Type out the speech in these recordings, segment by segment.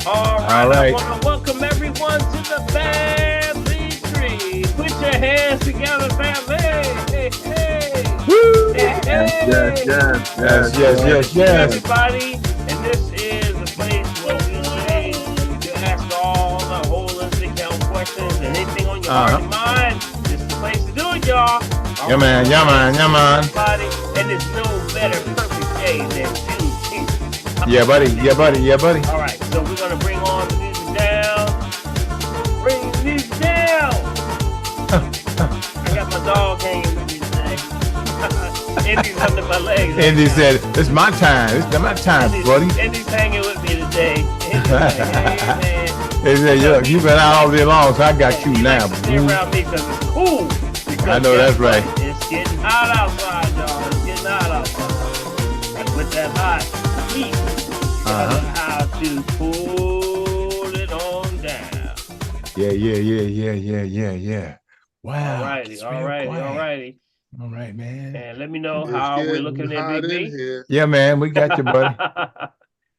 All right. I want to welcome everyone to the family tree. Put your hands together, family. Hey, hey, Woo! hey, Yes, yes, hey. yes, Yes, yes, yes, Good to yes, yes. see yes. everybody. And this is a place where we say you ask all the holistic health questions and anything on your heart Uh-huh. and mind. This is the place to do it, y'all. All Yeah, right, man. put Yeah, your man. hands Yeah, together, man. everybody. And there's no better perfect day than Juneteenth. Yeah, buddy. Yeah, buddy. Yeah, buddy. All right, so we're gonna bring on the music down. Bring the music down. I got my dog hanging with me today. Indy's under my legs right Andy now. said, "It's my time. It's my time, buddy." Indy's hanging with me today. Indy's like, hey man. He said, "Look, you've been out all day long, so I got you He now." likes to stay around me because it's cool. Because I know that's right. It's getting hot outside, y'all. It's getting hot outside. And with that hot heat, you gotta know how to cool it on down. Yeah. All Wow, righty, it's all real righty, all quiet. righty. All right, man. And let me know It's how we're getting looking at hot Big in B. here. Yeah, man. We got you, buddy.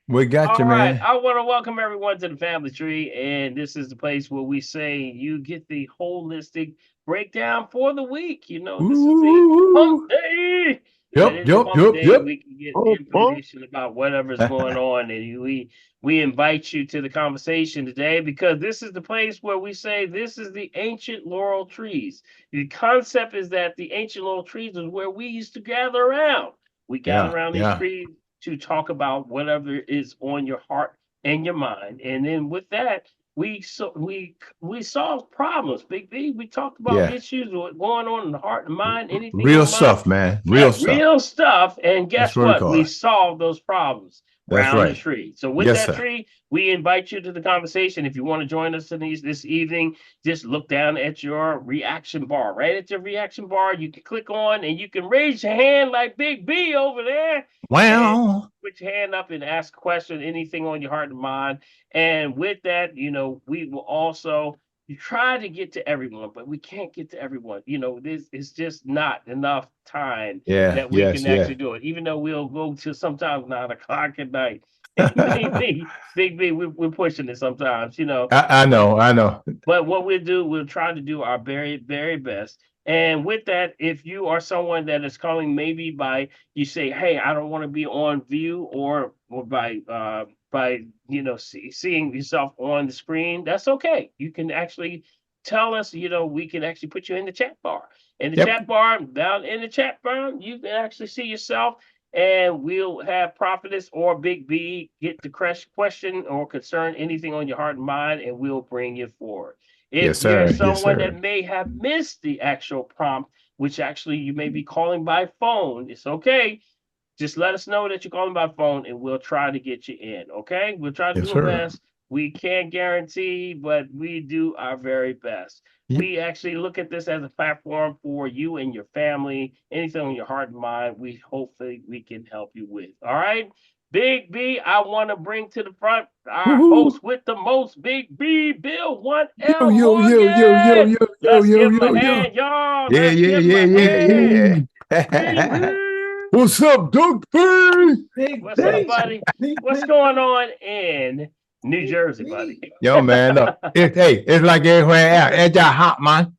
We got All you, right. man. I want to welcome everyone to the family tree. And this is the place where we say you get the holistic breakdown for the week. You know, this is a hump Ooh. day. And Yep, in the yep, hump yep, day, yep. we can get Oh, oh. information about whatever's going on. And we invite you to the conversation today because this is the place where we say this is the ancient laurel trees. The concept is that the ancient laurel trees is where we used to gather around. We gather Yeah, around these yeah. trees to talk about whatever is on your heart and your mind. And then with that, we solve problems. Big B, we talked about Yeah. issues what going on in the heart and mind, anything on Real the mind. stuff, man. Real Yeah, stuff. real stuff. And That's guess what we what? call We it. solve those problems That's around the right. tree. So with Yes, that sir. tree, we invite you to the conversation. If you want to join us this evening, just look down at your reaction bar. Right at your reaction bar, you can click on and you can raise your hand like Big B over there and Wow. put your hand up and ask a question, anything on your heart and mind. And with that, we will also you try to get to everyone, but we can't get to everyone. This is just not enough time Yeah, that we can yes, actually yeah. do it. Even though we'll go to sometimes 9 o'clock at night. And maybe Big B, we're pushing it sometimes. I know, I know. But what we'll do, we'll try to do our very, very best. And with that, if you are someone that is calling maybe by you say, hey, I don't want to be on view or by seeing yourself on the screen, that's okay. You can actually tell us, we can actually put you in the chat bar. In the Yep. chat bar, down in the chat bar, you can actually see yourself and we'll have Prophetess or Big B get the question or concern, anything on your heart and mind, and we'll bring you forward. If Yes, there's sir. Yes, someone that sir. may have missed the actual prompt, which actually you may be calling by phone, it's okay. Just let us know that you're calling by phone and we'll try to get you in. Okay. We'll try to Yes, do our sir. best. We can't guarantee, but we do our very best. Yep. We actually look at this as a platform for you and your family, anything on your heart and mind. We hopefully we can help you with. All right. Big B, I want to bring to the front our Woohoo. host with the most, Big B, Bill Yo, 1L yo, yo, yo, yo, Morgan. yo, yo, Let's yo, give him yo, a yo. hand, y'all. Yeah, Let's yeah, give him yeah, a yeah, hand. Big yeah. B. What's up, Doug P? Big What's up, thing, buddy? big What's thing, going on in New big Jersey, buddy? thing. Yo, man, look, it's like everywhere else. It's just hot, man.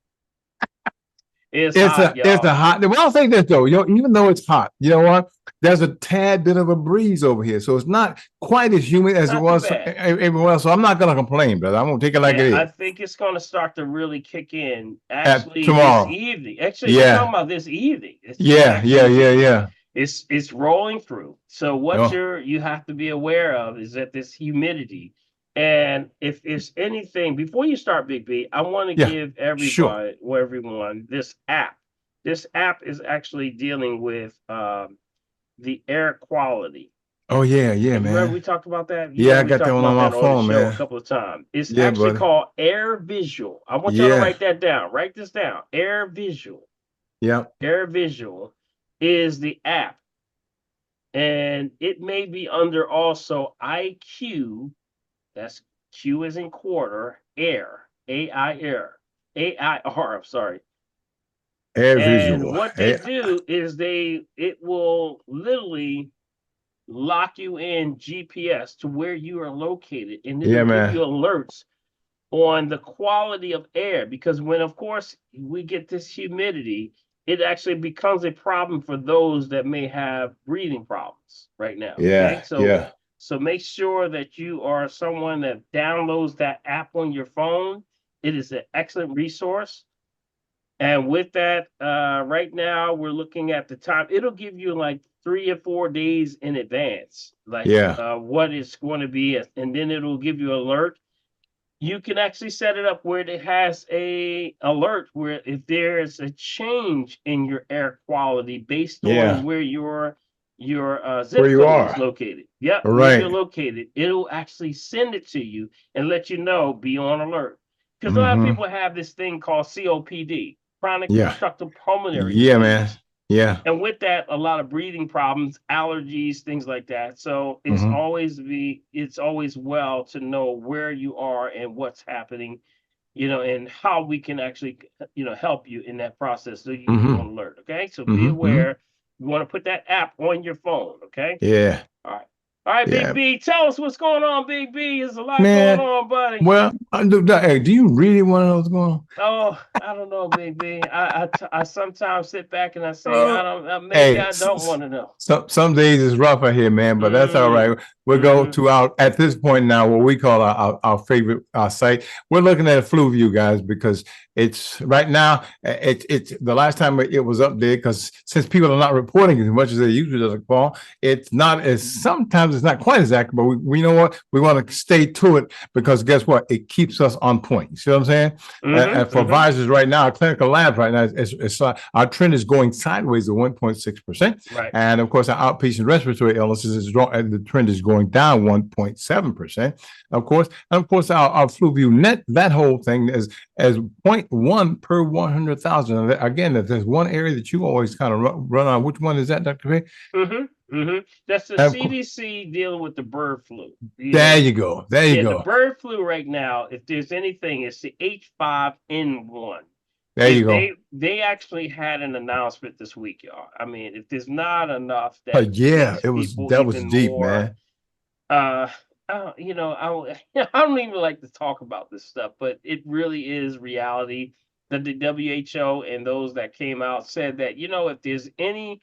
It's It's hot, a y'all. hot. Well, I'll say this though, even though it's hot, you know what? There's a tad bit of a breeze over here, so it's not quite as humid as it Not too was bad. everywhere else. So I'm not gonna complain, brother. I'm gonna take it like Yeah, it I is. think it's going to start to really kick in At actually this tomorrow, evening. Actually, we're talking yeah, about this evening. It's yeah, yeah, actually yeah, yeah. it's rolling through. So what Oh, you have to be aware of is that this humidity. And if it's anything, before you start, Big B, I want to yeah, give sure. everyone this app. This app is actually dealing with the air quality. Oh yeah, yeah, If you remember, man. we talked about that. Yeah, I We got that talked one on about my that on the phone, show a man. couple of times. It's Yeah, actually buddy. called Air Visual. I want y'all to Yeah, write that down. Write this down. Air Visual. yeah. Air Visual is the app, and it may be under also IQ. That's Q as in quarter. Air. AIR. I'm sorry. Air And visual. what they do is it will literally lock you in GPS to where you are located, and it'll Yeah, give you man. alerts on the quality of air. Because when, of course, we get this humidity, it actually becomes a problem for those that may have breathing problems right now. Okay, Yeah, so yeah, make sure that you are someone that downloads that app on your phone. It is an excellent resource. And with that, right now we're looking at the time. It'll give you like 3 or 4 days in advance, like yeah, what it's going to be, and then it'll give you alert. You can actually set it up where it has a alert where if there's a change in your air quality based on yeah. where your Where zip you code is are. located. Yep, All where you're right. located, it'll actually send it to you and let you know, be on alert. Because a lot of Mm-hmm. people have this thing called COPD, chronic Yeah. obstructive pulmonary Yeah, man. disease, Yeah. and with that, a lot of breathing problems, allergies, things like that. So Mm-hmm. it's always well to know where you are and what's happening, and how we can actually, help you in that process so you can be on Mm-hmm. alert. Okay, so be Mm-hmm. Mm-hmm. aware. You want to put that app on your phone. Okay, Yeah. all right, all right, Big Yeah. B, tell us what's going on, Big B. There's a lot going Man. on, buddy. Well, hey, do you really want to know what's going on? Oh, I don't know, Big B. I sometimes sit back and I say, Uh, I don't, maybe hey, I don't want to know. some days it's rough out here, man, but that's all Mm. right. We'll go Mm-hmm. to our at this point now what we call our favorite site. We're looking at Flu View, guys, because it's right now. It's the last time it was up there because since people are not reporting as much as they usually do, Paul, it's not as sometimes it's not quite as accurate. But we know what we want to stay to it because guess what? It keeps us on point. You see what I'm saying? Mm-hmm. For Mm-hmm. visors right now, our clinical labs right now, our trend is going sideways at 1.6%. Right. And of course, our outpatient respiratory illnesses the trend is going down 1.7%. Of course, and of course, our flu view net, that whole thing is as 0.1 per 100,000. Again, if there's one area that you always kind of run on, which one is that, Dr. Ray? Mm-hmm. Mm-hmm. That's the CDC dealing with the bird flu. There you go. There you Yeah, the go. bird flu right now, if there's anything, it's the H5N1. There you go. They actually had an announcement this week, y'all. I mean, if there's not enough that Yeah, makes people that was even deep, more man. uh I don't even like to talk about this stuff, but it really is reality that the WHO and those that came out said that, if there's any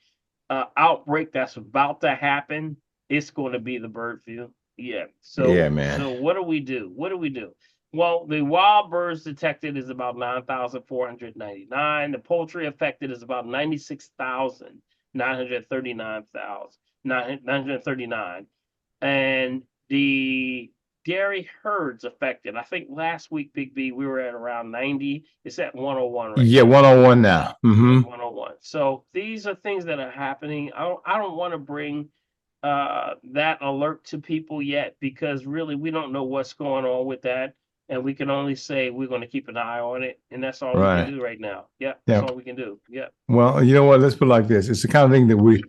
outbreak that's about to happen, it's going to be the bird flu. Yeah. Yeah, So man. what do we do? What do we do? Well, the wild birds detected is about 9,499. The poultry affected is about 96,939,939. And the dairy herds affected. I think last week, Big B, we were at around 90. It's at 101 right Yeah, now. 101 now. Yeah, Mm-hmm. 101. So these are things that are happening. I don't want to bring that alert to people yet because really we don't know what's going on with that. And we can only say we're going to keep an eye on it. And that's all we can Right. do right now. Yep, that's Yeah. all we can do. Yep. Well, you know what? Let's put it like this. It's the kind of thing that we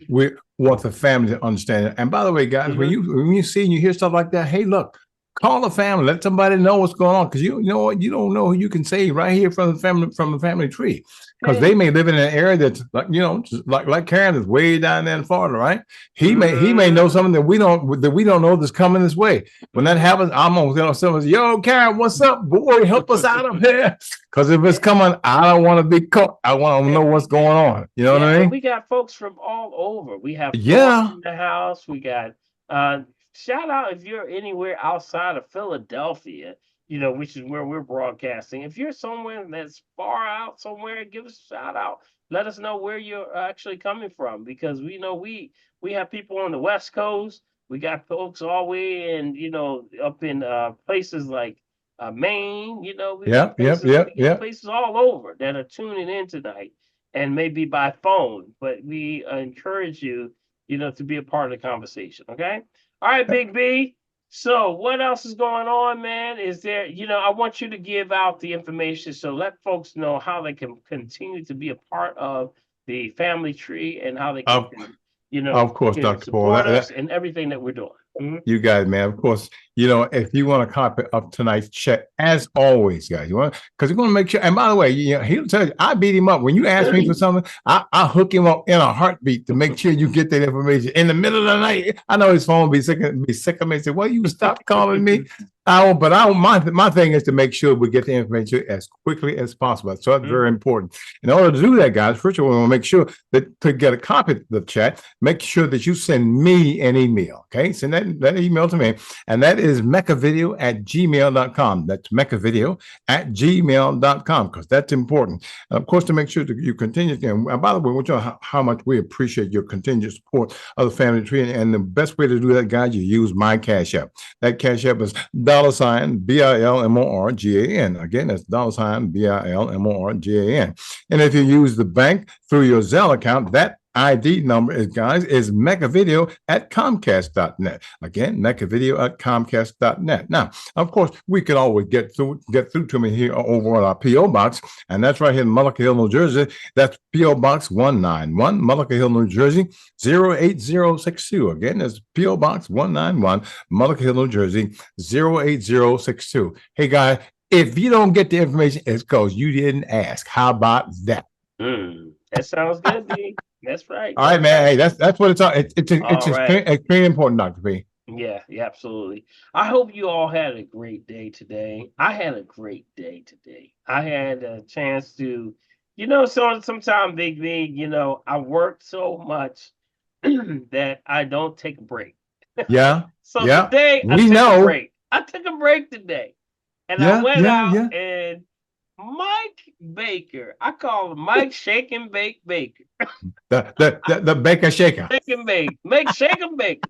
want the family to understand. And by the way, guys, Mm-hmm. when you see and you hear stuff like that, hey, look, call the family, let somebody know what's going on. Because you know what, you don't know who you can save right here from the family tree. Because they Hey. may live in an area that's like, just like Karen is way down there in Florida, right? He may know Mm-hmm. something that we don't know that's coming this way. When that Mm-hmm. happens, I'm gonna tell someone, yo, Karen, what's up? Boy, help us out of here. Because if it's coming, I don't want to be caught. I want to know what's going on. You know what Yeah, I and mean? we got folks from all over. We have Florida Yeah. in the house. We got uh shout out if you're anywhere outside of Philadelphia, which is where we're broadcasting. If you're somewhere that's far out somewhere, give us a shout out. Let us know where you're actually coming from because we know we have people on the West Coast. We got folks all the way in, up in places like Maine, we got Yep. Yep. places Yep. Yep. places all over that are tuning in tonight and maybe by phone, but we encourage you, to be a part of the conversation. Okay. All right, Yep. Big B. So what else is going on, man? Is there, I want you to give out the information so let folks know how they can continue to be a part of the family tree and how they Of, can, of course, Dr. Paul. support us and everything that we're doing. Mhm. You guys, man. Of course, if you want a copy of tonight's check, as always, guys, you want because you're going to make sure. And by the way, he'll tell you, I beat him up when you ask me for something. I hook him up in a heartbeat to make sure you get that information in the middle of the night. I know his phone will be sick of me. Say, well, you stop calling me. My thing is to make sure we get the information as quickly as possible. So it's very important. In order to do that, guys, first of all, we want to make sure that to get a copy of the chat, make sure that you send me an email. Okay, send that email to me, and that is mechavideo@gmail.com. That's mechavideo@gmail.com, because that's important. And of course, to make sure that you continue. And by the way, we know how much we appreciate your continued support of the family tree. And the best way to do that, guys, you use my Cash App. That Cash App is $BILMORGAN. Again, that's $BILMORGAN. And if you use the bank through your Zelle account, that ID number is mechavideo@comcast.net. Again, mechavideo@comcast.net. Now, of course, we can always get through to me here over on our P.O. Box, and that's right here in Mullica Hill, New Jersey. That's P.O. Box 191, Mullica Hill, New Jersey, 08062. Again, that's P.O. Box 191, Mullica Hill, New Jersey, 08062. Hey, guys, if you don't get the information, it's because you didn't ask. How about that? That sounds good, D. That's right. All right, man. Hey, that's what it's on. It's extremely important, Dr. P. Yeah, absolutely. I hope you all had a great day today. I had a great day today. I had a chance to, so sometimes, Big V, I work so much that I don't take a break. Yeah. So yeah. today I took a break. I took a break today. And I went out and Mike Baker, I call him Mike Shake and Bake Baker. The Baker Shaker. Shake and Bake. Shake and Bake.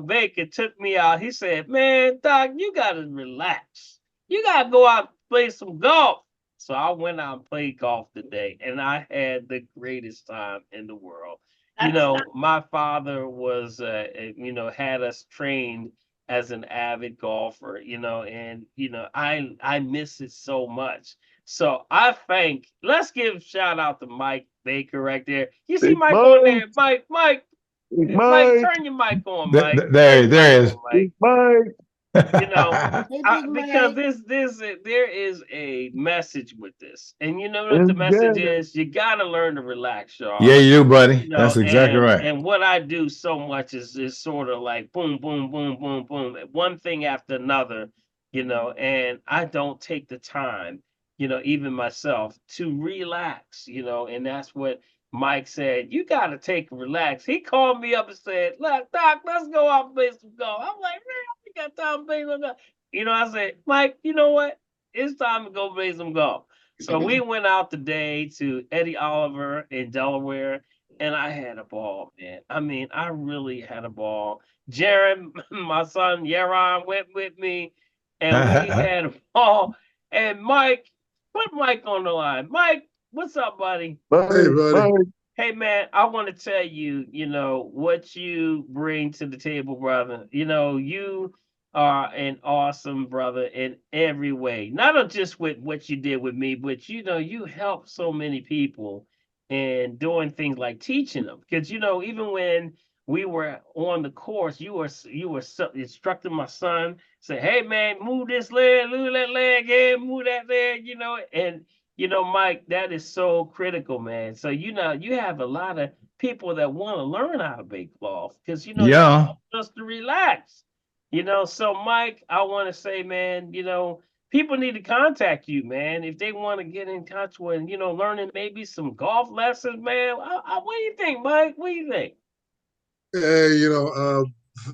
Baker took me out. He said, man, Doc, you got to relax. You got to go out and play some golf. So I went out and played golf today, and I had the greatest time in the world. My father was, had us trained as an avid golfer, and I miss it so much. So let's give a shout out to Mike Baker right there. You see Mike on there, Mike, turn your mic on, Mike. There is. Mike. Because there is a message with this, and what the message is. You got to learn to relax, y'all. Yeah, you do, buddy. That's exactly right. And what I do so much is sort of like boom, boom, boom, boom, boom, one thing after another, and I don't take the time, even myself, to relax, and that's what Mike said. You got to relax. He called me up and said, look, Doc, let's go out and play some golf. I'm like, man, we got time to play some golf. I said, Mike, you know what? It's time to go play some golf. So we went out today to Eddie Oliver in Delaware, and I had a ball, man. I mean, I really had a ball. Jared, my son, Yaron, went with me, and we had a ball. And Mike, put Mike on the line. Mike, what's up, buddy? Hey, buddy. Hey, man, I want to tell you, what you bring to the table, brother. You are an awesome brother in every way. Not just with what you did with me, but, you helped so many people and doing things like teaching them. Because, even when we were on the course, you were instructing my son, say, hey, man, move this leg, move that leg, yeah, move that leg, and Mike, that is so critical, man. So, you have a lot of people that want to learn how to bake golf because, just to relax, So, Mike, I want to say, man, people need to contact you, man, if they want to get in touch with, learning maybe some golf lessons, man. What do you think, Mike? What do you think? Hey,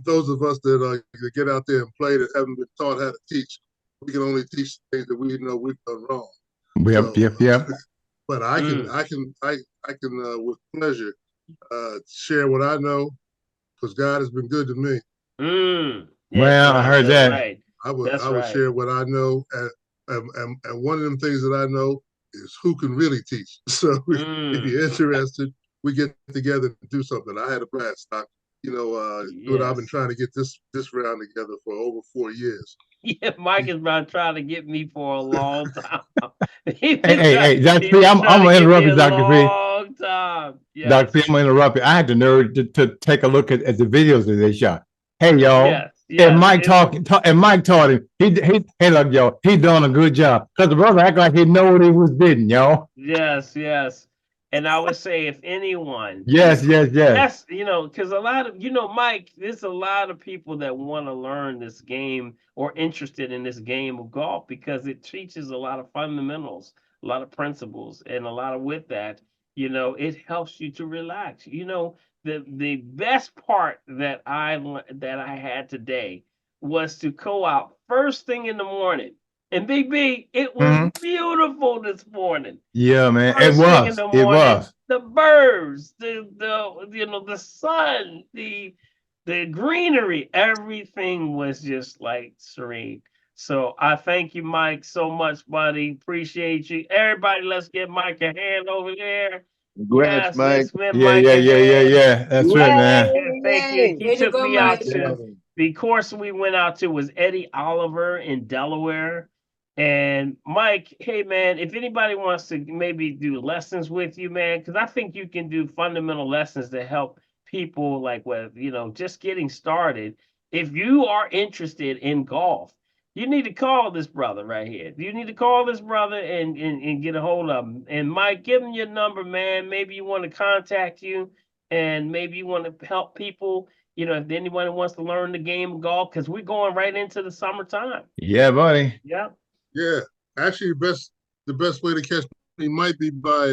those of us that get out there and play that haven't been taught how to teach, we can only teach things that we know we've done wrong. Yep. But I can with pleasure share what I know because God has been good to me. Well, I heard that. Right. I would share what I know, and one of them things that I know is who can really teach. So if you're interested, we get together and do something. I had a blast. I've been trying to get this round together for over 4 years. Yeah, Mike has been trying to get me for a long time. Hey, Dr. P, I'm going to interrupt you, Dr. P. Long time. Yes. Dr. P, I'm going to interrupt you. I had the nerve to take a look at the videos that they shot. Hey, y'all. Yes. And Yes, Mike and Mike taught him. Hey, look, yo, he doing a good job. Cause the brother act like he know what he was doing, yo. yes, yes. And I would say if anyone, Yes, yes, yes. that's because a lot of Mike, there's a lot of people that want to learn this game or interested in this game of golf because it teaches a lot of fundamentals, a lot of principles, and a lot of with that, it helps you to relax. The best part that I had today was to go out first thing in the morning. And Big B, it was Mhm. beautiful this morning. Yeah, man. It First thing in was. the It morning, was. the birds, the sun, the greenery, everything was just like serene. So I thank you, Mike, so much, buddy. Appreciate you. Everybody, let's give Mike a hand over there. Congrats, Yes, Mike. let's give Yeah, Mike yeah, a yeah, yeah, hand. yeah. That's right, man. Yeah, thank you. Yay! He Way to took go, me out Mike. to the course we went out to was Eddie Oliver in Delaware. And Mike, hey man, if anybody wants to maybe do lessons with you, man, because I think you can do fundamental lessons to help people like with, just getting started. If you are interested in golf, you need to call this brother right here. You need to call this brother and get a hold of him. And Mike, give him your number, man. Maybe you want to contact you and maybe you want to help people, if anyone wants to learn the game of golf, because we're going right into the summertime. Yeah, buddy. Yeah. Yeah, actually, the best way to catch me might be by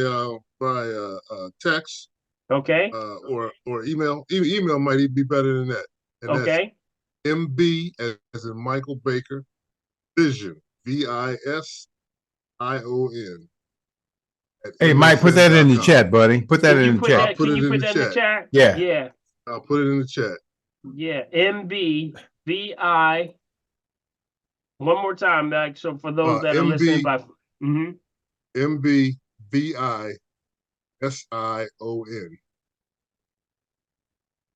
text Okay. or email. Email might even be better than that. And that's Okay. MB as in Michael Baker Vision VISION at Hey, Mike, put that in the msn.com. chat, buddy. Put that Can you in the put I'll chat. that? put Can it you in put the that in the chat. chat? Yeah. Yeah. I'll put it in the chat. Yeah. MBVI. One more time, Mike. So for those that are listening MB by. Mm-hmm. MBVISION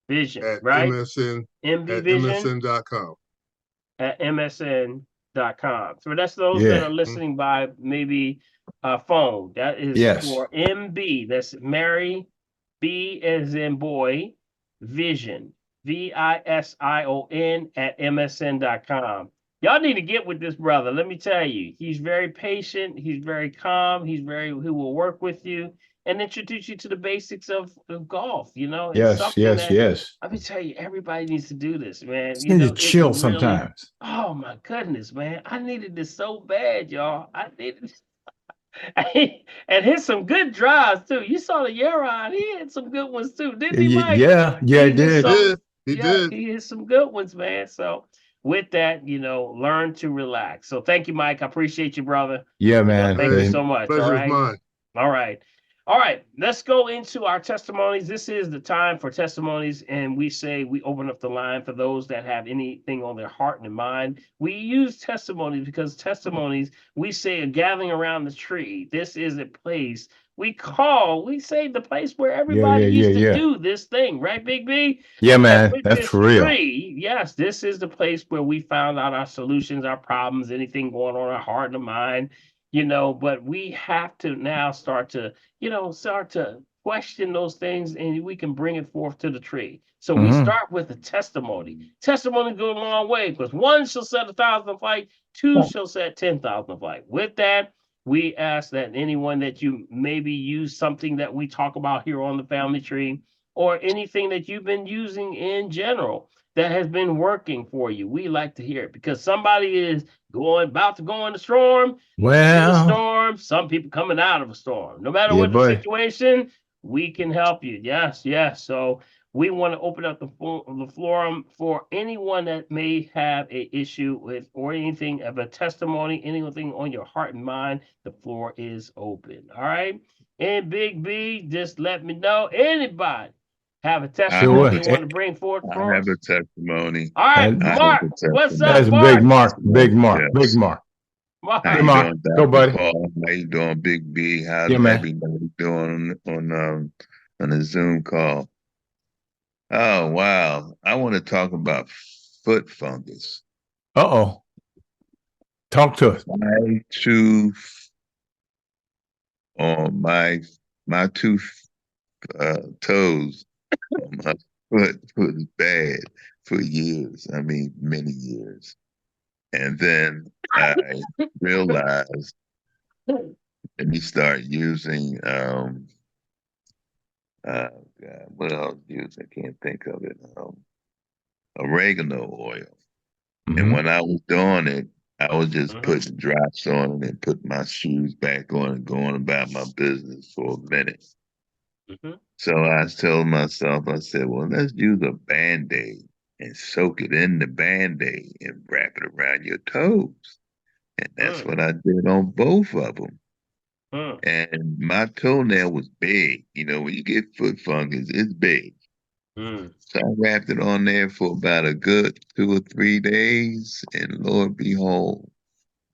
Vision, at right? MSN MB at Vision MSN.com. at MSN.com. So that's those that Yeah. are listening by maybe phone. That is Yes. for MB. That's Mary B as in boy, Vision, VISION at MSN.com. Y'all need to get with this brother. Let me tell you, he's very patient. He's very calm. He will work with you and introduce you to the basics of golf. It's Yes, something yes, that yes. let me tell you, everybody needs to do this, man. Just need to It chill really, sometimes. oh my goodness, man. I needed this so bad, y'all. I needed and hit some good drives too. You saw the Yaron, he hit some good ones too, didn't he, Mike? Yeah, yeah, He I hit He did. some, did. He yeah, did. he hit some good ones, man. So with that, learn to relax. So thank you, Mike. I appreciate you, brother. Yeah, man. Thank you Hey, so much. All pleasure is right. mine. All right. All right. Let's go into our testimonies. This is the time for testimonies. And we open up the line for those that have anything on their heart and mind. We use testimonies because testimonies, we say a gathering around the tree. This is a place we say the place where Yeah, everybody yeah, yeah, used to yeah. do this thing, right, Big B? Yeah, And man. with That's this for real. tree, yes, this is the place where we found out our solutions, our problems, anything going on in our heart and mind, but we have to now start to question those things and we can bring it forth to the tree. So we Hmm. start with a testimony. Testimony goes a long way because one shall set 1,000 flight, two shall set 10,000 flight. With that, we ask that anyone that you maybe use something that we talk about here on the family tree or anything that you've been using in general that has been working for you. We like to hear it because somebody is about to go in the storm, in the Well, storm, some people coming out of a storm. No matter yeah, what the boy. situation, we can help you. Yes, yes. So we want to open up the forum for anyone that may have a issue with or anything of a testimony, anything on your heart and mind. The floor is open. All right. And Big B, just let me know. Anybody have a I Do have testimony a, you it. want to bring forth I for have a us? testimony. All right, That, I have Mark, a what's up, that's testimony. Big Mark? Mark. Big Mark. Big Yes. Mark. How Hey, you Mark. Mark. doing, Go, Dr. buddy. Paul? How you doing, Big B? How's Yeah, man. everybody doing on the Zoom call? Oh wow. I want to talk about foot fungus. Uh-oh. Talk to us. My tooth on my two toes on my foot was bad for years. I mean, many years. And then I realized, let me start using God, what else use? I can't think of it. Oregano oil. And Mhm. when I was doing it, I was just Mm-hmm. putting drops on it and putting my shoes back on and going about my business for a minute. Mm-hmm. So I told myself, I said, well, let's use a Band-Aid and soak it in the Band-Aid and wrap it around your toes. And that's Mm. what I did on both of them. Mm. And my toenail was big. You know, when you get foot fungus, it's big. Mm. So I wrapped it on there for about a good 2 or 3 days. And Lord behold,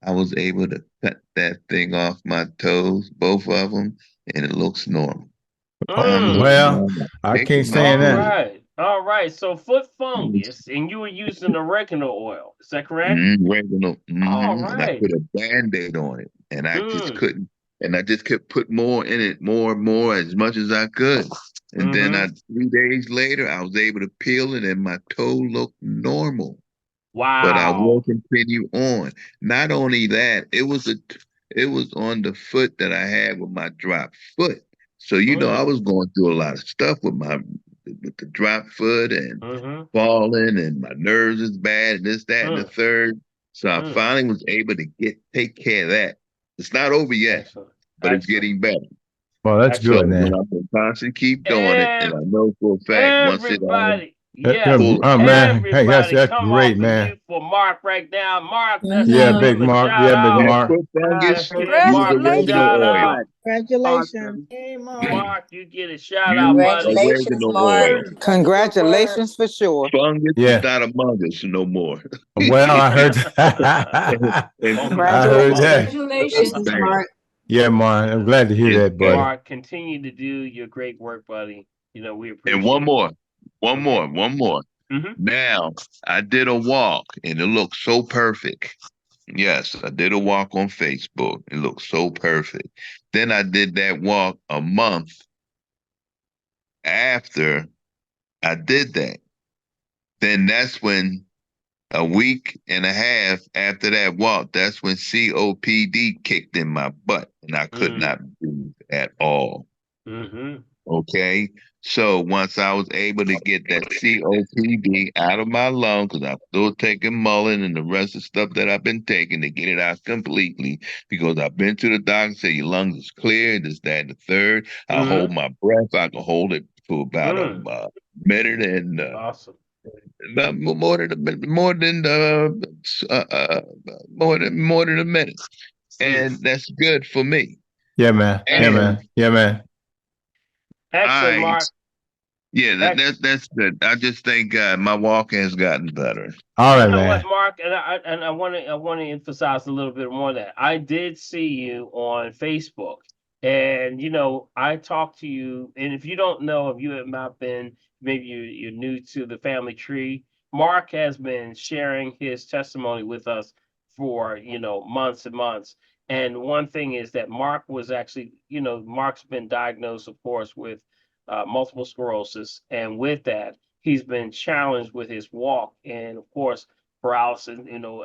I was able to cut that thing off my toes, both of them, and it looks normal. I'm looking Mm. Well, at my I can't picking my stand All that. foot. right. All right. So foot It was fungus, and you were using oregano oil. Is that correct? Regular, All and I right. put a Band-Aid on it, and I just Mm. couldn't, and I just kept put more in it, more and more, as much as I could. And then Mm-hmm. 3 days later, I was able to peel it, and my toe looked normal. But I will Wow. continue on. Not only that, it was on the foot that I had with my drop foot. So I Mm. was going through a lot of stuff with the drop foot and Mm-hmm. falling, and my nerves is bad, and this, that, and the Mm. third. So I Mm. finally was able to take care of that. It's not over yet, Excellent. but it's Excellent. getting better. Well, that's So good, Excellent. when man. I can constantly keep doing it, and Ev- I know for a fact once it Everybody. Yes. pull Oh man, hey, Everybody that's come great, off of man. mute for Mark right now. Mark, let's Yeah, give Big him a Mark. shout Yeah, Big out. had Mark. foot fungus, Let's give use Mark a oregano shout Congratulations, oil. out. Mark. Congratulations. Awesome. Hey, Mark. Mark, you get a shout out, Use buddy. Congratulations, oregano Mark. oil. Congratulations for sure. Fungus is Yeah. not among us no more. Well, I heard. And Fungus is I no heard more. that. Congratulations, bam, Mark. Yeah, man. I'm glad to hear it's that, buddy. bam. Mark, continue to do your great work, buddy. We And one appreciate more, it. Okay. one more. Mm-hmm. Now, I did a walk and it looked so perfect. Yes, I did a walk on Facebook. It looked so perfect. Then I did that walk a month after I did that. Then that's when a week and a half after that walk, that's when COPD kicked in my butt and I could Mm. not breathe at all. Mm-hmm. Okay. So once I was able to get that COPD out of my lungs, because I'm still taking Mullen and the rest of the stuff that I've been taking to get it out completely, because I've been to the doctor, say your lungs is clear, this, that, and the third. I hold Mm-hmm. my breath. I can hold it for about a Mm. minute and Awesome. more than more than a minute, Mm. and that's good for me. Yeah, man. Yeah, Excellent. And man. Yeah, man. Excellent, I Mark. Yeah, Excellent. that's good. I just think my walking has gotten better. All You right, know what, man. Mark, and I want to emphasize a little bit more of that. I did see you on Facebook, and I talked to you. And if you don't know, if you have not been, maybe you're new to the family tree. Mark has been sharing his testimony with us for months and months. And one thing is that Mark was actually, Mark's been diagnosed, of course, with multiple sclerosis, and with that he's been challenged with his walk and of course paralysis,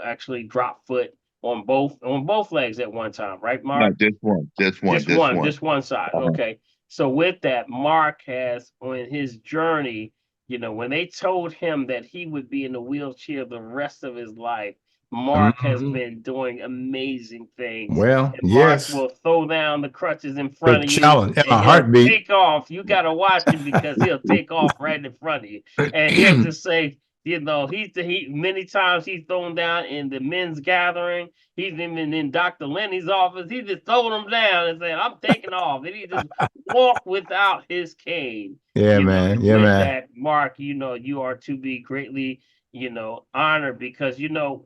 actually drop foot on both legs at one time, right, Mark? Not this one, this one, Just this one, one. just one side. Uh-huh. Okay. So with that, Mark has on his journey, when they told him that he would be in the wheelchair the rest of his life, Mark has Mhm. been doing amazing things. Well, And Mark yes. will throw down the crutches in The front of you challenge in and a he'll heartbeat. take off. You gotta watch him because he'll take off right in front of you. And he'll just say, he many times he's thrown down in the men's gathering. He's even in Dr. Lenny's office. He just throwing them down and saying, I'm taking off. And he just walk without his cane. Yeah, man. And Yeah, with man. that, Mark, you are to be greatly, honored because,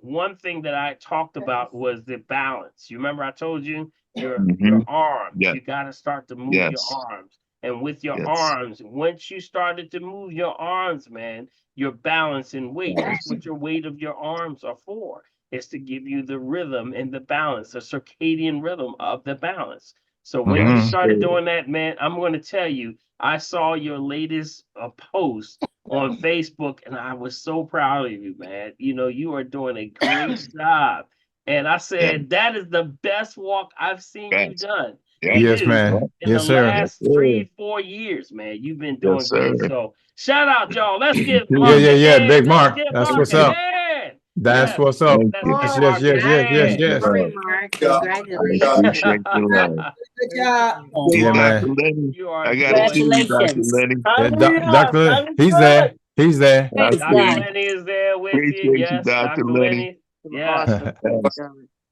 one thing that I talked about was the balance. You remember I told you your Hmm. arms, Yes, you got to start to move your yes, arms. And with your yes. arms, once you started to move your arms, man, your balance and weight. That's what your weight of your arms are for. Is to give you the rhythm and the balance, the circadian rhythm of the balance. So when you Mhm. started doing that, man, I'm going to tell you, I saw your latest post on Facebook, and I was so proud of you, man. You know, you are doing a great job. And I Yeah, said, that is the best walk I've seen you yes, done. yeah, Yes, You yeah, man. in the Yes, sir. yes, last sir. 3, 4 years, man, you've been Yes, doing sir. good. So shout out, y'all. Let's give Yeah, Mark yeah, a yeah. hand. Big Let's Mark. give That's Mark what's a up. hand. That's Yes, what's up. Thank let's you. Yes, give yes, Mark a yes, yes, yes, hand. Appreciate the yes. love. Mark. Yeah. I Congratulations. appreciate the love. Good job. See, Mark, Dr. Lenny, you are I got to see doing. you, Dr. Congratulations. Lenny. Yeah, Hallelujah. Doctor, That is he's there. good. He's there. I Praise Dr. see. God. Lenny is there with you. Appreciate you, Yes, Dr. Dr. Lenny. Lenny. Yes. Awesome. Yes,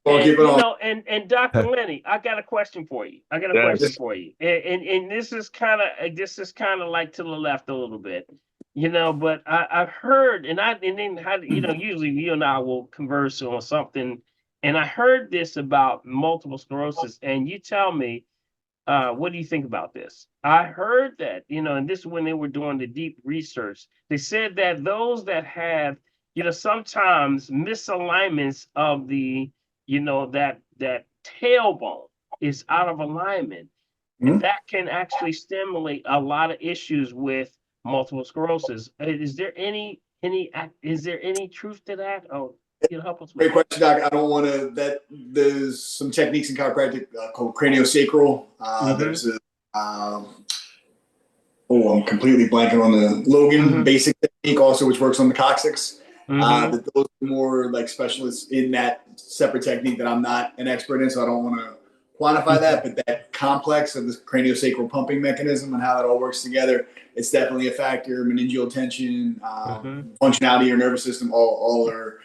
Gonna And keep it you on. know, and Dr. Lenny, I got a question for you. I got a question yes. for you. And this is kind of like to the left a little bit, you know, but I've heard and then how usually you and I will converse on something, and I heard this about multiple sclerosis, and you tell me what do you think about this? I heard that, and this is when they were doing the deep research. They said that those that have, sometimes misalignments of that tailbone is out of alignment, and Hmm? that can actually stimulate a lot of issues with multiple sclerosis. Is there any truth to that? Oh, help us with Great that. question, Doc. I don't want to. There's some techniques in chiropractic called craniosacral. Mm-hmm. There's a I'm completely blanking on the Logan Mm-hmm. basic technique also, which works on the coccyx. Mm-hmm. That those are more like specialists in that separate technique that I'm not an expert in, so I don't want to quantify that. But that complex of the craniosacral pumping mechanism and how that all works together, it's definitely a factor. Meningeal tension, Mm-hmm. functionality of your nervous system, all are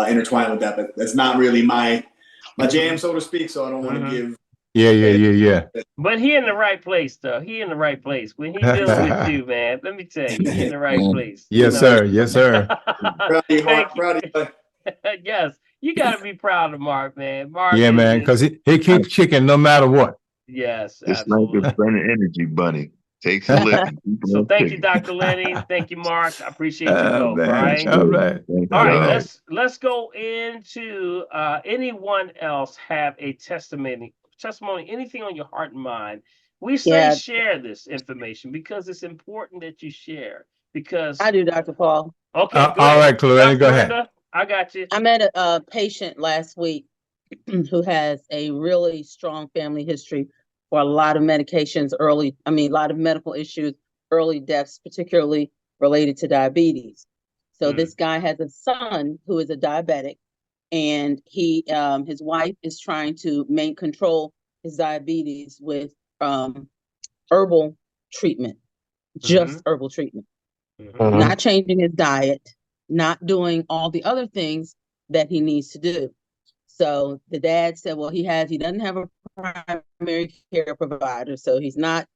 intertwined with that. But that's not really my jam, so to speak. So I don't want to Mm-hmm. give. Yeah, yeah, yeah, But he in the right place, though. He in the right place. When he dealing with yeah. you, man, let me tell you, he in the right place. Yes, sir. Yes, sir. Proud of you, Thank Mark. you. Proud of you. Yes, you got to be proud of Mark, man. Mark Yeah, is man. just, Because he keeps kicking no matter what. yes, It's like a absolutely. burning energy bunny. Takes a lick and keep So on thank you, ticking. Dr. Lenny. Thank you, Mark. I appreciate you Oh, both. All man. right. All Appreciate it. right. Thank All All right. y'all. right. Let's go into anyone else have a testimony, anything on your heart and mind. We say Yeah, share this information because it's important that you share. Because I do, Dr. Paul. okay, go All ahead, right, Clarence, Dr. go ahead. Linda. I got you. I met a patient last week who has a really strong family history for a lot of medications, a lot of medical issues, early deaths, particularly related to diabetes. So Mm, this guy has a son who is a diabetic, and his wife is trying to control his diabetes with herbal treatment, mm-hmm, just herbal treatment, mm-hmm, not changing his diet, not doing all the other things that he needs to do. So the dad said, well, he doesn't have a primary care provider, so he's not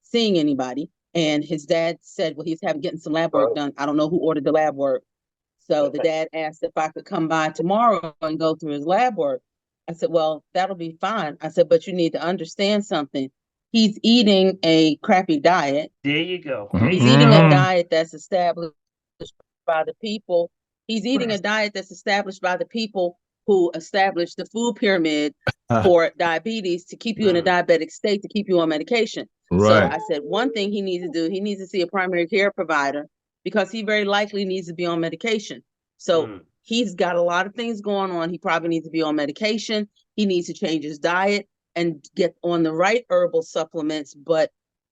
seeing anybody. And his dad said, well, he's getting some lab work done. I don't know who ordered the lab work. So the dad asked if I could come by tomorrow and go through his lab work. I said, well, that'll be fine. I said, but you need to understand something. He's eating a crappy diet. There you go. There He's you eating a go. Mm-hmm. diet that's established by the people. He's eating a diet that's established by the people who established the food pyramid for diabetes to keep you in a Mm, diabetic state, to keep you on medication. So Right. I said, one thing he needs to do, he needs to see a primary care provider because he very likely needs to be on medication. So mm. he's got a lot of things going on. He probably needs to be on medication. He needs to change his diet and get on the right herbal supplements, but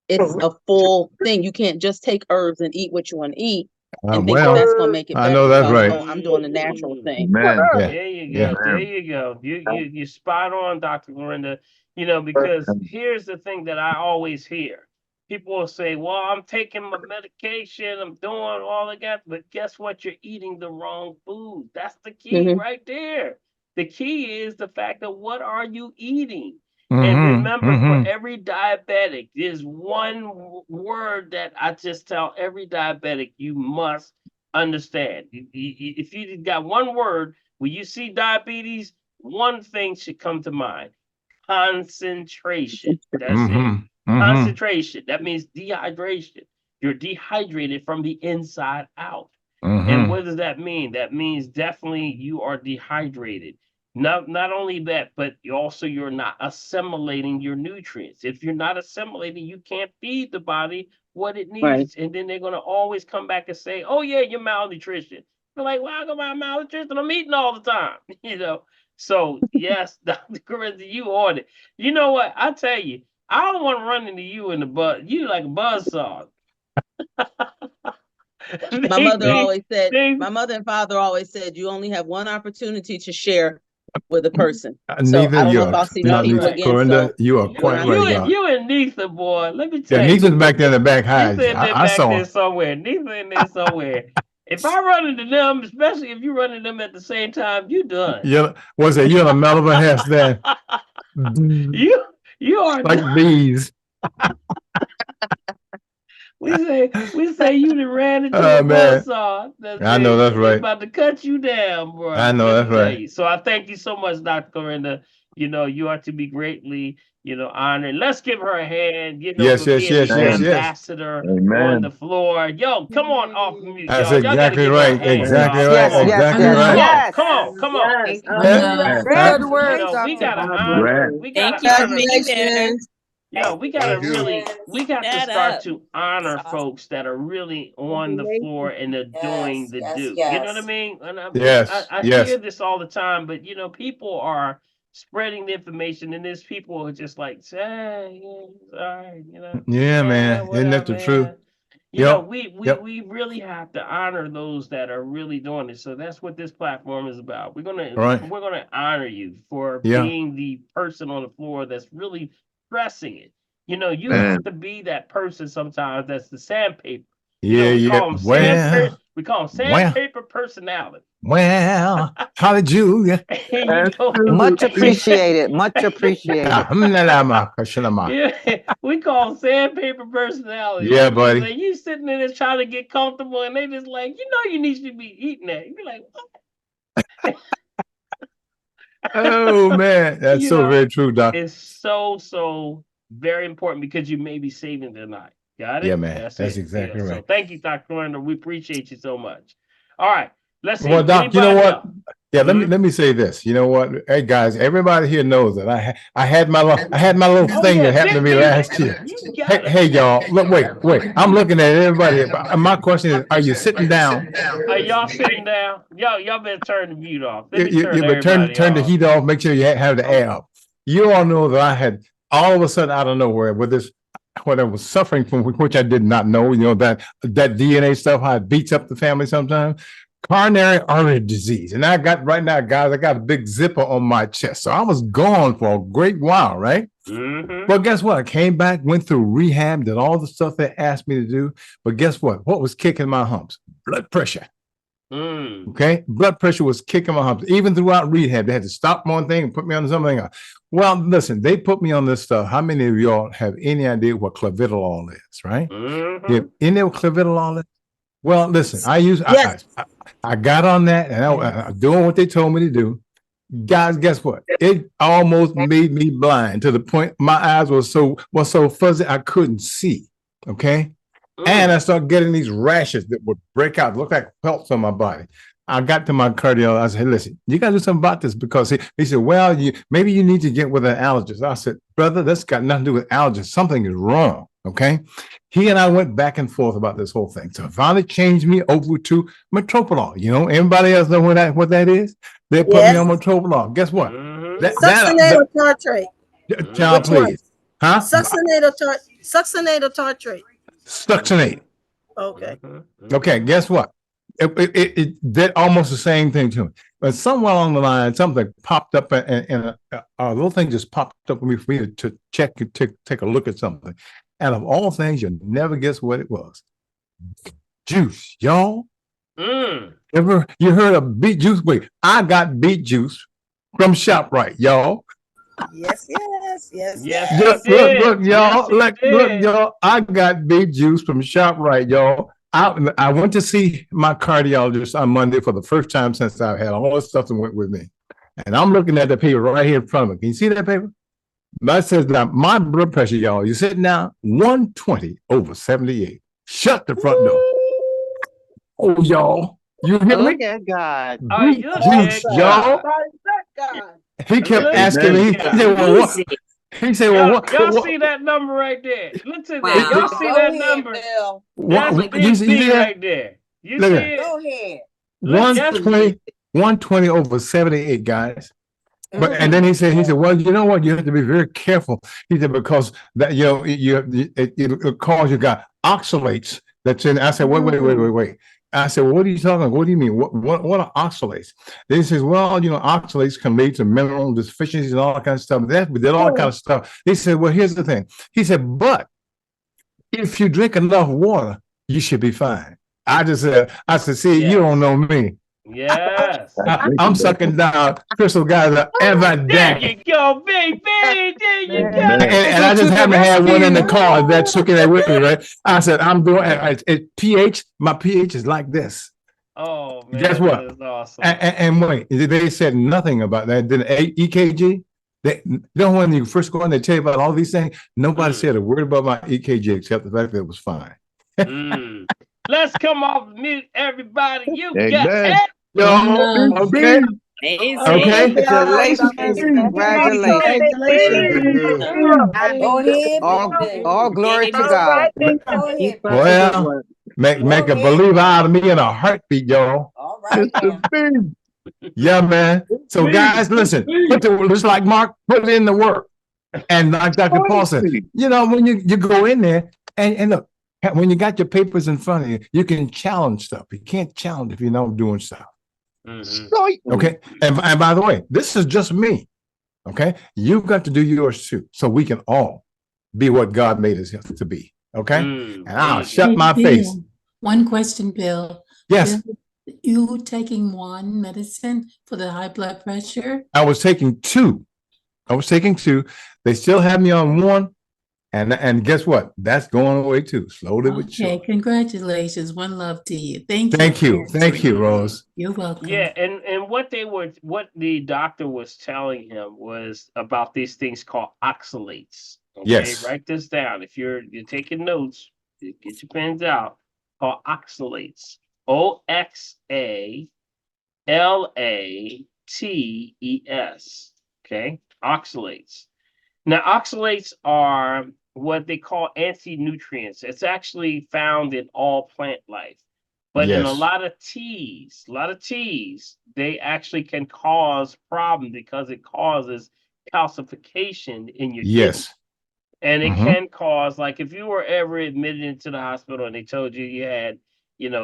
it's a full thing. You can't just take herbs and eat what you want to eat and think that Well, that's going to make it I better know that's because, right. oh, I'm doing the natural thing. Amen. Yeah. There you Yeah. go. There Amen. you go. You spot on, Dr. Lorinda. Because here's the thing that I always hear. People will say, well, I'm taking my medication, I'm doing all of that, but guess what? You're eating the wrong food. That's the key Mm-hmm. right there. The key is the fact of what are you eating? And Mm-hmm. remember, for Mm-hmm. every diabetic, there's one word that I just tell every diabetic you must understand. If you got one word, when you see diabetes, one thing should come to mind: concentration. That's it. Mm-hmm. Mm-hmm. Concentration. That means dehydration. You're dehydrated from the inside out. And Mm-hmm. what does that mean? That means definitely you are dehydrated. Not only that, but you're not assimilating your nutrients. If you're not assimilating, you can't feed the body what it Right. needs. And then they're gonna always come back and say, "Oh yeah, you're malnutrition." You're like, "Well, how come I'm malnutrition? I'm eating all the time." So yes, Dr. Corinza, you on it. You know what? I tell you, I don't want to run into you in the buzz. You like a buzzsaw. My mother they, always said, they, my mother and father always said, you only have one opportunity to share with a person. So Neither I don't you know if are, I'll see these not people Lisa, again. Corinda, So you are You, quite when I right, you, see and God. you and Nisa, boy. Let me Yeah, tell you, Lisa's back there in the back hiding. Nisa in there I back saw there her. somewhere. Nisa in there somewhere. If I run into them, especially if you run into them at the same time, you done. You was it you and a Melvin hair stand you you are like done. bees. We say you done ran into a Oh man, buzzsaw that I know that's they right. about to cut you down, bro. I know Let me that's tell right. you. So I thank you so much, Dr. Corinda. You are to be greatly, honored. Let's give her a hand, Yes, for yes, being yes, the yes, Amen. yes. ambassador on the Amen. floor. Yo, come on off mute, That's y'all. Y'all got to exactly give her a right. hand, Amen. Exactly y'all. right. Come Yes, on. yes, Exactly yes, Come right. on. yes. Come on. Come on. Yes. Thank you, Hallelujah. God. Good Congratulations, work, We Dr. gotta God honor. bless Corinda. Right. you. We gotta Thank you for honor. being there. Congratulations. We gotta Thank you. really, we got to That start up. to That's honor awesome. folks that are really on the floor and they're doing Yes, the yes, do. You know what I yes. mean? And Yes, I hear yes. this all the time, but people are spreading the information, and there's people who are just like, say, yeah, all right, Yeah, yeah, man. Isn't that whatever, the truth? yeah. Yep. Yep. We really have to honor those that are really doing it. So that's what this platform is about. All right. We're gonna honor you for Yeah. being the person on the floor that's really pressing it. You Uh, have Man. to be that person sometimes that's the sandpaper. yeah, We yeah. call them Well, well, sandpaper personality. well, hallelujah. And Much Absolutely. appreciated. Much appreciated. yeah, we call them sandpaper personalities. Yeah, That means buddy. that you sitting in there trying to get comfortable, and they just like, you need to be eating that. You be like, Oh man, that's you so know, very true, Doc. it's so very important because you may be saving their life. Got Yeah, it? man. That's That's it. Yeah. exactly So right. thank you, Dr. Randall. We appreciate you so much. All right. Let's Well, see. Doc, you know Anybody what? else? Yeah, Hmm? let me say this. You know what? Hey guys, everybody here knows that I had my little Oh thing yeah, that happened to big me music. last year. You Hey, got it. hey y'all, look, wait. I'm looking at everybody. My question is, are you sitting down? Are y'all sitting down? Y'all better turn the mute off. Let me You turn but everybody turn the off. heat off. Make sure you have the air up. You all know that I had all of a sudden out of nowhere with this what I was suffering from, which I did not know. That DNA stuff, how it beats up the family sometimes. Coronary artery disease, and I got right now, guys. I got a big zipper on my chest, so I was gone for a great while, right? Mm-hmm. But guess what? I came back, went through rehab, did all the stuff they asked me to do. But guess what? What was kicking my humps? Blood pressure. Mm. Okay, blood pressure was kicking my humps. Even throughout rehab, they had to stop one thing and put me on something else. Well, listen, they put me on this stuff. How many of y'all have any idea what clavitolol is? Right? Mm-hmm. You have any of clavitolol is? Well, listen, Yes. I got on that and I doing what they told me to do. Guys, guess what? It almost made me blind to the point my eyes were so fuzzy I couldn't see. Okay. And I started getting these rashes that would break out, look like welts on my body. I got to my cardiologist. I said, hey, listen, you got to do something about this because he said, well, maybe you need to get with an allergist. I said, brother, that's got nothing to do with allergists. Something is wrong. Okay. He and I went back and forth about this whole thing. So finally changed me over to metoprolol. Everybody else know what that is? They put me on metoprolol. Guess what? Mm-hmm. Succinate tartrate. Child, Which one? please. Huh? Succinate tartrate. Succinate. Okay. Mm-hmm. Okay, guess what? It did almost the same thing to me. But somewhere along the line, something popped up and a little thing just popped up for me to check and take a look at something. And of all things, you'll never guess what it was. Juice, y'all. Ever you heard of beet juice? Wait, I got beet juice from ShopRite, y'all. Yes, Yes, Look, he y'all. did. Look, y'all. I got beet juice from ShopRite, y'all. I went to see my cardiologist on Monday for the first time since I've had all this stuff that went with me. And I'm looking at the paper right here in front of me. Can you see that paper? That says that my blood pressure, y'all, you're sitting down 120/78. Shut the front door. Oh, y'all. You hear me? Look at God. Oh, you're Juice, good, yo. God. God. He kept Look asking me. at He God. said, "Well, what?" Easy. He said, "Well, Y'all what?" see that number right there? Listen to that. Wow. Y'all see Go that ahead, number? Bill. That's What, you Big see B that? right there. You Look see at it? Go ahead. Look, that's 120, 120 over 78, guys. But and then he said, well, you know what? You have to be very careful. He said, because that it cause you got oxalates that's in. I said, wait. I said, well, what are you talking about? What do you mean? What are oxalates? Then he says, well, oxalates can lead to mineral deficiencies and all that kind of stuff. We did all that kind of stuff. He said, well, here's the thing. He said, but if you drink enough water, you should be fine. I said, see, you don't know me. Yes. I'm sucking down crystal guys every There day. you go, baby. There you go. And I just haven't had one in the car that took it with me, right? I said, I'm doing pH. My pH is like this. Oh man, Guess what? that is awesome. And wait, they said nothing about that. Then EKG. When you first go in, they tell you about all these things. Nobody said a word about my EKG except the fact that it was fine. Let's come off mute, everybody. You got Amen. it. Yo, okay. Okay. Congratulations. Congratulations. Congratulations. Go ahead, All glory to God. Go ahead. Keep up the good Well, work. make a believer out of me in a heartbeat, y'all. All right now. Yeah, man. So, guys, listen. Just like Mark, put in the work. And like Dr. Paul said, when you go in there and look, when you got your papers in front of you, you can challenge stuff. You can't challenge if you're not doing stuff. Okay. And by the way, this is just me. Okay. You've got to do yours too. So we can all be what God made us to be. Okay. And I'll shut my face. One question, Bill. Yes. Bill, you taking one medicine for the high blood pressure? I was taking two. They still have me on one. And guess what? That's going away too. Slowly but surely. Okay, congratulations. One love to you. Thank you. Thank you, Rose. You're welcome. Yeah, and what the doctor was telling him was about these things called oxalates. Okay, yes. Write this down. If you're taking notes, get your pens out. Called oxalates. OXALATES. Okay, oxalates. Now, oxalates are what they call anti-nutrients. It's actually found in all plant life. But in a lot of teas, they actually can cause problems because it causes calcification in your kidney. And it can cause, like if you were ever admitted into the hospital and they told you had,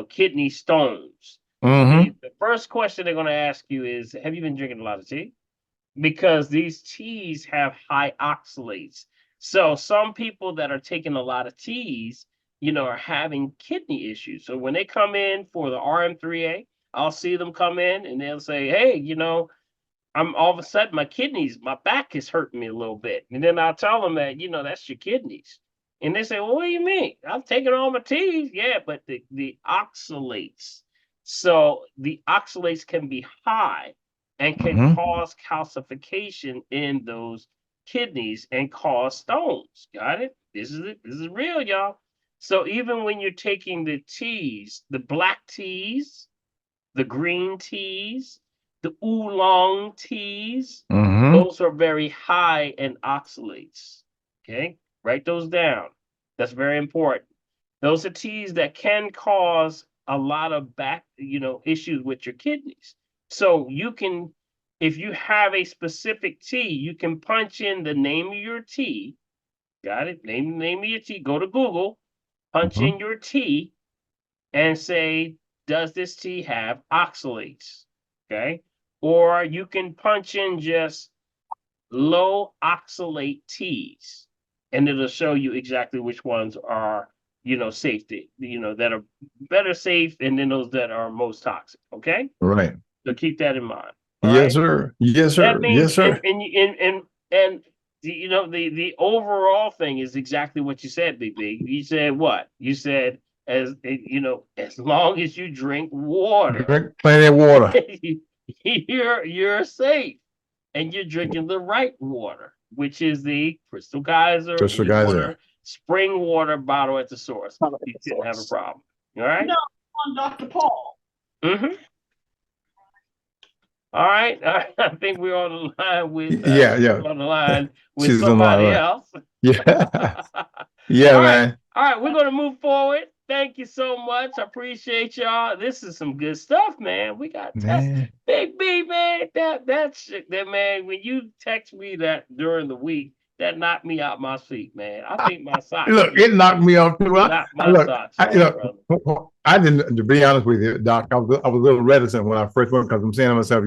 kidney stones, the first question they're going to ask you is, have you been drinking a lot of tea? Because these teas have high oxalates. So some people that are taking a lot of teas, are having kidney issues. So when they come in for the RM3A, I'll see them come in and they'll say, hey, I'm all of a sudden my back is hurting me a little bit. And then I'll tell them that, that's your kidneys. And they say, well, what do you mean? I'm taking all my teas. Yeah, but the oxalates. So the oxalates can be high and can cause calcification in those kidneys and cause stones. Got it? This is real, y'all. So even when you're taking the teas, the black teas, the green teas, the oolong teas, those are very high in oxalates. Okay, write those down. That's very important. Those are teas that can cause a lot of issues with your kidneys. So you can, if you have a specific tea, you can punch in the name of your tea. Got it? Name of your tea. Go to Google, punch in your tea, and say, does this tea have oxalates? Okay. Or you can punch in just low oxalate teas, and it'll show you exactly which ones are, safe, that are better safe, and then those that are most toxic. Okay. Right. So keep that in mind. Yes, sir. Yes, sir. That means, yes, sir. And the overall thing is exactly what you said, Big Big. You said what? You said as long as you drink water, Drink plenty of water. you're safe, and you're drinking the right water, which is the Crystal Geyser, spring water bottle at the source. You didn't have a problem. All right. No, Dr. Paul. Mm-hmm. All right. I think we're on the line with Yeah, she's yeah. on the line with She's on the line, somebody right? else. Yeah. All Yeah, right. man. All right, we're gonna move forward. Thank you so much. I appreciate y'all. This is some good stuff, man. We got test Man. Big B, man. That shit, that man. When you text me that during the week, that knocked me out my seat, man. I think my socks Look, just it knocked me off too. knocked my Look, socks off, brother. I didn't, to be honest with you, Doc, I was a little reticent when I first went because I'm saying to myself,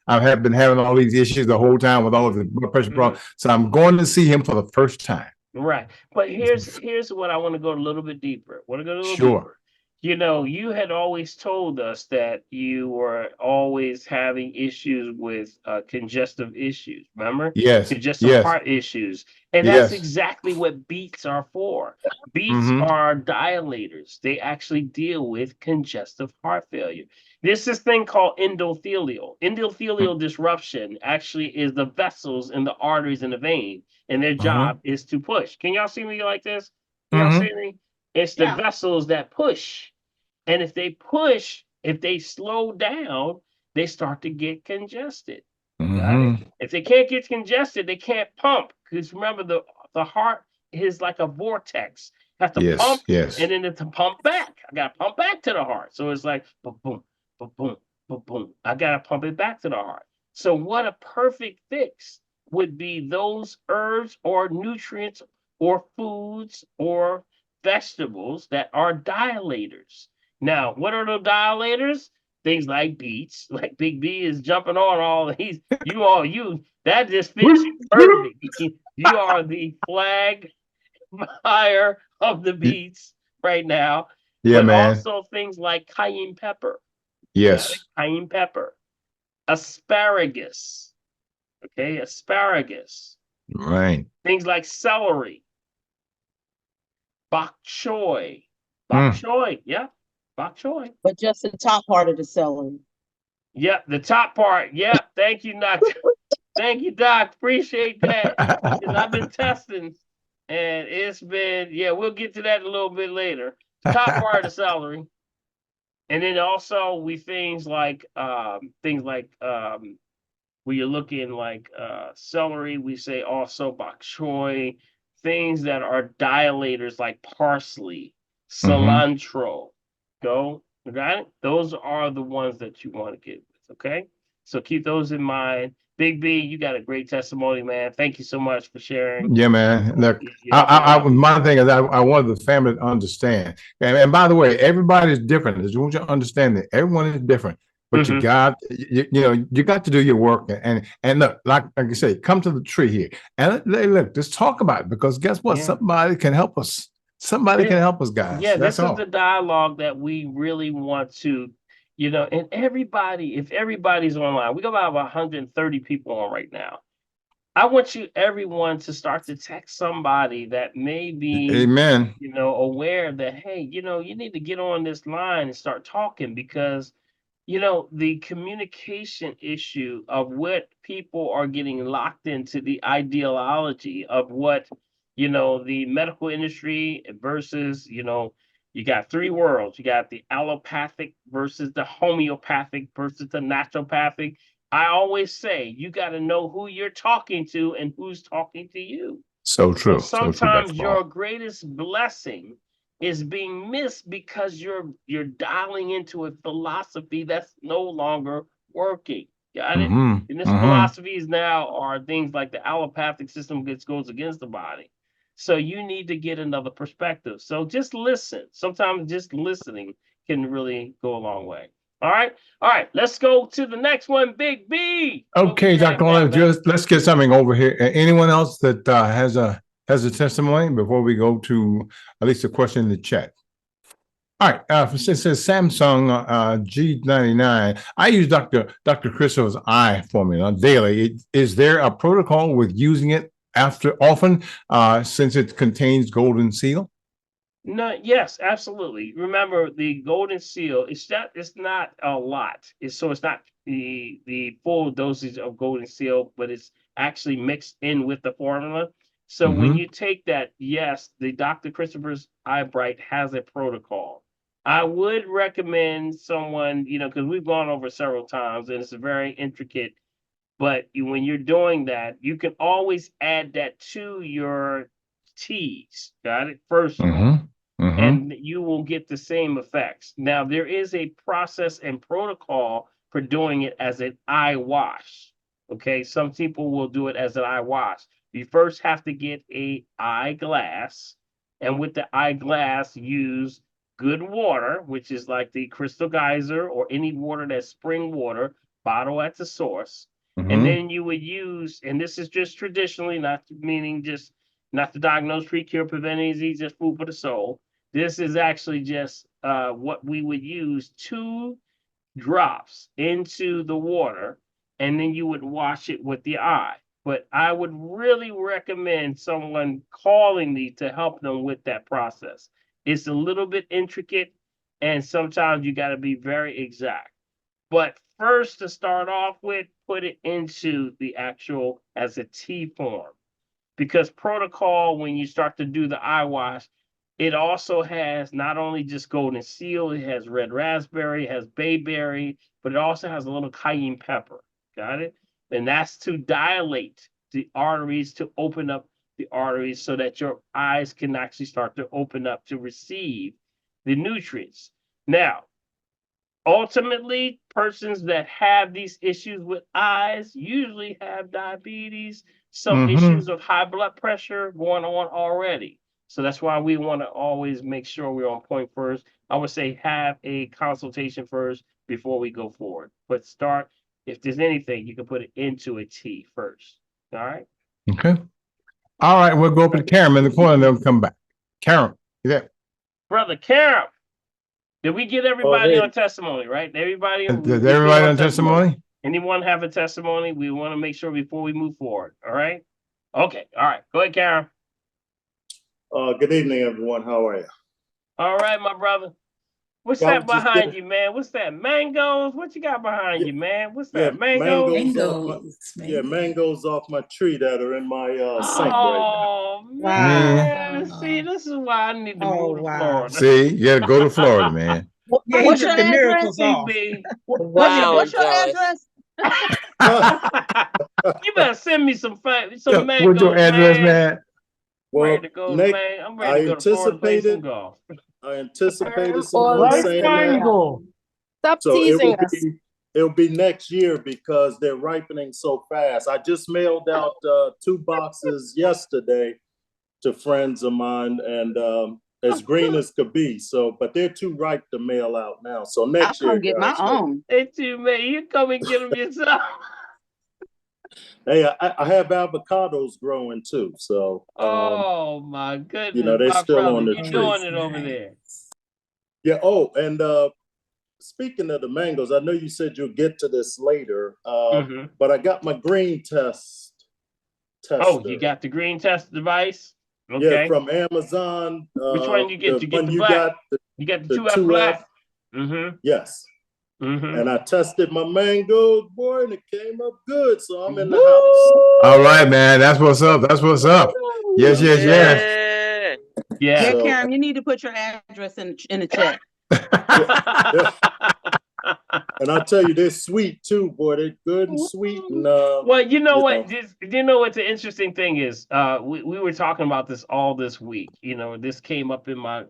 I have been having all these issues the whole time with all of the blood pressure Mhm. problems. So I'm going to see him for the first time. Right. But here's what I want to go a little bit deeper. Want to go a little Sure. deeper. You had always told us that you were always having issues with congestive issues. Remember? Yes, Congestive yes, heart issues. And that's yes. exactly what beats are for. Beats Mm-hmm. are dilators. They actually deal with congestive heart failure. There's this thing called endothelial. Endothelial disruption actually is the vessels in the arteries and the vein, and their Uh-huh. job is to push. Can y'all see me like this? Can y'all Mm-hmm. see me? It's the vessels that push. And if they push, if they slow down, they start to get congested. Got it? Mm-hmm. If they can't get congested, they can't pump. Because remember, the heart is like a vortex. Have to Yes, pump yes. and then to pump back. I gotta pump back to the heart. So it's like boom, boom, boom, boom, boom, boom. I gotta pump it back to the heart. So what a perfect fix would be those herbs or nutrients or foods or vegetables that are dilators. Now, what are the dilators? Things like beets, like Big B is jumping on all these. You that just fits you perfect. You are the flag fire of the beets right now, Yeah, but man. also things like cayenne pepper. Got it? Yes. Cayenne pepper, asparagus. Okay, asparagus. Right. Things like celery, bok choy. Bok Mm. choy, yeah, bok choy. But just the top part of the celery. Yep, the top part. Yep. Thank you, Doc. Thank you, Doc. Appreciate that. Because I've been testing and it's been, yeah, we'll get to that a little bit later. Top part of the celery. And then also we things like when you're looking like celery, we say also bok choy, things that are dilators like parsley, Mm-hmm. cilantro. Go, got it? Those are the ones that you want to get with, okay? So keep those in mind. Big B, you got a great testimony, man. Thank you so much for sharing. Yeah, man. Look, You're helping a lot of people. my thing is, I wanted the family to understand. And by the way, everybody's different. I just want you to understand that everyone is different. But Mhm. you got to do your work. And look, like you say, come to the tree here and look, just talk about it because guess what? Yeah. Somebody can help us. Somebody can help us, guys. Yeah, That's this is all. the dialogue that we really want to, and everybody, if everybody's online, we got about 130 people on right now. I want everyone to start to text somebody that may be, Amen. aware that, hey, you need to get on this line and start talking because the communication issue of what people are getting locked into the ideology of what, the medical industry versus, you got three worlds. You got the allopathic versus the homeopathic versus the naturopathic. I always say you got to know who you're talking to and who's talking to you. So So true. So true, Dr. sometimes Paul. your greatest blessing is being missed because you're dialing into a philosophy that's no longer working. Got it? Mm-hmm. And this Mm-hmm. philosophies now are things like the allopathic system goes against the body. So you need to get another perspective. So just listen. Sometimes just listening can really go a long way. All right. All right. Let's go to the next one. Big B. What we Okay, got Dr. now, Olive, man? just let's get something over here. Anyone else that has a testimony before we go to at least a question in the chat? All right, since it's Samsung G99, I use Dr. Christopher's eye formula daily. Is there a protocol with using it after often since it contains golden seal? No, yes, absolutely. Remember the golden seal, it's not a lot. It's not the full dosage of golden seal, but it's actually mixed in with the formula. So when Mm-hmm. you take that, yes, the Dr. Christopher's Eye Bright has a protocol. I would recommend someone, because we've gone over several times and it's a very intricate, but when you're doing that, you can always add that to your teas. Got it? First of all, and you will get the same effects. Now, there is a process and protocol for doing it as an eye wash. Okay, some people will do it as an eye wash. You first have to get a eyeglass, and with the eyeglass, use good water, which is like the Crystal Geyser or any water that's spring water, bottle at the source. And then you would use, and this is just traditionally, not meaning just not to diagnose, treat, cure, prevent any disease, just food for the soul. This is actually just what we would use 2 drops into the water, and then you would wash it with the eye. But I would really recommend someone calling me to help them with that process. It's a little bit intricate, and sometimes you got to be very exact. But first, to start off with, put it into the actual as a tea form. Because protocol, when you start to do the eye wash, it also has not only just golden seal, it has red raspberry, it has bayberry, but it also has a little cayenne pepper. Got it? And that's to dilate the arteries, to open up the arteries so that your eyes can actually start to open up to receive the nutrients. Now, ultimately, persons that have these issues with eyes usually have diabetes, some issues of high blood pressure going on already. So that's why we want to always make sure we're on point first. I would say have a consultation first before we go forward. But start, if there's anything, you can put it into a tea first. All right? Okay. All right, we'll go up to Karen in the corner and then we'll come back. Karen, you there? Brother Karen, did we get everybody on testimony, right? Everybody, Is everybody on testimony? Anyone have a testimony? We want to make sure before we move forward. All right. Okay. All right. Go ahead, Karen. Good evening, everyone. How are you? All right, my brother. What's that behind you, man? What's that? Mangoes? What you got behind you, man? What's that? Mangoes? Mangoes off my tree that are in my sink right now. Man. See, this is why I need to move to Florida. See, you got to go to Florida, man. What's your address? What's your address? You better send me some mangoes. What's your address, man? Well, ready to go, man. I'm ready to go to Florida and play some golf. I anticipated some saying that. Stop So teasing us. It'll be next year because they're ripening so fast. I just mailed out 2 boxes yesterday to friends of mine, and as green as could be. So, but they're too ripe to mail out now. So next year, I'll come get my own. They too, man. You come and get them yourself. Hey, I have avocados growing too. So, oh my goodness, you know, they're still brother, on the you tree. doing it over there? Yeah. Oh, and speaking of the mangoes, I know you said you'll get to this later, but I got my green tester. Oh, you got the green test device? Okay. Yeah, from Amazon. Which one you get? You get the black. You got the 2F black? Yes. And I tested my mangoes, boy, and it came up good. So I'm in the house. All right, man. That's what's up. That's what's up. Yes. Yeah, Karen, you need to put your address in the chat. And I tell you, they're sweet too, boy. They're good and sweet. And well, you know what? You know what the interesting thing is? We were talking about this all this week. You know, this came up in my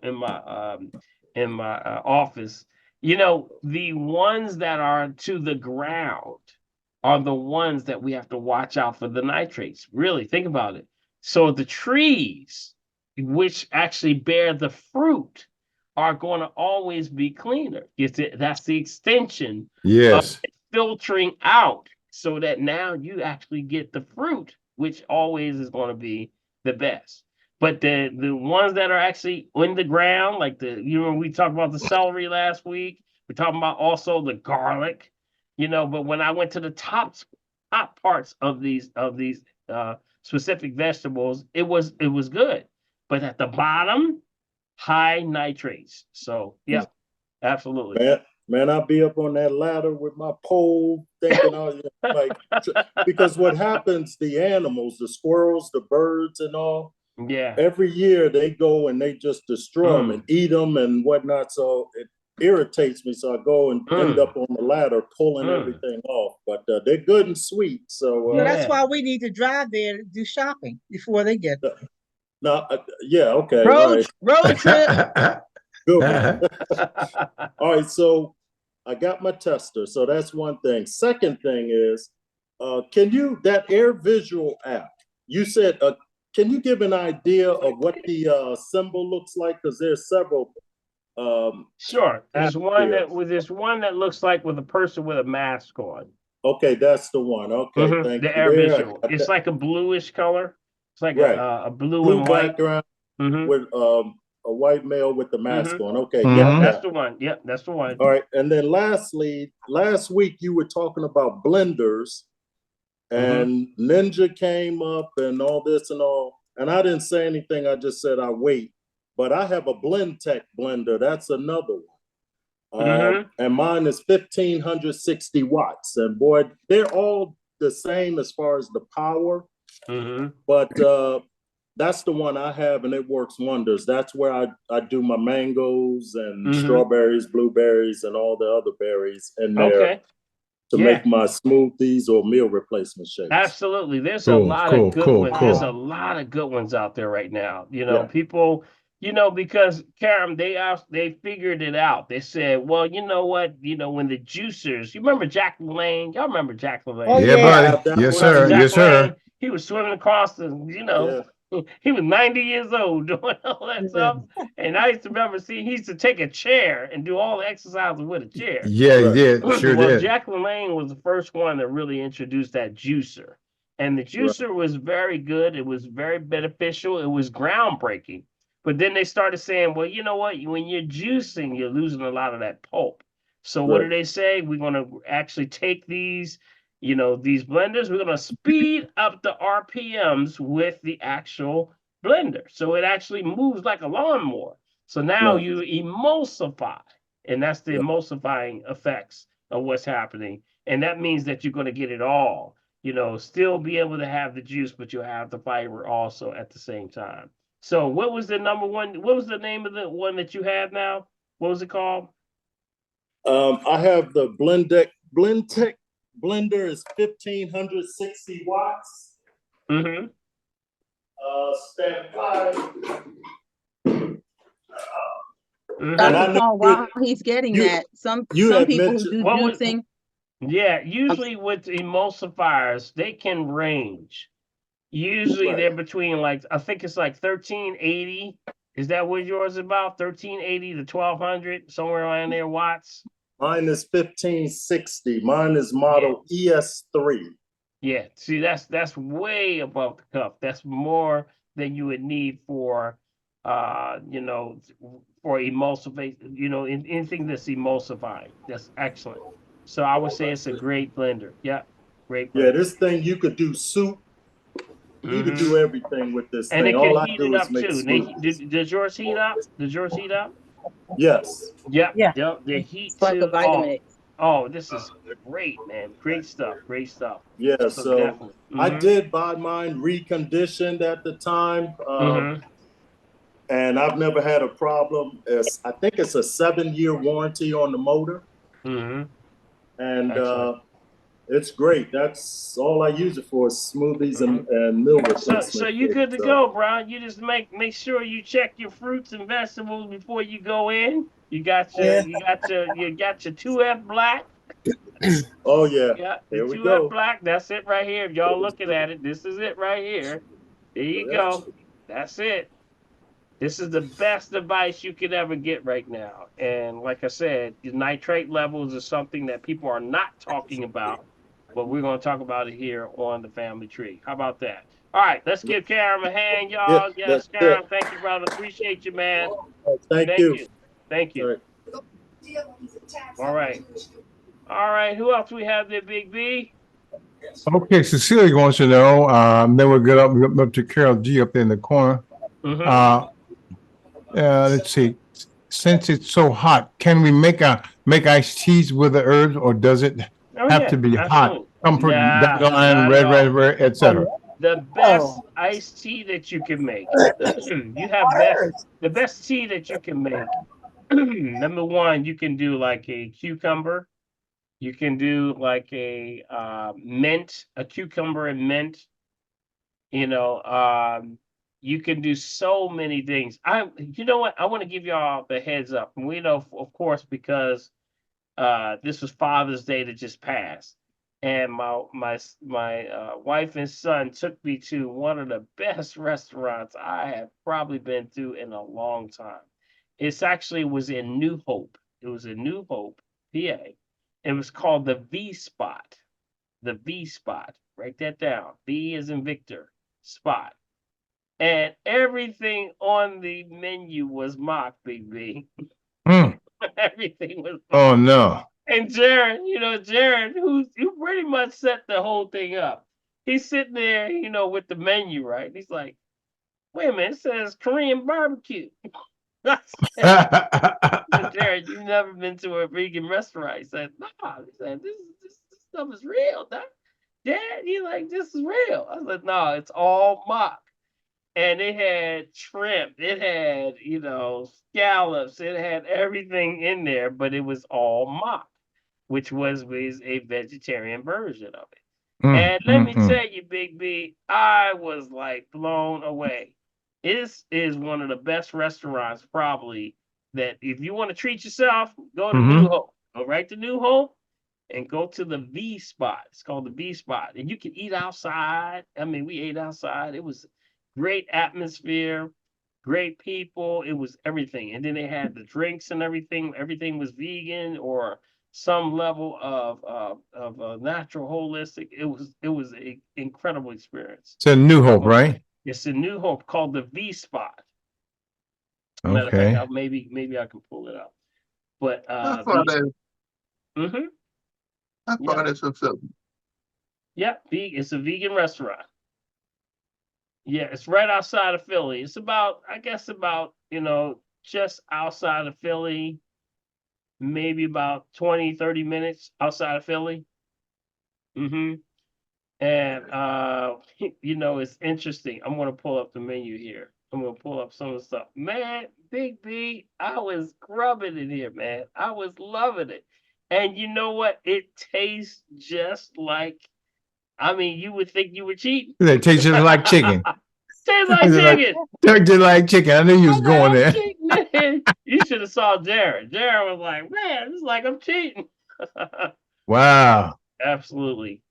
office. You know, the ones that are to the ground are the ones that we have to watch out for the nitrates. Really, think about it. So the trees, which actually bear the fruit, are going to always be cleaner. That's the extension of filtering out so that now you actually get the fruit, which always is going to be the best. But the ones that are actually in the ground, like we talked about the celery last week. We're talking about also the garlic, but when I went to the top parts of these specific vegetables, it was good. But at the bottom, high nitrates. So yeah, absolutely. Man, I'll be up on that ladder with my pole thinking because what happens, the animals, the squirrels, the birds and all, Yeah. every year they go and they just destroy them and eat them and whatnot. So it irritates me. So I go and end up on the ladder pulling everything off. But they're good and sweet. So Well, that's why we need to drive there to do shopping before they get there. no, yeah, okay, all right. Road trip. Good one. All right, so I got my tester. So that's one thing. Second thing is, can you, that Air Visual app, you said, can you give an idea of what the symbol looks like? Because there's several. Sure. There's one that looks like with a person with a mask on. Okay, that's the one. Okay, thank the you. Air Visual. It's like a bluish color. It's like a blue and white background with a white male with the mask on. Okay, yeah, that's the one. Yep, that's the one. All right, and then lastly, last week you were talking about blenders, and Ninja came up and all this and all, and I didn't say anything. I just said I wait, but I have a BlendTech blender. That's another one, and mine is 1560 watts, and boy, they're all the same as far as the power, but that's the one I have, and it works wonders. That's where I do my mangoes and strawberries, blueberries, and all the other berries in there to make my smoothies or meal replacement shakes. Absolutely. There's a lot of good ones. There's a lot of good ones out there right now. You know, people, you know, because Karen, they figured it out. They said, well, you know what? You know, when the juicers, you remember Jack LaLanne? Y'all remember Jack LaLanne? Oh, yeah, buddy. Yes, sir. Yes, sir. He was swimming across the, you know, he was 90 years old doing all that stuff. And I used to remember he used to take a chair and do all the exercises with a chair. Yeah, he did. Sure well, did. Jack LaLanne was the first one that really introduced that juicer. And the juicer was very good. It was very beneficial. It was groundbreaking. But then they started saying, well, you know what? When you're juicing, you're losing a lot of that pulp. So what do they say? We're going to actually take these, you know, these blenders, we're going to speed up the RPMs with the actual blender. So it actually moves like a lawnmower. So now you emulsify, and that's the emulsifying effects of what's happening. And that means that you're going to get it all, you know, still be able to have the juice, but you'll have the fiber also at the same time. So what was the number one? What was the name of the one that you have now? What was it called? I have the BlendTech blender is 1560 watts. Stand by. Dr. Paul, while he's getting that, some people who do juicing. Yeah, usually with emulsifiers, they can range. Usually they're between like, I think it's like 1380. Is that what yours is about? 1380 to 1200, somewhere around there, watts? Mine is 1560. Mine is model ES3. Yeah, see, that's way above the cup. That's more than you would need for, you know, for emulsify, you know, anything that's emulsifying. That's excellent. So I would say it's a great blender. Yeah, great blender. Yeah, this thing you could do soup. You could do everything with this and thing. it can All heat I do it is up make too. Does yours heat up? Does yours heat up? Yes. Yep. The heat it's like too. a Vitamix. Oh, this is great, man. Great stuff. Great stuff. Yeah, so I did buy mine reconditioned at the time. And I've never had a problem. I think it's a 7-year warranty on the motor. And it's great. That's all I use it for, is smoothies and meal replacement. So you're good to go, Brian. You just make sure you check your fruits and vegetables before you go in. You got your 2F black. Oh yeah. Yeah, Here the we 2F go. black. That's it right here. If y'all looking at it, this is it right here. There you go. That's it. This is the best device you could ever get right now. And like I said, the nitrate levels is something that people are not talking about, but we're going to talk about it here on the Family Tree. How about that? All right, let's give Karen a hand, y'all. Yes, Karen, thank you, brother. Appreciate you, man. Thank you. Thank you. All right. All right, who else we have there, Big B? Okay, Cecilia wants to know, then we'll get up to Carol G up there in the corner. Let's see. Since it's so hot, can we make iced teas with the herbs, or does it have to be hot? Comfort, dandelion, red, etc. the best iced tea that you can make. You have the best tea that you can make. Number one, you can do like a cucumber. You can do like a mint, a cucumber and mint. You know, you can do so many things. You know what? I want to give y'all the heads up. And we know, of course, because this was Father's Day that just passed, and my wife and son took me to one of the best restaurants I have probably been to in a long time. It's actually was in New Hope. It was in New Hope, PA. It was called the V Spot. The V Spot. Write that down. V is in Victor. Spot. And everything on the menu was mock, Big B. Mm. Everything was Oh mock. no. And Jared, Jared, who pretty much set the whole thing up. He's sitting there, with the menu, right? He's like, wait a minute, it says Korean barbecue. I said, Jared, you've never been to a vegan restaurant. He said, no. He said, this stuff is real, Dad. Dad, he's like, this is real. I said, no, it's all mock. And it had shrimp, it had, scallops, it had everything in there, but it was all mock, which was a vegetarian version of it. And let me tell you, Big B, I was like blown away. This is one of the best restaurants, probably, that if you want to treat yourself, go to New Hope. Go right to New Hope and go to the V Spot. It's called the V Spot. And you can eat outside. I mean, we ate outside. It was great atmosphere, great people. It was everything. And then they had the drinks and everything. Everything was vegan or some level of natural holistic. It was an incredible experience. It's a New Hope, right? It's a New Hope called the V Spot. Matter of Okay. fact, maybe I can pull it up. But How far that? Mm-hmm. How far that's from Philly? Yeah, it's a vegan restaurant. Yeah, it's right outside of Philly. It's about, I guess, just outside of Philly, maybe about 20, 30 minutes outside of Philly. Mm-hmm. And it's interesting. I'm gonna pull up the menu here. I'm gonna pull up some of the stuff. Man, Big B, I was grubbing it here, man. I was loving it. And you know what? It tastes just like, I mean, you would think you were cheating. It tastes just like chicken. Tastes like chicken. Just like chicken. I knew you was going there. You should have saw Jared. Jared was like, man, it's like I'm cheating. Wow. Absolutely.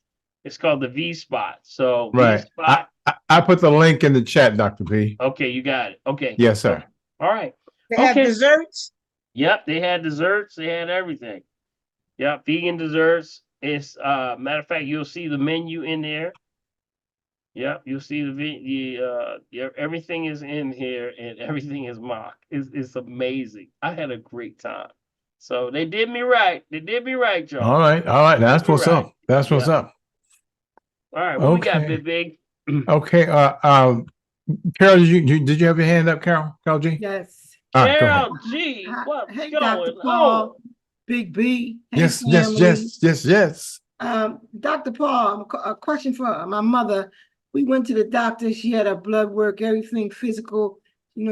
It's called the V Spot. So Right. V Spot. I put the link in the chat, Dr. P. Okay, you got it. Okay. Yes, sir. All right. They have desserts? Yep, they had desserts. They had everything. Yep, vegan desserts. It's matter of fact, you'll see the menu in there. Yep, you'll see everything is in here and everything is mock. It's amazing. I had a great time. So they did me right. They did me right, y'all. All right. That's what's up. That's what's up. All right, what we got, Big? Okay. Carol, did you have your hand up, Carol? Carol G? Yes. Carol G, what's hey, going Dr. Paul, on? Big B. Hey, yes, family. yes. Dr. Paul, a question for my mother. We went to the doctor. She had her blood work, everything physical.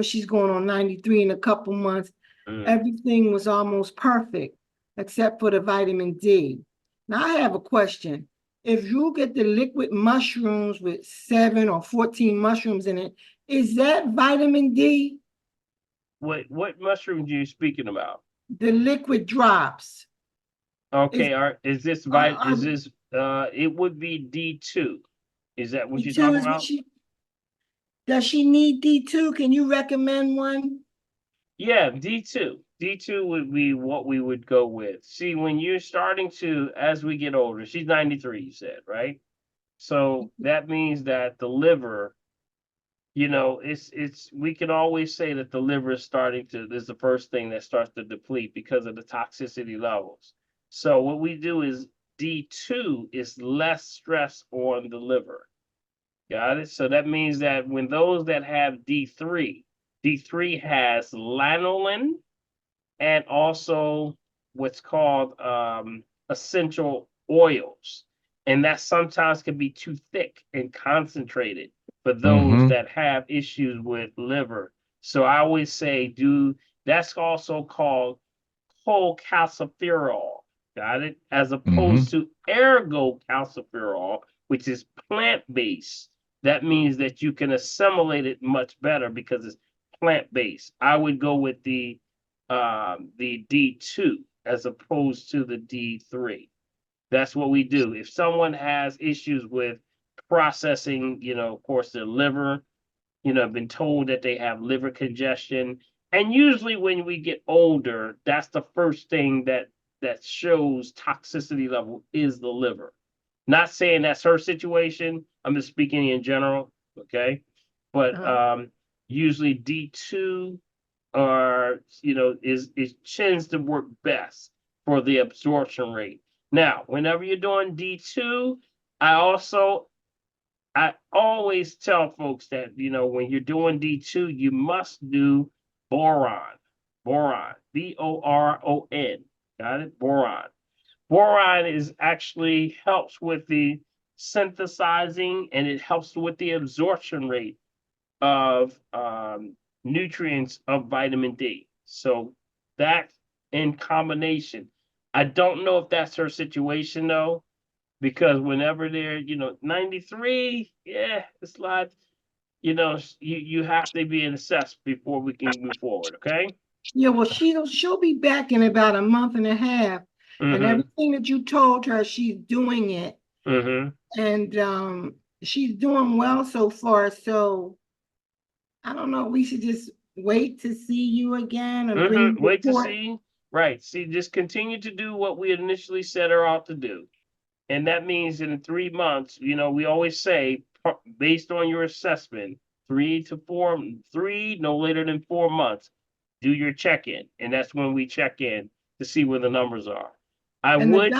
She's going on 93 in a couple months. Everything was almost perfect, except for the vitamin D. Now, I have a question. If you get the liquid mushrooms with 7 or 14 mushrooms in it, is that vitamin D? What mushrooms are you speaking about? The liquid drops. Okay, is this it would be D2. Is that what you're talking about? Does she need D2? Can you recommend one? Yeah, D2. D2 would be what we would go with. See, when you're starting to, as we get older, she's 93, you said, right? So that means that the liver, we can always say that the liver is is the first thing that starts to deplete because of the toxicity levels. So what we do is D2 is less stress on the liver. Got it? So that means that when those that have D3 has lanolin and also what's called essential oils. And that sometimes can be too thick and concentrated for those that have issues with liver. So I always say, that's also called cholecalciferol. Got it? As opposed to ergocalciferol, which is plant-based. That means that you can assimilate it much better because it's plant-based. I would go with the D2 as opposed to the D3. That's what we do. If someone has issues with processing, of course, their liver, been told that they have liver congestion. And usually when we get older, that's the first thing that shows toxicity level is the liver. Not saying that's her situation. I'm just speaking in general. Okay. But usually D2 are, it tends to work best for the absorption rate. Now, whenever you're doing D2, I always tell folks that, when you're doing D2, you must do boron, Boron. Got it? Boron. Boron is actually helps with the synthesizing and it helps with the absorption rate of nutrients of vitamin D. So that in combination, I don't know if that's her situation though, because whenever they're 93, yeah, it's like you have to be assessed before we can move forward. Okay. Yeah, well, she'll be back in about a month and a half, and everything that you told her, she's doing it, and she's doing well so far. So I don't know. We should just wait to see you again and bring you wait to report. see. Right. See, just continue to do what we initially set her out to do. And that means in 3 months, we always say, based on your assessment, 3 to 4, no later than 4 months, do your check-in. And that's when we check in to see where the numbers are. I would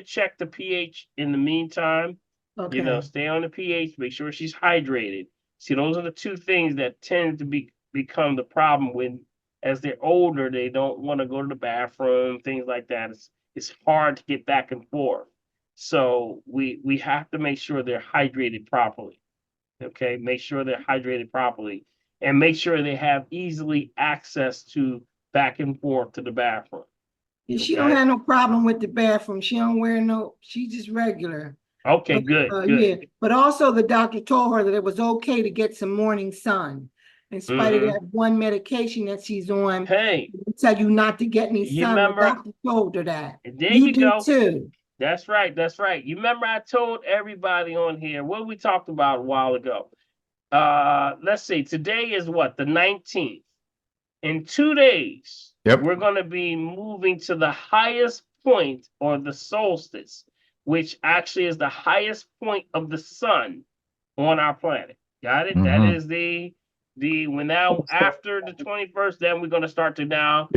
check the pH in the meantime. Okay. Stay on the pH, make sure she's hydrated. See, those are the two things that tend to become the problem when, as they're older, they don't want to go to the bathroom, things like that. It's hard to get back and forth. So we have to make sure they're hydrated properly. Okay, make sure they're hydrated properly and make sure they have easily access to back and forth to the bathroom. Yeah, she don't have no problem with the bathroom. She don't wear she's just regular. Okay, But, good. Yeah, but also the doctor told her that it was okay to get some morning sun. In spite of that one medication that she's on, hey, they tell you not to get any sun. Remember, the doctor told her that. There you do go. Too. That's right. That's right. You remember I told everybody on here what we talked about a while ago. Let's see. Today is what? The 19th. In 2 days, we're going to be moving to the highest point, or the solstice, which actually is the highest point of the sun on our planet. Got it? That is when now after the 21st, then we're going to start to it'll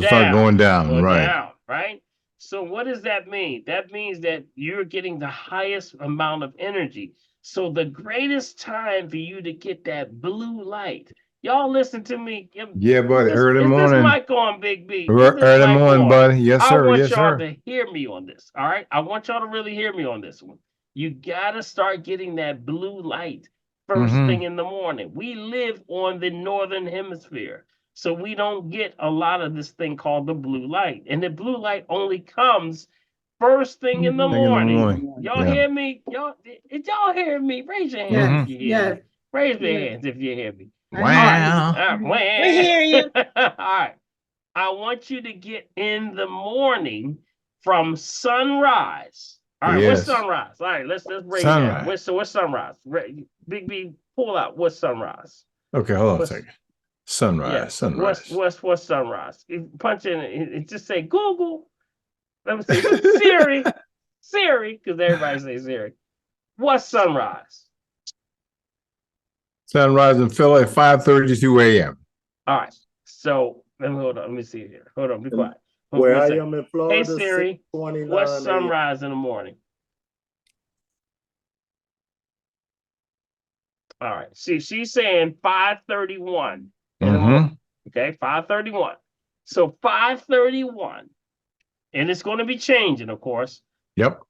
start going down, right? So what does that mean? That means that you're getting the highest amount of energy. So the greatest time for you to get that blue light. Y'all listen to me. Yeah, buddy. Early morning. Is this mic on, Big B? Early morning, buddy. Yes, sir. I want y'all to hear me on this. All right. I want y'all to really hear me on this one. You gotta start getting that blue light first thing in the morning. We live on the northern hemisphere, so we don't get a lot of this thing called the blue light. And the blue light only comes first thing in the morning. Y'all hear me? Did y'all hear me? Raise your hands if you hear me. Raise your hands if you hear me. Wow. We hear you. All right. I want you to get in the morning from sunrise. All right, what's sunrise? All right, let's break it down. What's sunrise? Big B, pull out what's sunrise. Okay, hold on a second. Sunrise. What's sunrise? Punch in it, just say Google. Let me say Siri, because everybody says Siri. What's sunrise? Sunrise in Philly at 5:32 a.m. All right. So hold on. Let me see here. Hold on. Be quiet. Where I am in Florida. Hey Siri, what's sunrise in the morning? All right. See, she's saying 5:31 in the morning. Okay, 5:31. So 5:31, and it's going to be changing, of course. Yep.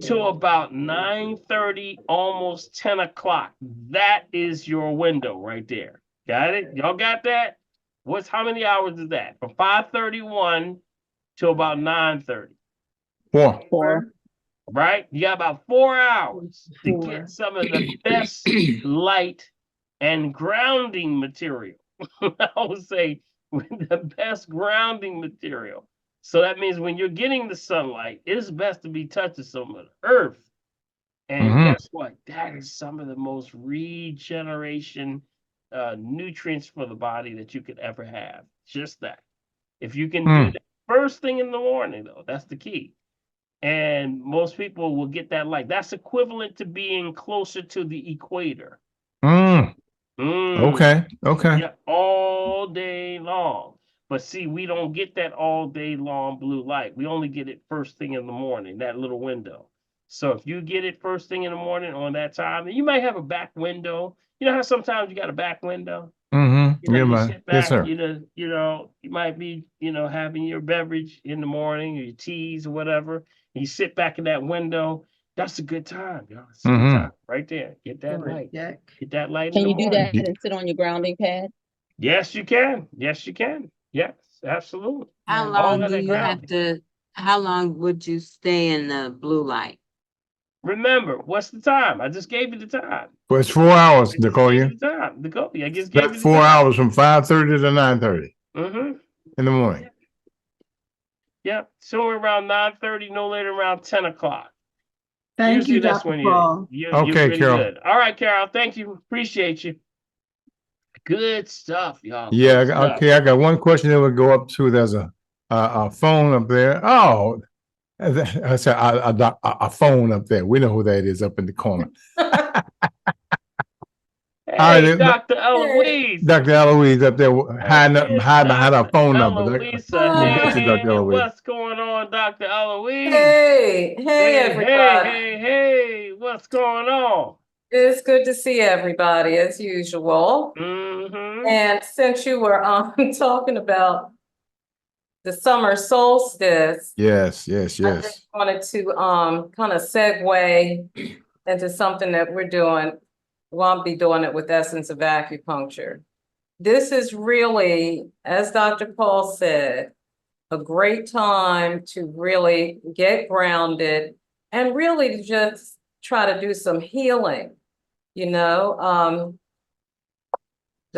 to about 9:30, almost 10 o'clock. That is your window right there. Got it? Y'all got that? How many hours is that? From 5:31 to about 9:30. 4. Right? You got about 4 hours to 4. get some of the best light and grounding material. I would say the best grounding material. So that means when you're getting the sunlight, it's best to be touching some of the earth. And guess what? That is some of the most regeneration nutrients for the body that you could ever have. Just that. If you can do that first thing in the morning, though, that's the key. And most people will get that light. That's equivalent to being closer to the equator. Okay. Yeah, all day long. But see, we don't get that all day long blue light. We only get it first thing in the morning, that little window. So if you get it first thing in the morning on that time, and you might have a back window. You know how sometimes you got a back window? You know, you sit Yes, back, sir. you might be, having your beverage in the morning or your teas or whatever. And you sit back in that window. That's a good time, y'all. It's a good time right there. Get that light. Jack. Get that light in Can the you do morning. that and sit on your grounding pad? Yes, you can. Yes, you can. Yes, absolutely. How All long of do that you have grounding. to, how long would you stay in the blue light? Remember, what's the time? I just gave you the time. Well, it's 4 hours, I just Nicole. gave You you the time. I just gave got you the 4 time. hours from 5:30 to 9:30 Mm-hmm. in the morning. Yep. Somewhere around 9:30, no later around 10 o'clock. Thank Usually you, that's Dr. when Paul. you're Okay, pretty Carol. good. All right, Carol. Thank you. Appreciate you. Good stuff, y'all. Yeah. Good stuff. Okay. I got one question that would go up to. There's a phone up there. Oh, I said a phone up there. We know who that is up in the corner. Hey, Dr. Eloise. Dr. Eloise up there hiding behind our phone number. Eloisa. We got you, Dr. Hey, Eloise. what's going on, Dr. Eloise? Hey, everybody. Hey, what's going on? It's good to see everybody as usual. Mm-hmm. And since you were talking about the summer solstice, Yes. I just wanted to kind of segue into something that we're doing. Won't be doing it with Essence of Acupuncture. This is really, as Dr. Paul said, a great time to really get grounded and really just try to do some healing. The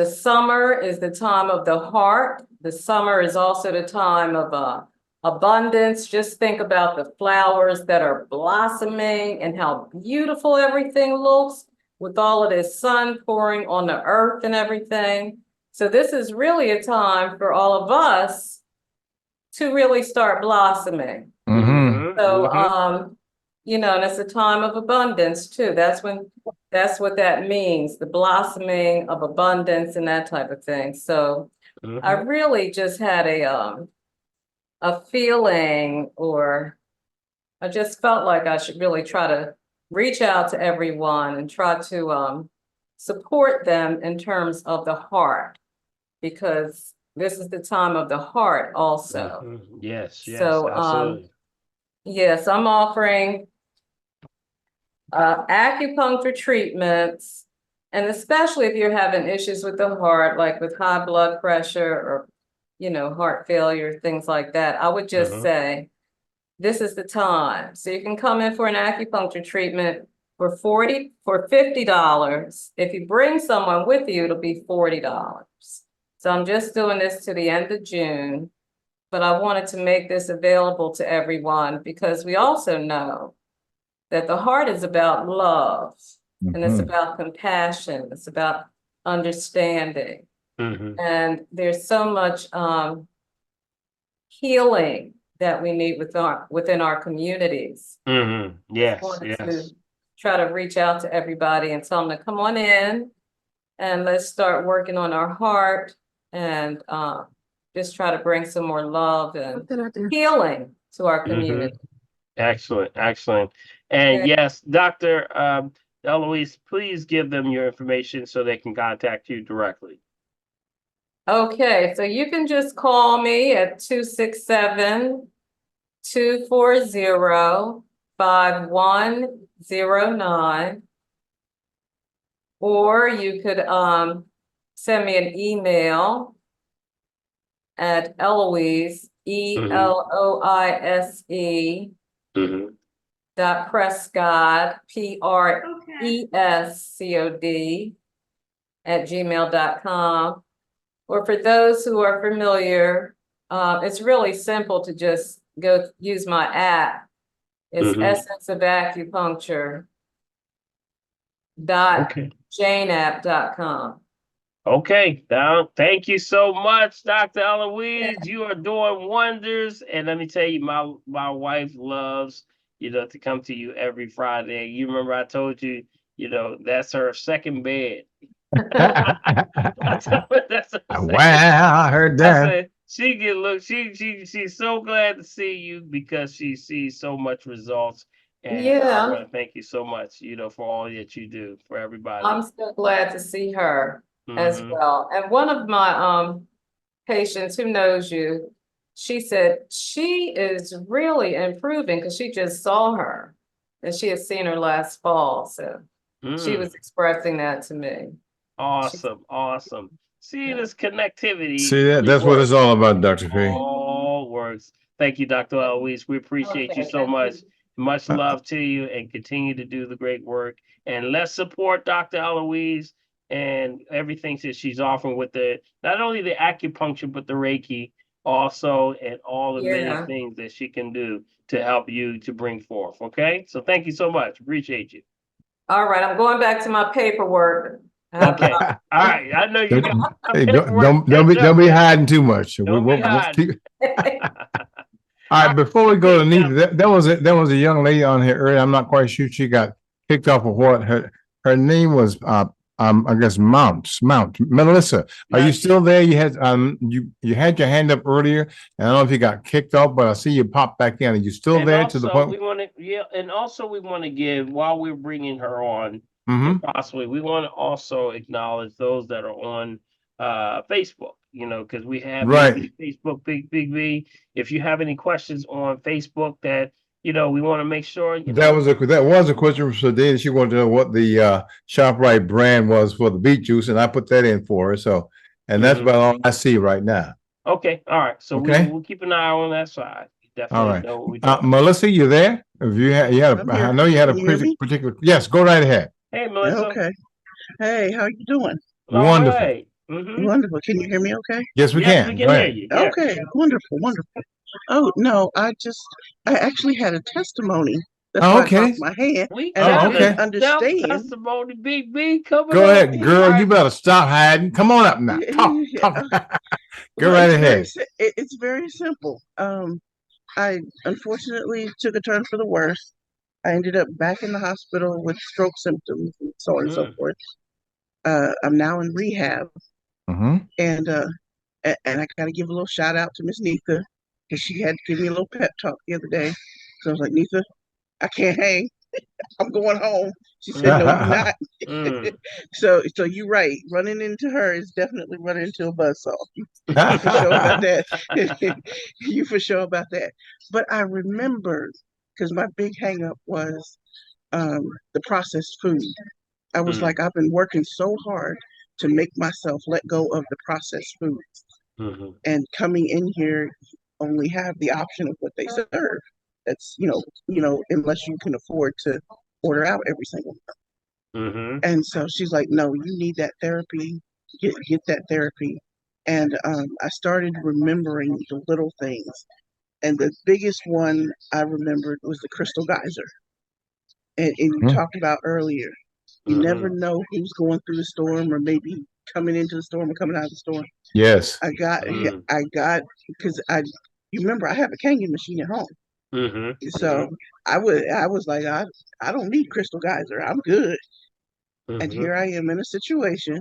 summer is the time of the heart. The summer is also the time of abundance. Just think about the flowers that are blossoming and how beautiful everything looks with all of this sun pouring on the earth and everything. So this is really a time for all of us to really start blossoming. So, and it's a time of abundance too. That's what that means, the blossoming of abundance and that type of thing. So I really just had a feeling, or I just felt like I should really try to reach out to everyone and try to support them in terms of the heart, because this is the time of the heart also. Yes, So, absolutely. yes, I'm offering acupuncture treatments, and especially if you're having issues with the heart, like with high blood pressure or, heart failure, things like that, I would just say, this is the time. So you can come in for an acupuncture treatment for $50. If you bring someone with you, it'll be $40. So I'm just doing this to the end of June, but I wanted to make this available to everyone because we also know that the heart is about love and it's about compassion. It's about understanding. And there's so much healing that we need within our communities. Yes, Wanted to try to reach out to everybody and tell them to come on in and let's start working on our heart and just try to bring some more love and healing to our community. Excellent. And yes, Dr. Eloise, please give them your information so they can contact you directly. Okay, so you can just call me at 267-240-5885. 5109. Or you could send me an email at Eloise, ELOISE .Prescott, PRESCOD @gmail.com. Or for those who are familiar, it's really simple to just go use my app. It's Essence of Acupuncture .janeapp.com. Okay, now thank you so much, Dr. Eloise. You are doing wonders. And let me tell you, my wife loves, to come to you every Friday. You remember I told you, that's her second bed. That's her I heard I that. said she's so glad to see you because she sees so much results. And I want to thank you so much, for all that you do for everybody. I'm so glad to see her as well. And one of my patients who knows you, she said she is really improving because she just saw her and she had seen her last fall. So she was expressing that to me. Awesome. See, this connectivity. See that's what it's all about, Dr. P. All works. Thank you, Dr. Eloise. We appreciate you so much. Much love to you, and continue to do the great work. And let's support Dr. Eloise and everything that she's offering with not only the acupuncture, but the Reiki also, and all the many things that she can do to help you to bring forth. Okay. So thank you so much. Appreciate you. All right. I'm going back to my paperwork. Okay. All right. I know you got don't be hiding too much. Don't be hiding. All right, before we go to Nita, there was a young lady on here earlier. I'm not quite sure she got kicked off of what her name was. I guess Mount Melissa. Are you still there? You had you had your hand up earlier, and I don't know if you got kicked off, but I see you pop back in. Are you still there to the point? And also we want to give, while we're bringing her on, possibly we want to also acknowledge those that are on Facebook. Because we have Facebook Big V. If you have any questions on Facebook that we want to make sure. That was a question from Sadie. She wanted to know what the ShopRite brand was for the beet juice, and I put that in for her. So, and that's about all I see right now. Okay, all right. So we'll keep an eye on that side. Definitely know what we're doing. Melissa, you there? If I know you had a particular. Yes, go right ahead. Hey, Melissa. Okay. Hey, how you doing? Wonderful. Right. Wonderful. Can you hear me okay? Yes, we can. We can hear you. Yeah. Okay, wonderful. Oh, no, I actually had a testimony. That's why I dropped my hand. I couldn't understand. Testimony, Big B, coming Go ahead, girl. You better stop hiding. Come on up now. Talk. Go right ahead. It's very simple. I unfortunately took a turn for the worse. I ended up back in the hospital with stroke symptoms and so on and so forth. I'm now in rehab. And I got to give a little shout out to Miss Nitha, because she had to give me a little pep talk the other day. So I was like, Nitha, I can't hang. I'm going home. She said, no, you're not. So you're right. Running into her is definitely running into a buzzsaw. You for sure about that. You for sure about that. But I remembered, because my big hang up was the processed food. I was like, I've been working so hard to make myself let go of the processed foods. And coming in here, only have the option of what they serve. That's, unless you can afford to order out every single month. And so she's like, no, you need that therapy, get that therapy. And I started remembering the little things. And the biggest one I remembered was the crystal geyser. And you talked about earlier, you never know who's going through the storm, or maybe coming into the storm or coming out of the storm. Yes. I got, because you remember I have a Kangen machine at home. So I was like, I don't need crystal geyser. I'm good. And here I am in a situation.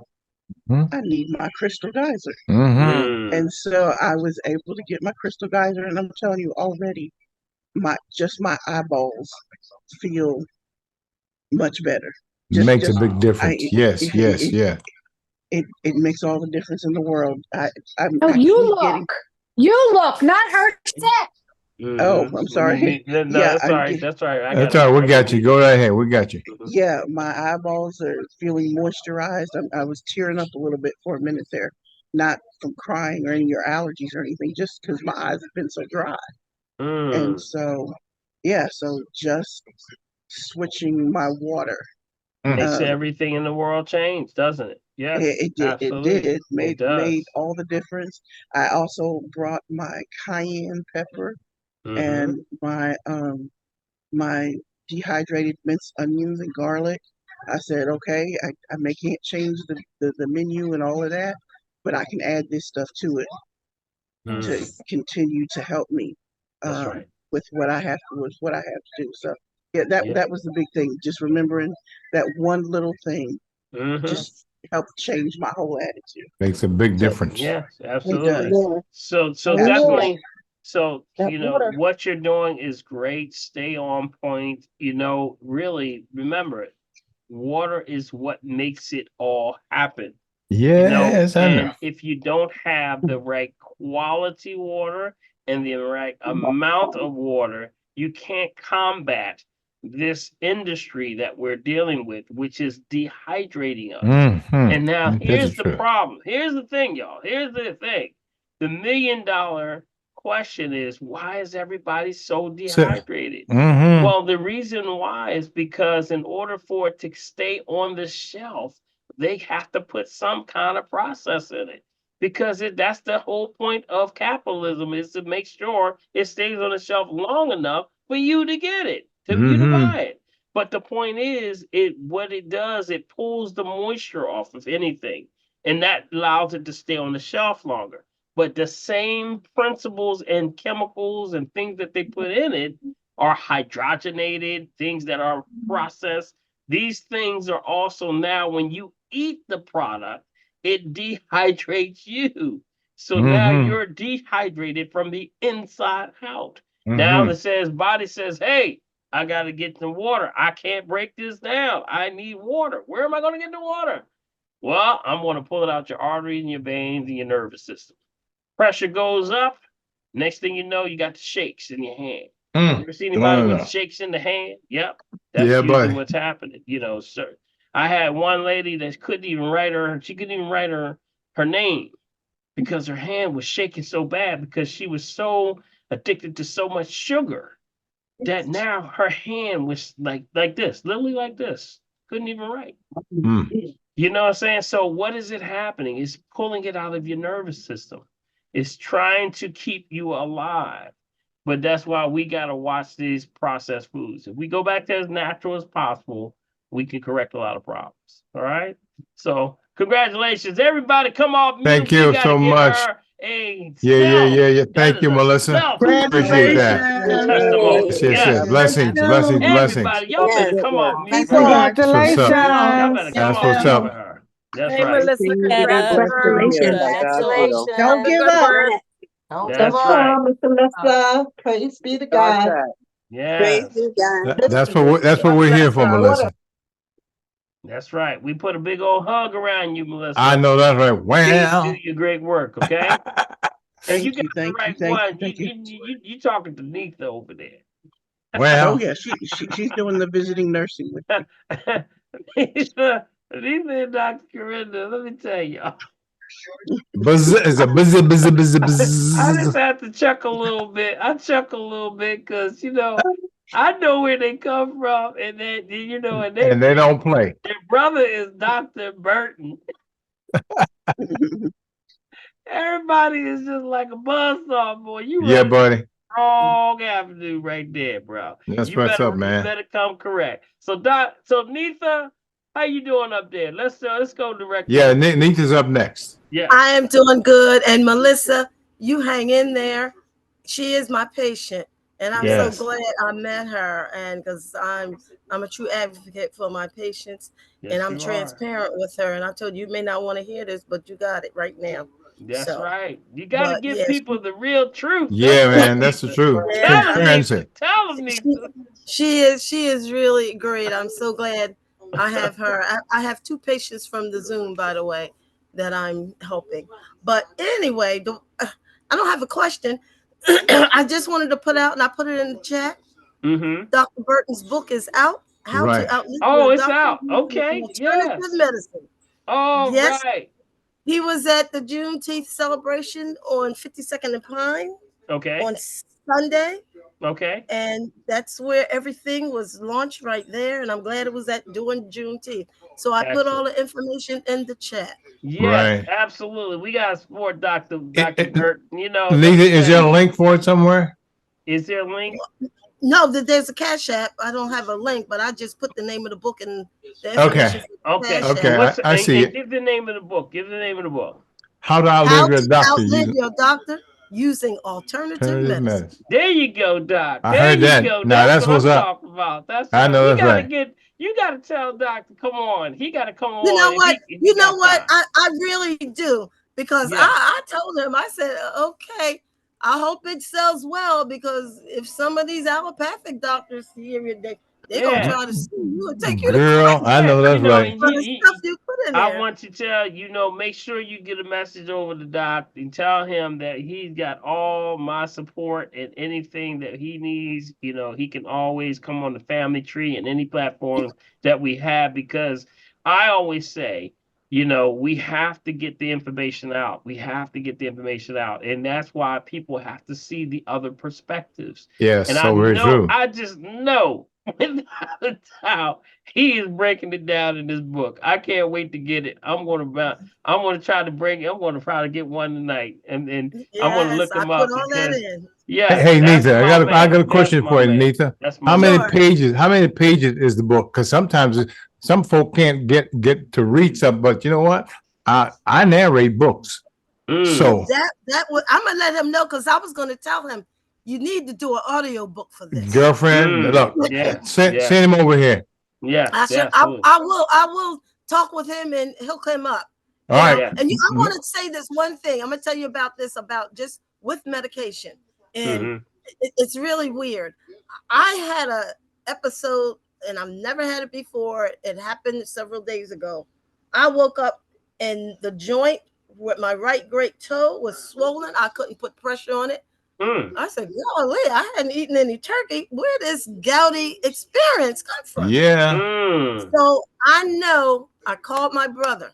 I need my crystal geyser. And so I was able to get my crystal geyser, and I'm telling you already, my eyeballs feel much better. Makes a big difference. Yes. It makes all the difference in the world. You look, not her. Oh, I'm sorry. No, Yeah, that's all right. That's all right. I got That's it. all right. We got you. Go right ahead. We got you. yeah, my eyeballs are feeling moisturized. I was tearing up a little bit for a minute there, not from crying or any of your allergies or anything, just because my eyes have been so dry. And so, yeah, so just switching my water. Makes everything in the world change, doesn't it? Yes, It did. It absolutely. did. It does. Made all the difference. I also brought my cayenne pepper and my dehydrated minced onions and garlic. I said, okay, can't change the menu and all of that, but I can add this stuff to it to continue to help me That's right. with what I have to do. So yeah, that was the big thing. Just remembering that one little thing just helped change my whole attitude. Makes a big difference. Yes, It absolutely. does. So Absolutely. definitely, so That you know water. what you're doing is great. Stay on point. You know, really remember it. Water is what makes it all happen. You know, Yes, I know. and if you don't have the right quality water and the right amount of water, you can't combat this industry that we're dealing with, which is dehydrating us. And now This here's is the true. problem. Here's the thing, y'all. Here's the thing. The $1 million question is, why is everybody so dehydrated? Well, the reason why is because in order for it to stay on the shelf, they have to put some kind of process in it, because that's the whole point of capitalism, is to make sure it stays on the shelf long enough for you to get it, for you to buy it. But the point is, what it does, it pulls the moisture off of anything, and that allows it to stay on the shelf longer. But the same principles and chemicals and things that they put in it are hydrogenated, things that are processed. These things are also, now when you eat the product, it dehydrates you. So now you're dehydrated from the inside out. Now the body says, hey, I got to get some water. I can't break this down. I need water. Where am I going to get the water? Well, I'm going to pull it out your arteries and your veins and your nervous system. Pressure goes up. Next thing you know, you got the shakes in your hand. You ever see anybody with shakes in the hand? Yep. That's usually what's happening. You know, sir. I had one lady that couldn't even write her name, because her hand was shaking so bad, because she was so addicted to so much sugar that now her hand was like this, literally like this. Couldn't even write. You know what I'm saying? So what is it happening? It's pulling it out of your nervous system. It's trying to keep you alive. But that's why we got to watch these processed foods. If we go back to as natural as possible, we can correct a lot of problems. All right. So congratulations, everybody. Come off mute. Thank you so much. Yeah. Thank you, Melissa. Appreciate that. Testimony. Yes. Blessings. Everybody, y'all better come off mute. Congratulations. Y'all better come That's off what's mute up. for her. That's Hey, right. Melissa, Congratulations. Don't Have a give good up. birth. That's right. Melissa. Praise be to God. Yes. That's what we're here for, Melissa. That's right. We put a big old hug around you, Melissa. I know that's right. Well, do your great work, okay? And you got the right one. Thank you. You talking to Neatha over there. Oh yeah, she's doing the visiting nursing with me. Neitha and Dr. Corinda, let me tell y'all. Buzz is a buzz. I just have to chuckle a little bit. I chuckle a little bit because, I know where they come from, and then, And they don't play. Their brother is Dr. Burton. Everybody is just like a buzzsaw, boy. Buddy. Wrong avenue right there, bro. That's what's up, man. You better come correct. So Neatha, how you doing up there? Let's go direct. Yeah, Neatha's up next. Yeah. I am doing good. And Melissa, you hang in there. She is my patient. And I'm so glad I met her. And because I'm a true advocate for my patients. Yes, and I'm transparent with her. And I told you may not want to hear this, but you got it right now. That's right. You got to give people the real truth. Yeah, man, that's the truth. Transparency. Tell them, Neatha. She is really great. I'm so glad I have her. I have 2 patients from the Zoom, by the way, that I'm helping. But anyway, I don't have a question. I just wanted to put out, and I put it in the chat. Dr. Burton's book is out. How to outlive Oh, your it's doctor out. using Okay. alternative Yes. medicine. All Yes. right. He was at the Juneteenth celebration on 52nd and Pine. Okay. On Sunday. Okay. And that's where everything was launched right there. And I'm glad it was during Juneteenth. So I put all the information in the chat. Yes, absolutely. We got to support Dr. Burt. You know, Anita, is there a link for it somewhere? Is there a link? No, there's a Cash App. I don't have a link, but I just put the name of the book and the Okay. information. For the Cash Okay. App. I see it. Give the name of the book. Give the name of the book. How to outlive your doctor outlive your doctor using alternative medicine. There you go, Doc. I There heard you that. go. Now, that's what what's I'm up. talking about. That's I know that's right. You gotta tell Doctor, come on. He gotta come on. You know what? You know what? I really do, because I told him, I said, okay, I hope it sells well, because if some of these allopathic doctors hear it, they're gonna try to sue you and take you to Girl, court. I know that's right. For the stuff you put in there. I want to tell make sure you get a message over to Doc and tell him that he's got all my support, and anything that he needs, he can always come on the family tree and any platform that we have, because I always say, we have to get the information out. We have to get the information out. And that's why people have to see the other perspectives. Yes, and so very true. I just know without a doubt, he is breaking it down in this book. I can't wait to get it. I'm going to try to get one tonight, and I'm going to look him up because Hey, Nita, I got a question for you, Nita. How many pages is the book? Because sometimes some folk can't get to read something, but you know what? I narrate books. So I'm gonna let him know, because I was gonna tell him you need to do an audio book for this. Girlfriend, look, send him over here. Yeah, I will talk with him and hook him up. All right. And I want to say this one thing. I'm gonna tell you about this, about just with medication. And it's really weird. I had a episode, and I've never had it before. It happened several days ago. I woke up and the joint with my right great toe was swollen. I couldn't put pressure on it. I said, golly, I hadn't eaten any turkey. Where did this gouty experience come from? Yeah. So I called my brother,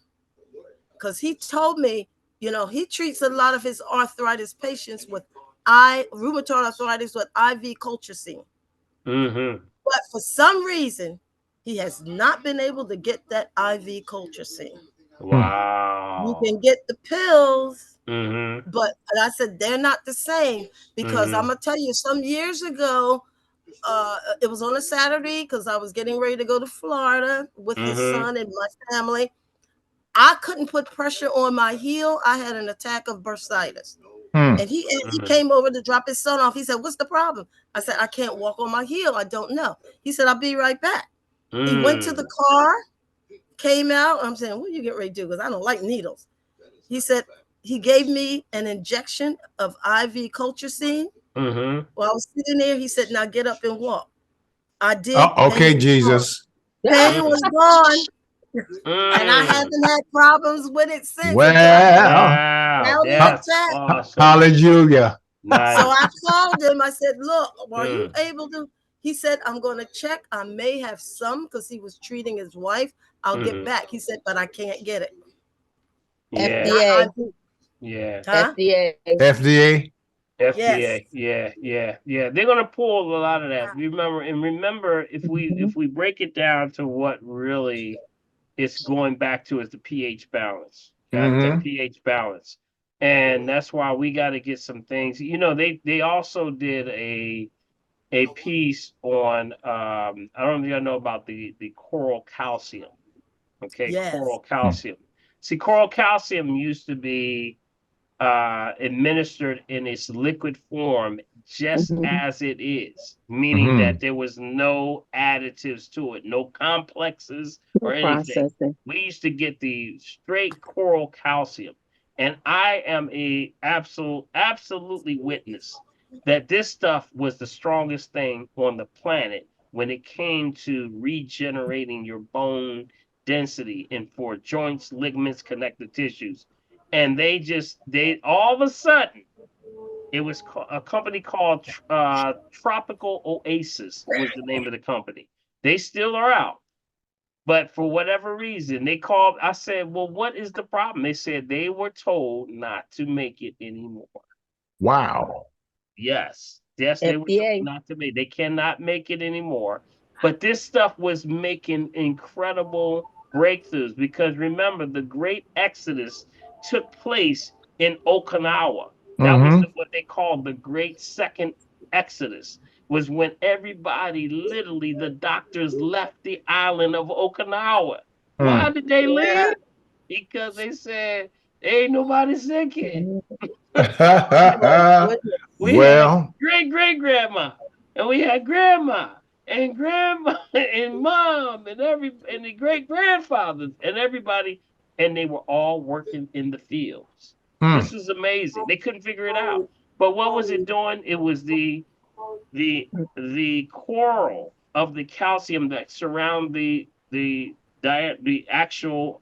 because he told me, he treats a lot of his arthritis patients with rheumatoid arthritis with IV colchicine. But for some reason, he has not been able to get that IV colchicine. Wow. You can get the pills, but I said they're not the same, because I'm gonna tell you, some years ago, it was on a Saturday, because I was getting ready to go to Florida with his son and my family. I couldn't put pressure on my heel. I had an attack of bursitis. And he came over to drop his son off. He said, what's the problem? I said, I can't walk on my heel. I don't know. He said, I'll be right back. He went to the car, came out. I'm saying, what are you getting ready to do? Because I don't like needles. He said, he gave me an injection of IV colchicine. While I was sitting there, he said, now get up and walk. I did. Okay, Jesus. Pain was gone. And I haven't had problems with it since. Well, hallelujah. Nice. So I called him. I said, look, are you able to? He said, I'm going to check. I may have some, because he was treating his wife. I'll get back. He said, but I can't get it. FDA. Huh? FDA. FDA, yeah. They're gonna pull a lot of that. Remember, if we break it down to what really it's going back to, is the pH balance. The pH balance, and that's why we got to get some things. They also did a piece on I don't know if you know about the coral calcium. Okay, coral calcium. See, coral calcium used to be administered in its liquid form, just as it is, meaning that there was no additives to it, no complexes or anything. We used to get the straight coral calcium, and I am a absolutely witness that this stuff was the strongest thing on the planet when it came to regenerating your bone density and for joints, ligaments, connective tissues. And they all of a sudden, It was a company called Tropical Oasis was the name of the company. They still are out. But for whatever reason, they called. I said, well, what is the problem? They said they were told not to make it anymore. Wow. Yes. Yes, they were told FDA. not to make. They cannot make it anymore. But this stuff was making incredible breakthroughs because remember, the great exodus took place in Okinawa. That was Mm-hmm. what they called the great second exodus, was when everybody, literally, the doctors left the island of Okinawa. Why Mm. did they Yeah. leave? Because they said, ain't nobody sick here. We had Well, great grandma, and we had grandma, and grandma, and mom, and the great grandfathers, and everybody, and they were all working in the fields. This mm, is amazing. They couldn't figure it out. But what was it doing? It was the the coral of the calcium that surround the actual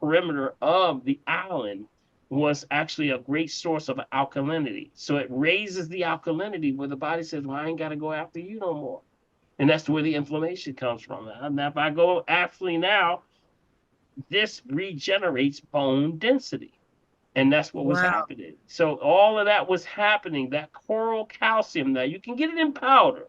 perimeter of the island was actually a great source of alkalinity. So it raises the alkalinity where the body says, well, I ain't got to go after you no more. And that's where the inflammation comes from. And if I go actually now, this regenerates bone density. And that's what was Wow. happening. So all of that was happening. That coral calcium, now you can get it in powder,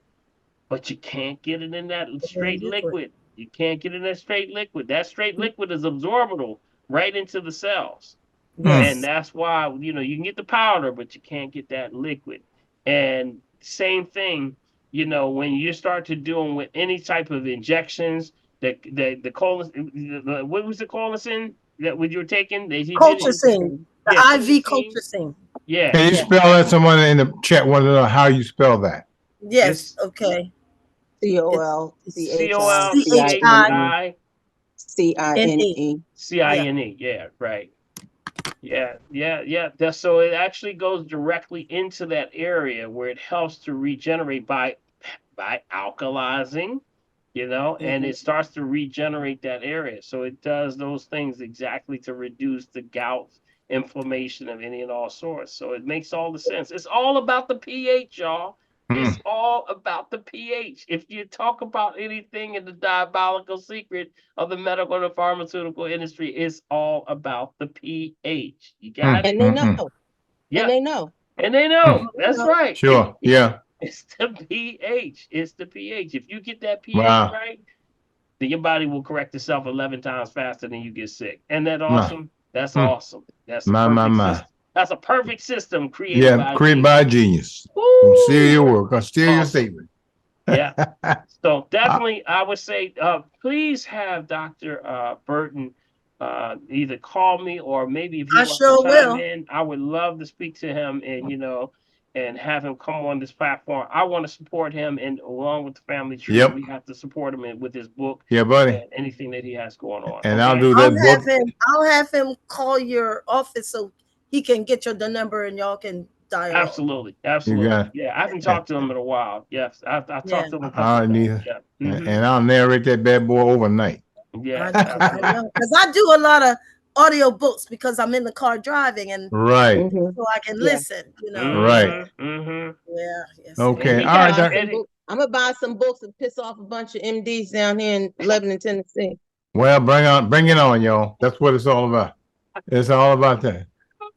but you can't get it in that straight liquid. You can't get it in that straight liquid. That straight liquid is absorbable right into the cells. And Yes. that's why, you can get the powder, but you can't get that liquid. And same thing, when you start to doing with any type of injections, the colon, what was the colocin that when you were taking? He did it. Colchicine. The Yeah, IV colocin. colchicine. Yeah, can you yeah. spell that? Someone in the chat wanted to know how you spell that. Yes. It's Okay. COLCHICINE. COLCHI CINE. Yeah. CINE. Yeah, right. Yeah. So it actually goes directly into that area where it helps to regenerate by alkalizing, and it starts to regenerate that area. So it does those things exactly to reduce the gout, inflammation of any and all sorts. So it makes all the sense. It's all about the pH, y'all. It's Mm, all about the pH. If you talk about anything in the diabolical secret of the medical and the pharmaceutical industry, it's all about the pH. You got mm, it? And they mm, know. mm, And Yeah. they know. And they mm. know. That's right. Sure. Yeah. It's the pH. It's the pH. If you get that pH Wow. right, then your body will correct itself 11 times faster than you get sick. Isn't that My, awesome? That's mm, awesome. That's a perfect my. system. That's a perfect system created Yeah, by a created by a genius. genius. Gonna steal your Woo! work. Gonna steal your Awesome. statement. Yeah. So Uh, definitely, I would say, please have Dr. Burton either call me or maybe if he I wants to sure chime will. in, I would love to speak to him and have him come on this platform. I want to support him, and along with the family tree, yep. we have to support him with his book Yeah, buddy. and anything that he has going on. And I'll Okay. do that book. I'll have him call your office so he can get the number and y'all can dialogue. Absolutely. You Absolutely. got Yeah. I haven't it. talked to him in a while. Yes. I Yeah. talked to him a couple I of need times. it. Yeah. And I'll narrate that bad boy overnight. Yeah. I Absolutely. know. Because I do a lot of audio books because I'm in the car driving and Right. so I can listen, Right. Yeah, yes. Okay. He All right. got I'm gonna buy some books and piss off a bunch of MDs down here in Lebanon, Tennessee. Well, bring it on, y'all. That's what it's all about. It's all about that.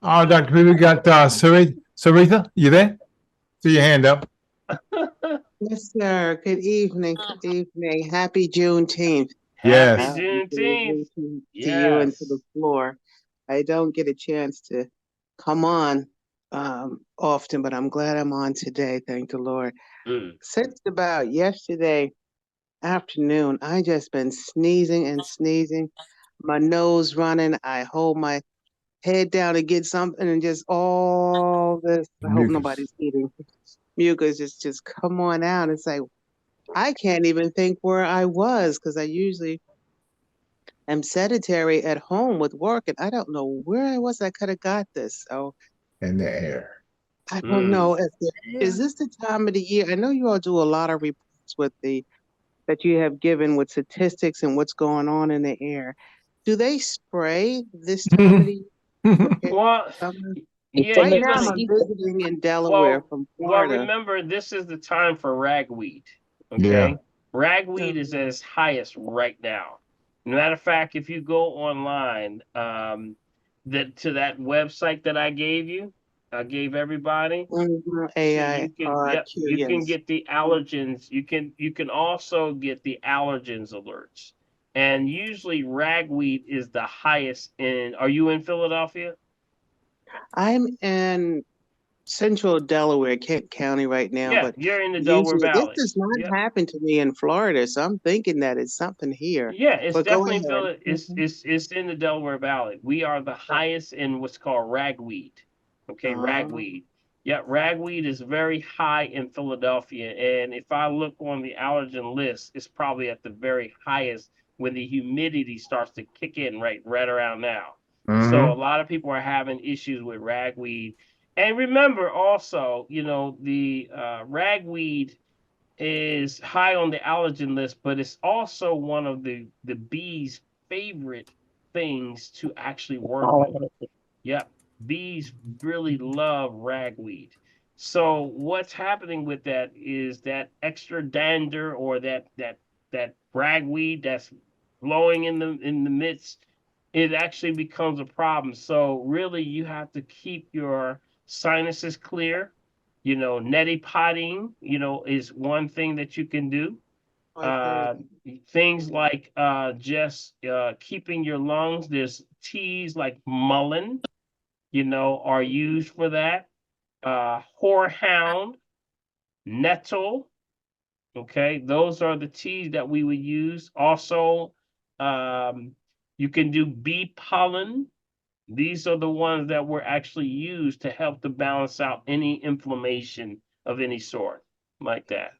All right, Dr. P, we got Saritha, you there? See your hand up. Yes, sir. Good evening. Good evening. Happy Juneteenth. Happy Yes. Juneteenth. To you and to the Yes. floor. I don't get a chance to come on often, but I'm glad I'm on today. Thank the Lord. Since about yesterday afternoon, I just been sneezing and sneezing, my nose running. I hold my head down to get something and just all this. I hope Mucus. nobody's eating. Mucus just come on out. It's like I can't even think where I was because I usually am sedentary at home with work, and I don't know where I was. I could have got this. So In the air. I don't know. Is this the time of the year? I know you all do a lot of reports with that you have given with statistics and what's going on in the air. Do they spray this time of the year? Well, Summer? Yeah, Right you're now gonna. I'm visiting in Delaware from Well, Florida. remember, this is the time for ragweed. Yeah. Okay, ragweed is at its highest right now. Matter of fact, if you go online, that to that website that I gave you, I gave everybody. So you can, yep, AIRQ, you can yes. get the allergens. You can also get the allergens alerts. And usually ragweed is the highest in. Are you in Philadelphia? I'm in central Delaware, Kent County right now, Yeah, but you're in the Delaware usually this Valley. does not Yep. happen to me in Florida, so I'm thinking that it's something here. Yeah, it's But go definitely ahead. Phil. It's in the Delaware Valley. We are the highest in what's called ragweed. Okay, Oh, ragweed. Yeah, ragweed is very high in Philadelphia, and if I look on the allergen list, it's probably at the very highest when the humidity starts to kick in right around now. So a Mm-hmm. lot of people are having issues with ragweed. And remember also, the ragweed is high on the allergen list, but it's also one of the bees' favorite things to actually work with. Yep, bees really love ragweed. So what's happening with that is that extra dander or that ragweed that's blowing in the midst, it actually becomes a problem. So really, you have to keep your sinuses clear. Neti potting, is one thing that you can do. I've heard. Uh, Things like just keeping your lungs. There's teas like mullein, are used for that. Horehound, nettle. Okay, those are the teas that we would use. Also, um, you can do bee pollen. These are the ones that were actually used to help to balance out any inflammation of any sort, like that.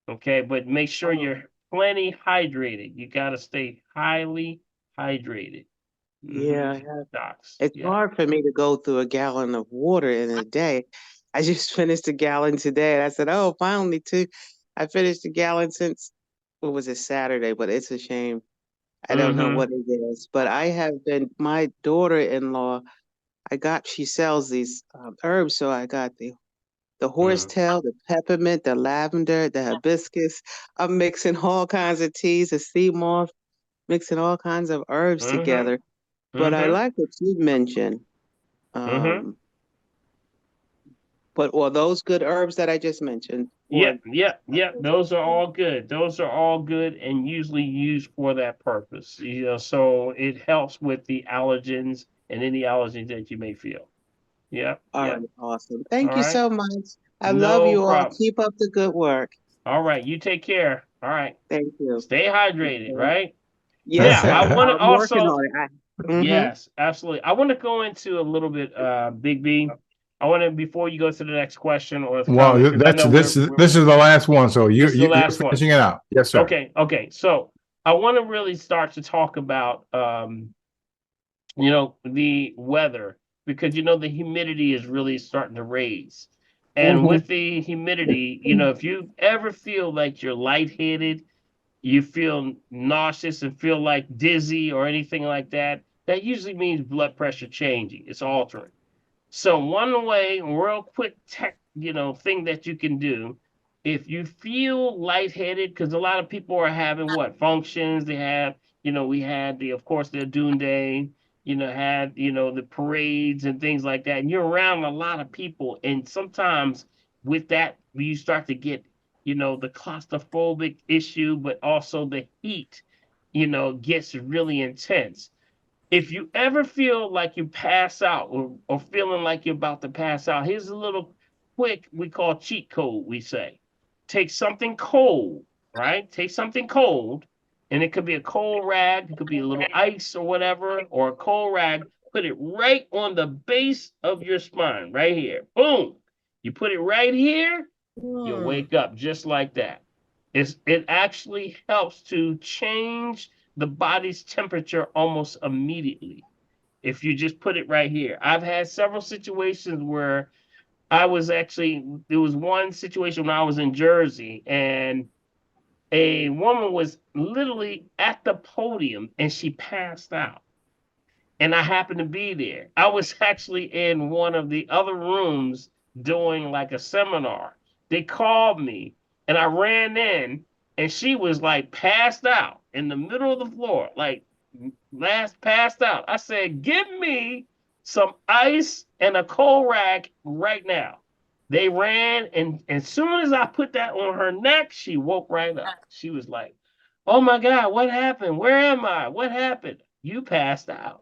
Okay, but make sure Oh, you're plenty hydrated. You got to stay highly hydrated. yeah, Docs. it's Yeah. hard for me to go through a gallon of water in a day. I just finished a gallon today, and I said, "Oh, finally, two." I finished a gallon since what was it, Saturday? But it's a shame. I don't know Mm-hmm. what it is, but I have been. My daughter-in-law, she sells these herbs, so I got the Mm-hmm. horsetail, the peppermint, the lavender, the hibiscus. I'm mixing all kinds of teas, the sea moss, mixing all kinds of herbs Mm-hmm. together. But I Mm-hmm. like what you mentioned. Mm-hmm. Um, or those good herbs that I just mentioned, or Yep, yep, yep. Those are all good. Those are all good and usually used for that purpose. So it helps with the allergens and any allergies that you may feel. Yep, all yep. right, awesome. All Thank you right. so much. I love No you all. problem. Keep up the good work. All right. You take care. All right. Thank you. Stay hydrated, Okay. right? Yes, Now, I sir. want to I'm working also, on it. Mhm. yes, absolutely. I want to go into a little bit, Big B. I want to, before you go to the next question or the Well, comment, because I know this is the last one, so this is the you're last one. finishing it out. Yes, sir. Okay, okay. So I want to really start to talk about the weather, because the humidity is really starting to raise. And Mhm. with the humidity, if you ever feel like you're lightheaded, you feel nauseous and feel like dizzy or anything like that, that usually means blood pressure changing. It's altering. So one way, real quick thing that you can do, if you feel lightheaded, because a lot of people are having what functions they have. We had of course, the Dune Day. Had the parades and things like that, and you're around a lot of people, and sometimes with that you start to get the claustrophobic issue, but also the heat gets really intense. If you ever feel like you pass out, or feeling like you're about to pass out, here's a little quick, we call cheat code, we say. Take something cold, right? Take something cold, and it could be a cold rag, it could be a little ice or whatever, or a cold rag. Put it right on the base of your spine, right here. Boom. You put it right here, you'll wake up just like that. It actually helps to change the body's temperature almost immediately if you just put it right here. I've had several situations where there was one situation when I was in Jersey, and a woman was literally at the podium and she passed out. and I happened to be there. I was actually in one of the other rooms doing like a seminar. They called me, and I ran in, and she was like passed out in the middle of the floor, like last passed out. I said, "Give me some ice and a cold rack right now." They ran, and as soon as I put that on her neck, she woke right up. She was like, "Oh my God, what happened? Where am I? What happened?" You passed out.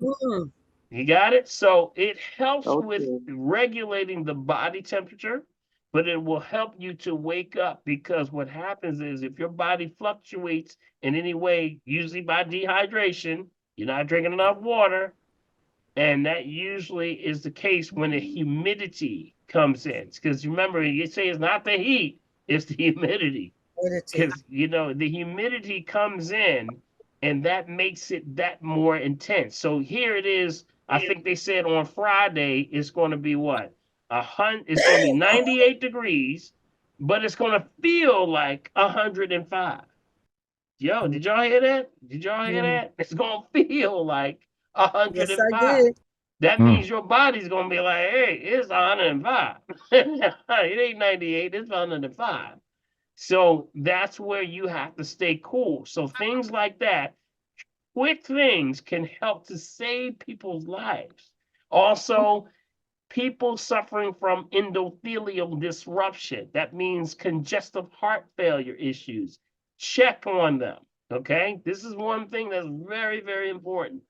You got it? So it helps with regulating the body temperature, but it will help you to wake up, because what happens is if your body fluctuates in any way, usually by dehydration, you're not drinking enough water, and that usually is the case when the humidity comes in. Because remember, you say it's not the heat, it's the humidity. Because, the humidity comes in, and that makes it that more intense. So here it is. I think they said on Friday it's going to be what? It's going to be 98 degrees, but it's going to feel like 105. Yo, did y'all hear that? Did y'all hear that? It's going to feel like Yes, I 105. did. That means your body's going to be like, hey, it's 105. It ain't 98, it's 105. So that's where you have to stay cool. So things like that, quick things, can help to save people's lives. Also, people suffering from endothelial disruption, that means congestive heart failure issues, check on them. Okay, this is one thing that's very, very important.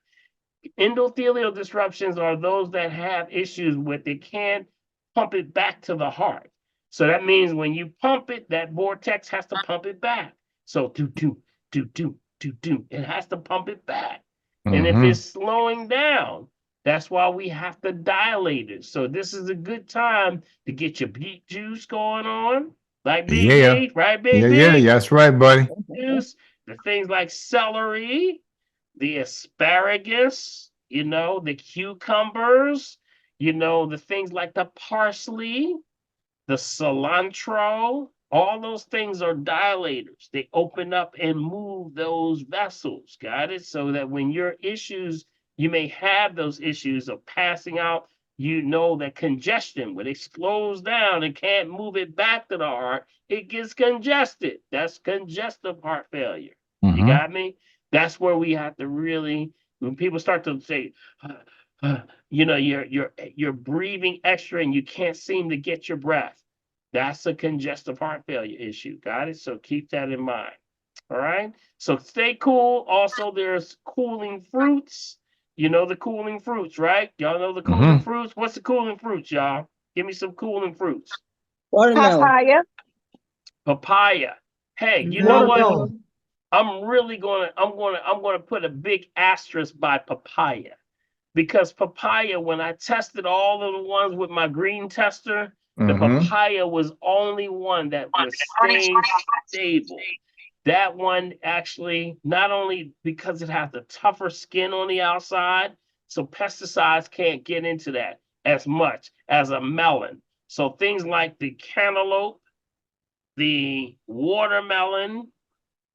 Endothelial disruptions are those that have issues with they can't pump it back to the heart. So that means when you pump it, that vortex has to pump it back. So do. It has to pump it back. And if it's slowing down, that's why we have to dilate it. So this is a good time to get your beet juice going on, like Big B, right, Big B? Yeah, that's right, buddy. Juice, the things like celery, the asparagus, the cucumbers, the things like the parsley, the cilantro, all those things are dilators. They open up and move those vessels. Got it? So that when your issues, you may have those issues of passing out, that congestion, when it slows down and can't move it back to the heart, it gets congested. That's congestive heart failure. You got me? That's where we have to really, when people start to say, you're breathing extra and you can't seem to get your breath. That's a congestive heart failure issue. Got it? So keep that in mind. All right. So stay cool. Also, there's cooling fruits. You know the cooling fruits, right? Y'all know the cooling fruits? What's the cooling fruits, y'all? Give me some cooling fruits. Watermelon. Papaya. Hey, you know what? I'm gonna put a big asterisk by papaya, because papaya, when I tested all of the ones with my green tester, the papaya was only one that was staying stable. That one actually, not only because it has a tougher skin on the outside, so pesticides can't get into that as much as a melon. So things like the cantaloupe, the watermelon,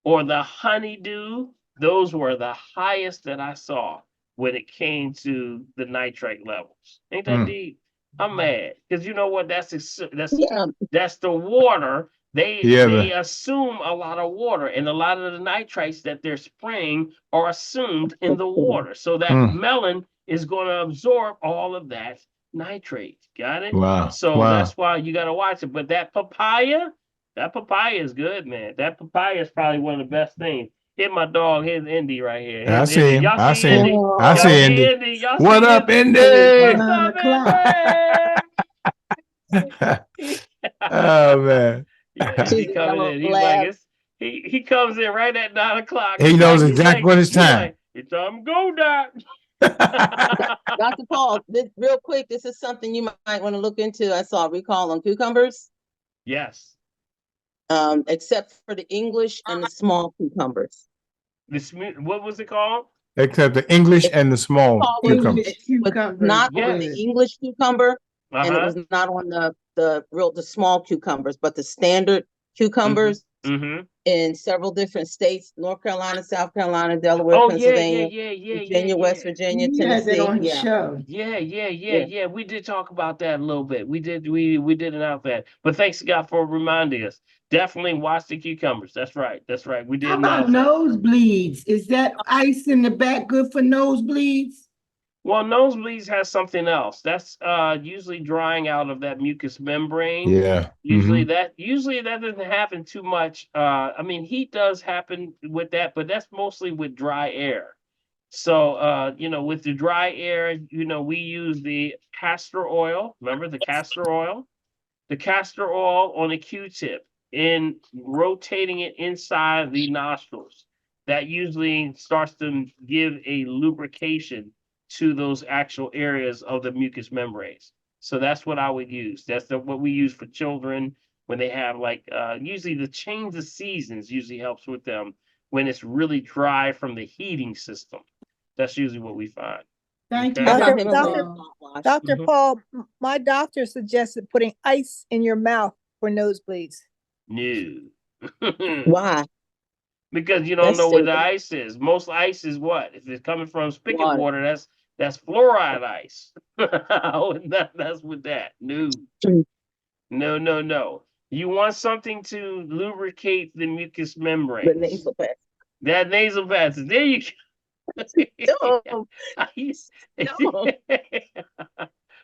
or the honeydew, those were the highest that I saw when it came to the nitrate levels. Ain't that deep? I'm mad because you know what? That's the water. They assume a lot of water, and a lot of the nitrates that they're spraying are assumed in the water. So that melon is going to absorb all of that nitrate. Got it? Wow. So that's why you got to watch it. But that papaya is good, man. That papaya is probably one of the best things. Hit my dog. Here's Indy right here. I see him. Y'all I see see Indy? him. I see Indy. Y'all What see up, Indy? What's up, Indy? Oh man. Yeah, Indy coming in. He's like, he comes in right at 9 o'clock. He knows exactly what it's time. Like, it's time to go, Doc. Dr. Paul, real quick, this is something you might want to look into. I saw a recall on cucumbers. Yes. Except for the English and the small cucumbers. What was it called? Except the English and the small cucumbers. Not on the English cucumber, and it was not on the small cucumbers, but the standard cucumbers. in several different states, North Carolina, South Carolina, Delaware, Oh Pennsylvania, Virginia, West Virginia, You had that Tennessee. on his Yeah. show. Yeah. We did talk about that a little bit. We did announce that. But thanks God for reminding us. Definitely watch the cucumbers. That's right. We did How about announce that. nosebleeds? Is that ice in the back good for nosebleeds? Well, nosebleeds has something else. That's usually drying out of that mucous membrane. Yeah. Usually that doesn't happen too much. I mean, heat does happen with that, but that's mostly with dry air. So with the dry air, we use the castor oil. Remember the castor oil? The castor oil on a Q-tip and rotating it inside the nostrils. That usually starts to give a lubrication to those actual areas of the mucous membranes. So that's what I would use. What we use for children when they have usually the change of seasons usually helps with them when it's really dry from the heating system. That's usually what we find. Thank you, Okay? Dr. Paul, my doctor suggested putting ice in your mouth for nosebleeds. No. Why? Because you don't That's know what the stupid. ice is. Most ice is what? If it's coming from spigot Water. water, that's fluoride ice. That's with that. No. No. You want something to lubricate the mucous membrane. The nasal passage. That nasal passage. There you go.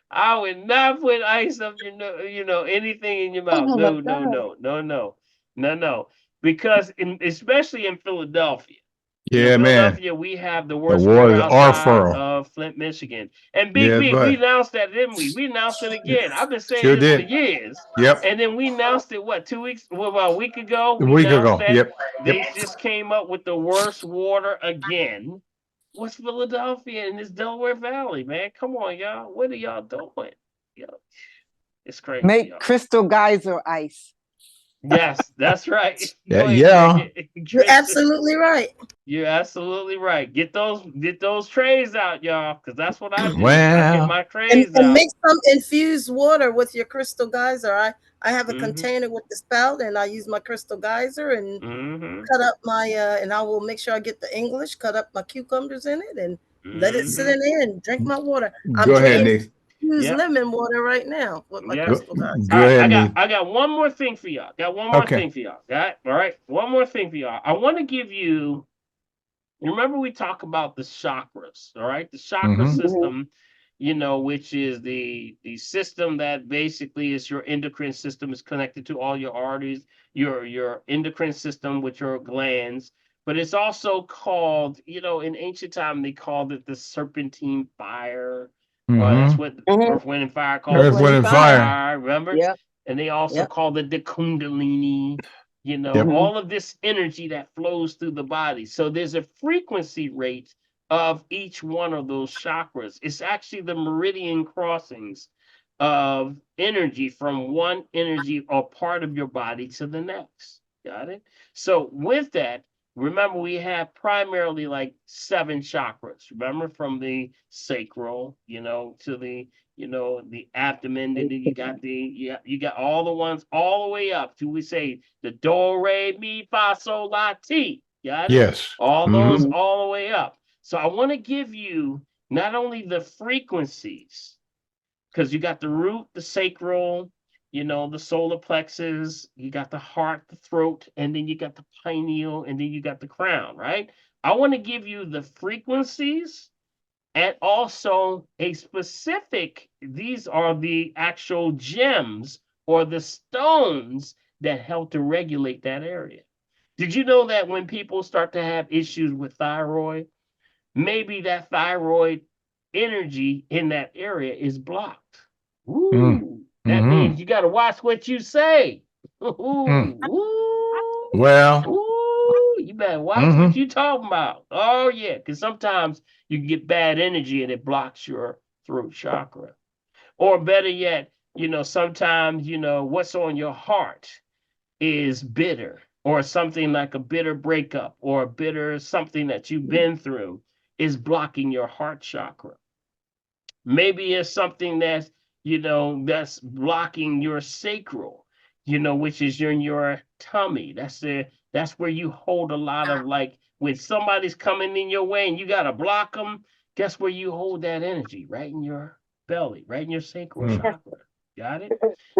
I would not put ice up your nose, anything in your mouth. Oh my No. Because especially in Philadelphia. Yeah, man. Philadelphia, we have the The worst weather waters are outside furrow. of Flint, Michigan. And Big Yeah, B, we but announced that, didn't we? We announced it again. I've been saying sure this for did. years. Yep. And then we announced it, what, 2 weeks? Well, about a week ago, A we week announced ago. that Yep. they just came up with the worst water again. What's Philadelphia in this Delaware Valley, man? Come on, y'all. What are y'all doing? It's crazy. Make y'all. crystal geyser ice. Yes, that's right. Yeah, Go ahead, yeah. Cricket. You're absolutely right. You're absolutely right. Get those trays out, y'all, because that's what I do. I get Well, my And, trays and out. mix some infused water with your crystal geyser. I have a Mhm. container with the spout, and I use my crystal geyser and cut up my and I will make sure I get the English, cut up my cucumbers in it, and let it sit in there and drink my water. I'm go ahead, drinking Nick. infused Yep. lemon water right now with my Yep. crystal geyser. Go All right, ahead, Nick. I got one more thing for y'all. Okay. Got all right. One more thing for y'all. I want to give you. Remember we talk about the chakras, all right? The chakra Mhm. system, which is the system that basically is your endocrine system is connected to all your arteries, your endocrine system with your glands. But it's also called, in ancient time they called it the serpentine fire. That's Mhm. what Earth, Wind, and Fire called Earth, the Wind, and serpentine Fire. fire. Remember? Yep. And they also Yep. called it the kundalini. Yep. All of this energy that flows through the body. So there's a frequency rate of each one of those chakras. It's actually the meridian crossings of energy from one energy or part of your body to the next. Got it? So with that, remember we have primarily like 7 chakras. Remember from the sacral, to the abdomen, and then you got you got all the ones all the way up to we say the do, re, mi, fa, sol, la, ti. Got it? Yes. All those Mhm. all the way up. So I want to give you not only the frequencies, because you got the root, the sacral, the solar plexus, you got the heart, the throat, and then you got the pineal, and then you got the crown, right? I want to give you the frequencies and also a specific, these are the actual gems or the stones that help to regulate that area. Did you know that when people start to have issues with thyroid, maybe that thyroid energy in that area is blocked? Ooh, that Mhm. means you got to watch what you say. Mm. Ooh, Well, ooh, you better watch what you talking about. Oh yeah, because sometimes you can get bad energy and it blocks your throat chakra. Or better yet, sometimes what's on your heart is bitter, or something like a bitter breakup, or a bitter something that you've been through is blocking your heart chakra. Maybe it's something that's blocking your sacral, which is in your tummy. That's That's where you hold a lot of, like, when somebody's coming in your way and you got to block them, guess where you hold that energy? Right in your belly, right in your sacral chakra. Got it?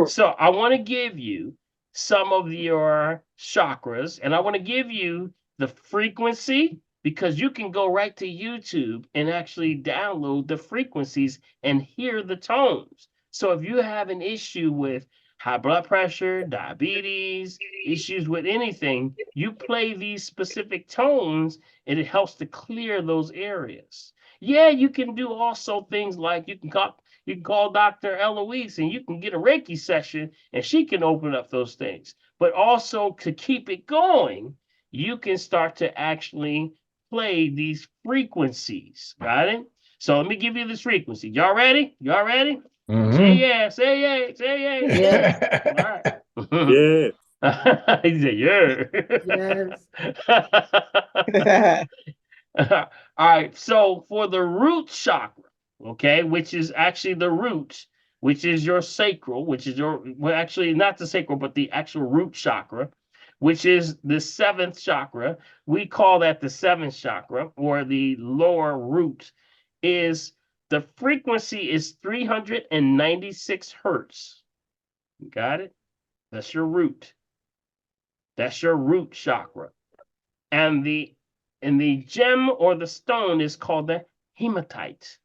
So I want to give you some of your chakras, and I want to give you the frequency, because you can go right to YouTube and actually download the frequencies and hear the tones. So if you have an issue with high blood pressure, diabetes, issues with anything, you play these specific tones and it helps to clear those areas. Yeah, you can do also things like you can call Dr. Eloise and you can get a Reiki session and she can open up those things. But also to keep it going, you can start to actually play these frequencies. Got it? So let me give you this frequency. Y'all ready? Y'all ready? Say yeah, say yeah, say yeah, say yeah. All right. Yeah. He said, yeah. All right. So for the root chakra, okay, which is actually the root, which is your sacral, which is your, well, actually not the sacral, but the actual root chakra, which is the seventh chakra. We call that the seventh chakra, or the lower root. Is the frequency is 396 hertz. You got it? That's your root. That's your root chakra. And the gem or the stone is called the hematite.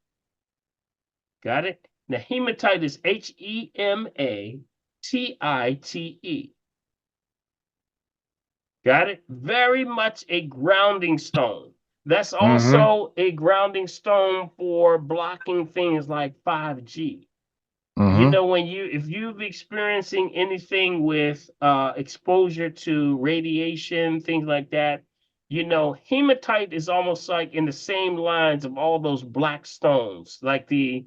Got it? The hematite is Hematite. Got it? Very much a grounding stone. That's also a grounding stone for blocking things like 5G. You know, when if you've experiencing anything with exposure to radiation, things like that, you know, hematite is almost like in the same lines of all those black stones, like the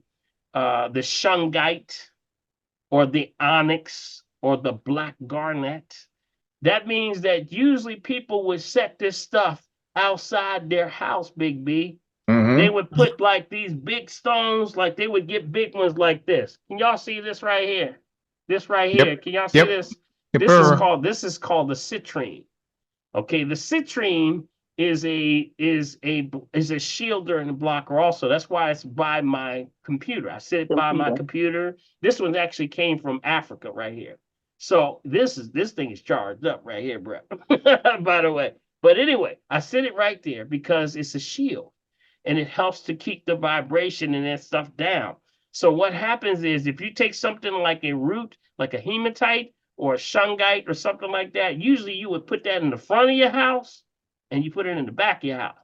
shungite or the onyx or the black garnet. That means that usually people would set this stuff outside their house, Big B. They would put like these big stones, like they would get big ones like this. Can y'all see this right here? This right here. Can y'all see this? This is called the citrine. Okay, the citrine is a shielder and a blocker also. That's why it's by my computer. I sit by my computer. This one actually came from Africa right here. So this thing is charged up right here, bro. By the way. But anyway, I sit it right there because it's a shield and it helps to keep the vibration and that stuff down. So what happens is if you take something like a root, like a hematite or a shungite or something like that, usually you would put that in the front of your house and you put it in the back of your house.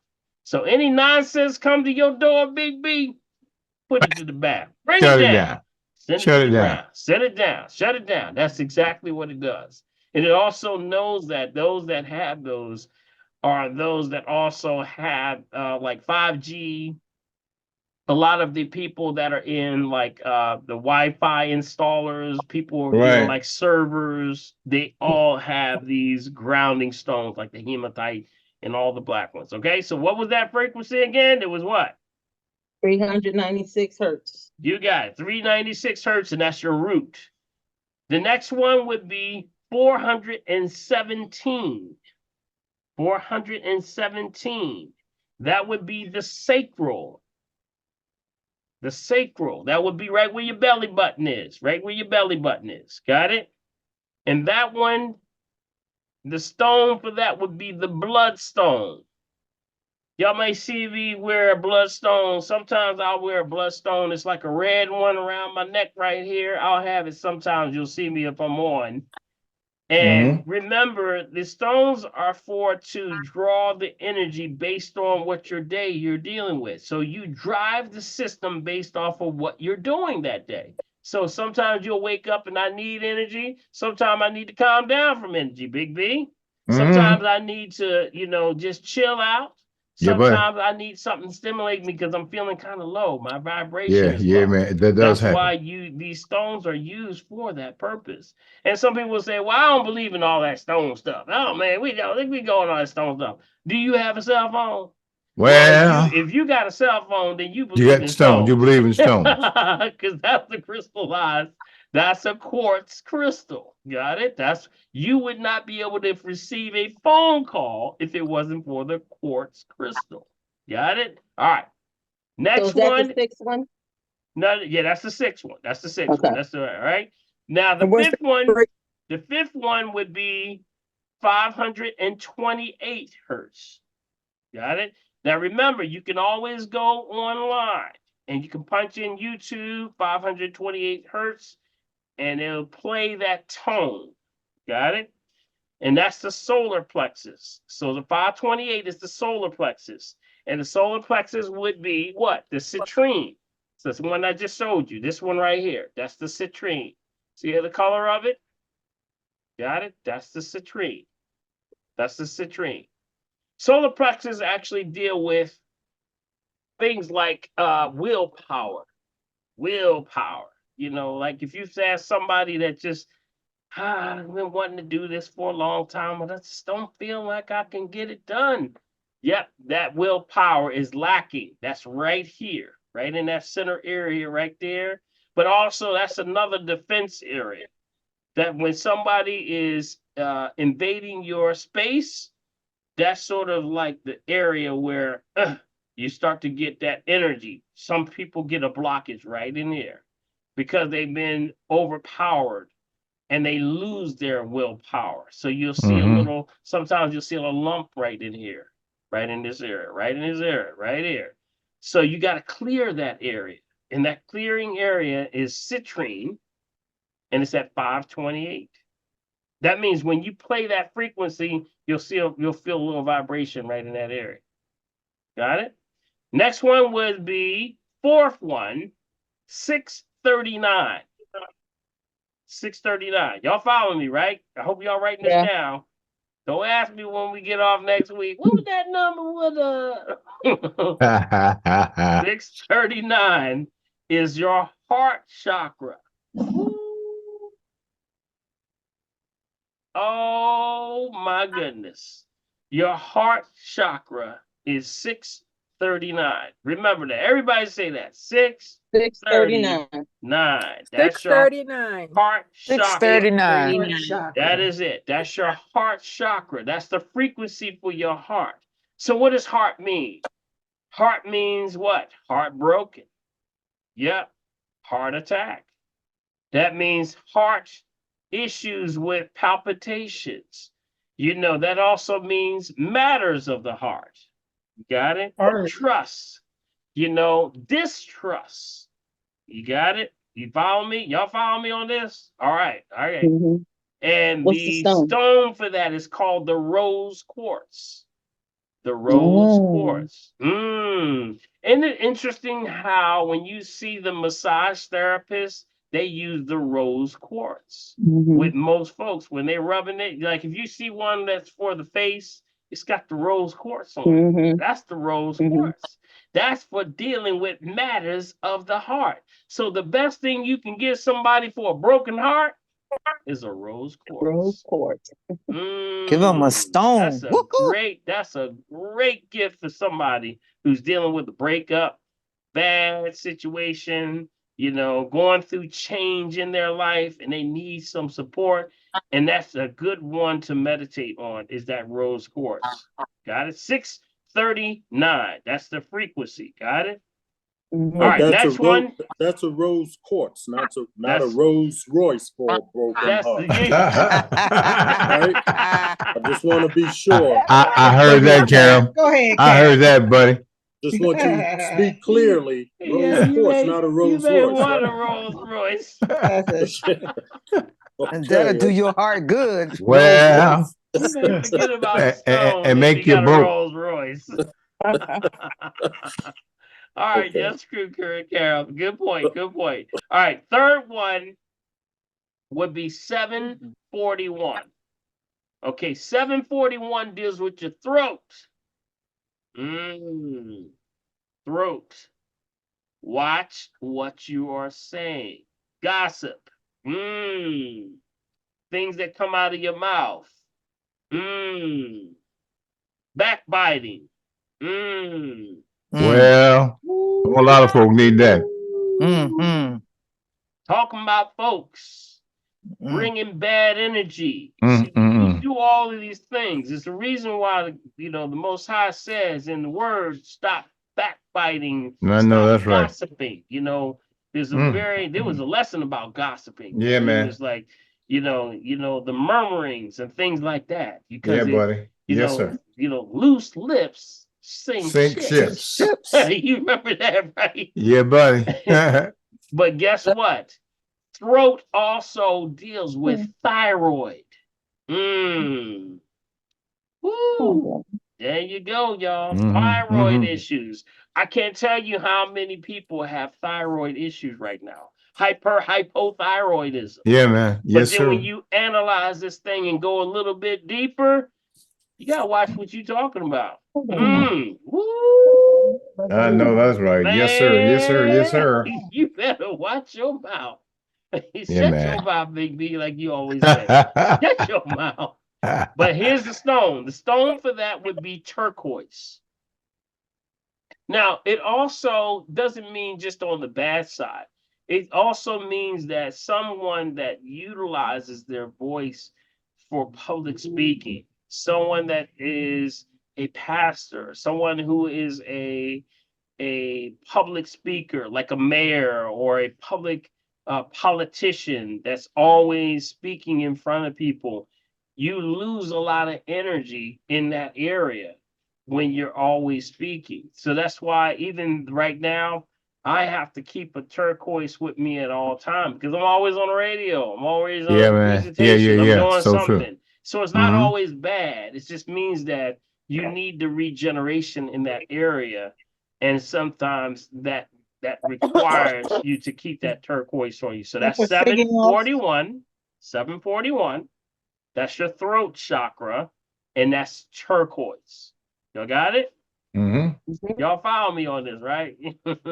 So any nonsense come to your door, Big B, put it to the back. Bring it down. Send it to the ground. Set it down. Shut it down. That's exactly what it does. And it also knows that those that have those are those that also have like 5G. A lot of the people that are in like the Wi-Fi installers, people who are doing like servers, they all have these grounding stones like the hematite and all the black ones. Okay, so what was that frequency again? It was what? 396 hertz. You got it, 396 hertz, and that's your root. The next one would be 417. 417. That would be the sacral. The sacral. That would be right where your belly button is. Right where your belly button is. Got it? And that one, the stone for that would be the bloodstone. Y'all may see me wear a bloodstone. Sometimes I'll wear a bloodstone. It's like a red one around my neck right here. I'll have it sometimes. You'll see me if I'm on. And remember, the stones are for to draw the energy based on what your day you're dealing with. So you drive the system based off of what you're doing that day. So sometimes you'll wake up and I need energy. Sometimes I need to calm down from energy, Big B. Sometimes I need to, you know, just chill out. Sometimes I need something to stimulate me because I'm feeling kind of low. My vibration is low. Man, that does happen. That's why these stones are used for that purpose. And some people say, "Well, I don't believe in all that stone stuff." Oh man, we don't think we go on all that stone stuff. Do you have a cell phone? Well, if you got a cell phone, then you you believe got in stones. stones. You believe in stones. Because that's the crystallized That's a quartz crystal. Got it? You would not be able to receive a phone call if it wasn't for the quartz crystal. Got it? All right. So Next is that one. the sixth one? No, yeah, that's the sixth one. That's the sixth Okay. one. That's the right. Now the And what's fifth one, the fifth one would be 528 hertz. Got it? Now remember, you can always go online and you can punch in YouTube 528 hertz and it'll play that tone. Got it? And that's the solar plexus. So the 528 is the solar plexus. And the solar plexus would be what? The citrine. So it's the one I just showed you. This one right here. That's the citrine. See the color of it? Got it? That's the citrine. That's the citrine. Solar plexus actually deal with things like willpower. Willpower. You know, like if you ask somebody that just, I've been wanting to do this for a long time, but I just don't feel like I can get it done. Yep, that willpower is lacking. That's right here, right in that center area right there. But also that's another defense area that when somebody is invading your space, that's sort of like the area where you start to get that energy. Some people get a blockage right in there because they've been overpowered and they lose their willpower. So you'll see a little, sometimes you'll see a lump right in here, right in this area, right in this area, right here. So you got to clear that area. And that clearing area is citrine, and it's at 528. That means when you play that frequency, you'll feel a little vibration right in that area. Got it? Next one would be fourth one, 639. 639. Y'all following me, right? I hope y'all writing this down. Don't ask me when we get off next week. What was that number? 639 is your heart chakra. Oh my goodness. Your heart chakra is 639. Remember that. Everybody say that. 639. That's your 639. heart chakra. 639. That is it. That's your heart chakra. That's the frequency for your heart. So what does heart mean? Heart means what? Heartbroken. Yep. Heart attack. That means heart issues with palpitations. You know, that also means matters of the heart. Got it? Trust. You know, distrust. You got it? You follow me? Y'all follow me on this? All right. All right. And What's the the stone for that is called the rose quartz. The rose quartz. Isn't it interesting how when you see the massage therapist, they use the rose quartz with most folks when they're rubbing it. Like if you see one that's for the face, it's got the rose quartz on it. That's the rose quartz. That's for dealing with matters of the heart. So the best thing you can give somebody for a broken heart is a rose quartz. Rose quartz. Give them a stone. That's a great gift for somebody who's dealing with a breakup, bad situation, you know, going through change in their life and they need some support. And that's a good one to meditate on is that rose quartz. Got it? 639. That's the frequency. Got it? All right, next one. That's a rose quartz, not a Rolls Royce for a broken heart. Right? I just want to be sure. I heard that, Carol. Go ahead, I heard that, buddy. Just want you to speak clearly. Rose quartz, not a Rolls Royce. What a Rolls Royce. And that'll do your heart good. Well, You may forget about stone and make you got a broke. Rolls Royce. All right, Okay. yes, Carol. Good point. Good point. All right, third one would be 741. Okay, 741 deals with your throat. Throat. Watch what you are saying. Gossip. Things that come out of your mouth. Backbiting. Well, a lot of folk need that. talking about folks, bringing bad energy. See, you do all of these things. It's the reason why, the Most High says in the word, stop backbiting, I know stop that's right. gossiping. There was a lesson about gossiping. Yeah, He man. was like, the murmurings and things like that. Yeah, Because buddy. Yes, sir. loose lips sink ships. You remember that, right? Yeah, buddy. But guess what? Throat also deals with thyroid. Woo. There you go, y'all. Thyroid issues. I can't tell you how many people have thyroid issues right now. Hypothyroidism. Yeah, man. But Yes, then sir. when you analyze this thing and go a little bit deeper, you gotta watch what you're talking about. Woo. I know that's right. Man, Yes, sir. Yes, sir. Yes, sir. you better watch your mouth. Yeah, Shut man. your mouth, Big B, like you always say. Shut your mouth. But here's the stone. The stone for that would be turquoise. Now, it also doesn't mean just on the bad side. It also means that someone that utilizes their voice for public speaking, someone that is a pastor, someone who is a public speaker, like a mayor or a public politician that's always speaking in front of people, you lose a lot of energy in that area when you're always speaking. So that's why even right now, I have to keep a turquoise with me at all times because I'm always on the radio. I'm always on Yeah, a man. presentation. I'm Yeah. doing So true. something. So it's not always bad. It just means that you need the regeneration in that area. And sometimes that requires you to keep that turquoise on you. So that's 741. 741. That's your throat chakra, and that's turquoise. Y'all got it? Y'all follow me on this, right?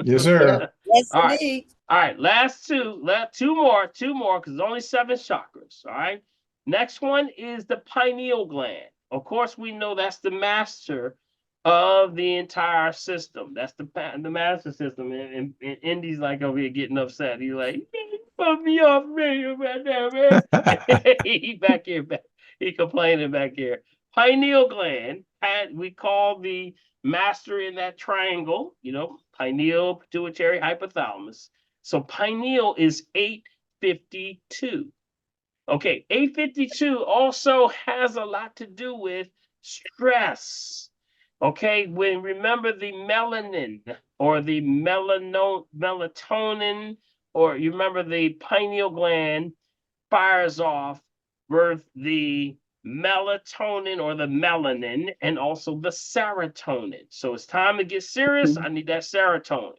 Yes, sir. Yes, All right. indeed. All right, last two more, because there's only 7 chakras. All right. Next one is the pineal gland. Of course, we know that's the master of the entire system. That's the master system. And Indy's like over here getting upset. He's like, "Put me off, man, right there, man." He back here, he complaining back here. Pineal gland, we call the master in that triangle, pineal, pituitary, hypothalamus. So pineal is 852. Okay, 852 also has a lot to do with stress. Okay, remember the melanin or the melatonin, or you remember the pineal gland fires off both the melatonin or the melanin and also the serotonin. So it's time to get serious. I need that serotonin.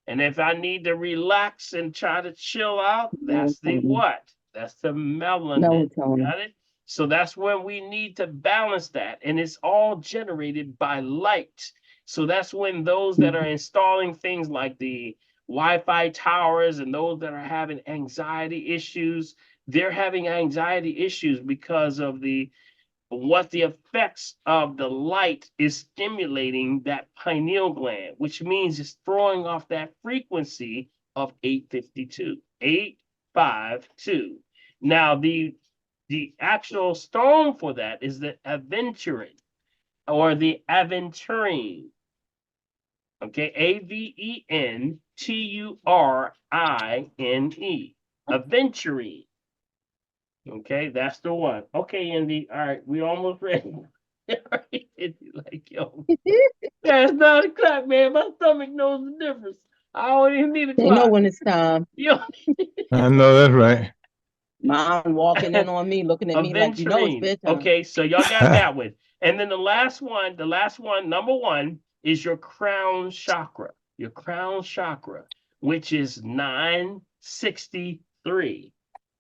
And if I need to relax and try to chill out, that's the what? That's the melanin. Got it? So that's when we need to balance that. And it's all generated by light. So that's when those that are installing things like the Wi-Fi towers and those that are having anxiety issues, they're having anxiety issues because of what the effects of the light is stimulating that pineal gland, which means it's throwing off that frequency of 852. 852. Now, the actual stone for that is the aventurine or the aventurine. Okay, Aventurine. Aventurine. Okay, that's the one. Okay, Indy. All right, we almost ready. Like, yo, that's 9 o'clock, man. My stomach knows the difference. I don't even need a clock. They know when it's time. Yo. I know that's right. Mom walking in on me, looking at me like, it's bedtime. Okay, so y'all got that one. And then the last one, number 1, is your crown chakra. Your crown chakra, which is 963.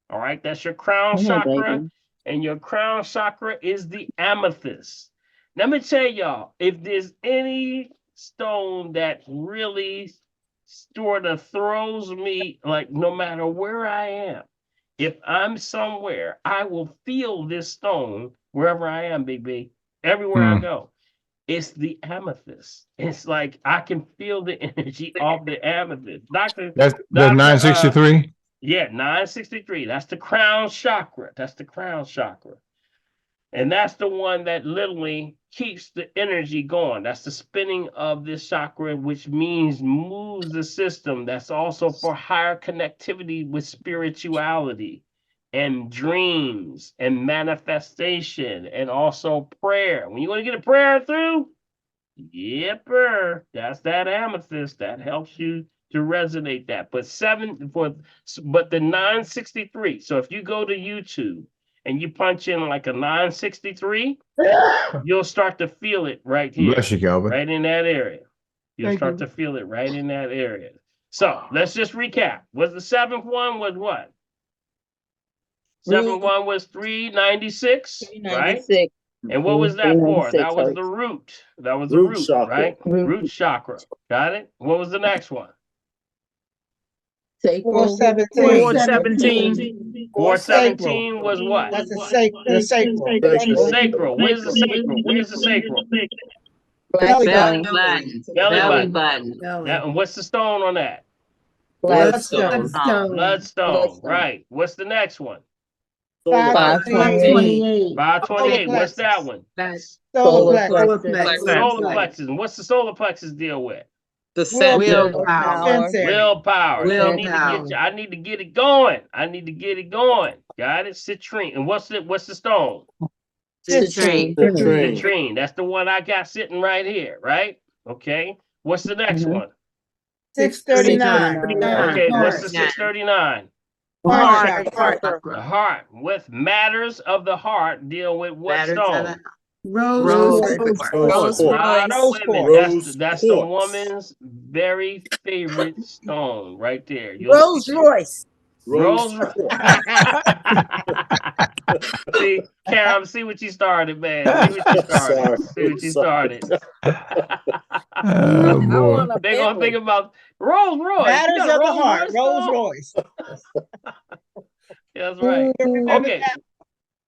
All right, that's your crown chakra. And your crown chakra is the amethyst. Let me tell y'all, if there's any stone that really sort of throws me, like no matter where I am, if I'm somewhere, I will feel this stone wherever I am, Big B, everywhere I go. It's the amethyst. It's like I can feel the energy of the amethyst. That's 963. Yeah, 963. That's the crown chakra. That's the crown chakra. And that's the one that literally keeps the energy going. That's the spinning of this chakra, which means moves the system. That's also for higher connectivity with spirituality and dreams and manifestation and also prayer. When you want to get a prayer through, yepper, that's that amethyst that helps you to resonate that. But the 963. So if you go to YouTube and you punch in like a 963, you'll start to feel it right here. Bless you, Calvin. Right in that area. You'll Thank start you. to feel it right in that area. So let's just recap. Was the seventh one was what? Seventh one was 396, right? 396. And what was that for? 396 That was hertz. the root. That was the root, chakra. right? Root chakra. Got it? What was the next one? Sacral. 417. 417 was what? That's the sacral. The sacral. Where's the sacral? Where's the sacral? Belly Blackstone. button. Belly Belly button. button. That, and what's the stone on that? Blackstone. Bloodstone. Right. What's the next one? 528. 528. What's that one? Solar Solar plexus. plexus. And what's the solar plexus deal with? The Willpower. Willpower. So Willpower. I need to get it going. I need to get it going. Got it? Citrine. And what's the stone? Citrine. Citrine. That's the one I got sitting right here, right? Okay. What's the next one? 639. Okay, what's the Heart. 639? Heart. The heart. With matters of the heart deal with what Matters of stone? the- Rose. Rose Lot of women. Rose That's the quartz. woman's very favorite stone right there. Rolls Royce. Rolls Royce. See, Karen, see what you started, man. See what you started. See what you started. Oh, boy. They're gonna think about Rolls Royce. Matters You got of the Rolls heart. Royce Rolls stone? Royce. That's right. Okay.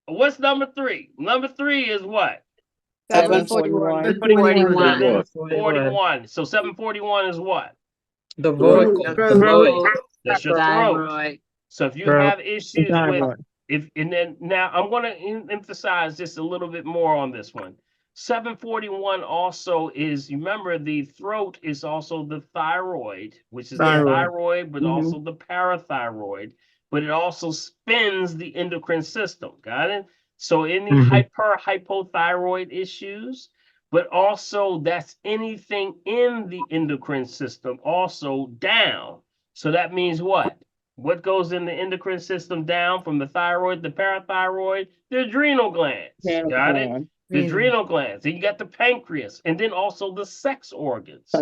What's number 3? Number 3 is what? 741. 41. So 741 is what? The Throat. That's your throat. Thyroid. So if you have issues with and then now I'm going to emphasize just a little bit more on this one. 741 also is, you remember, the throat is also the thyroid, which is the thyroid, but also the parathyroid, but it also spins the endocrine system. Got it? So any hypothyroid issues, but also that's anything in the endocrine system also down. So that means what? What goes in the endocrine system down from the thyroid, the parathyroid? The adrenal glands. Got it? The adrenal glands. And you got the pancreas, and then also the sex organs.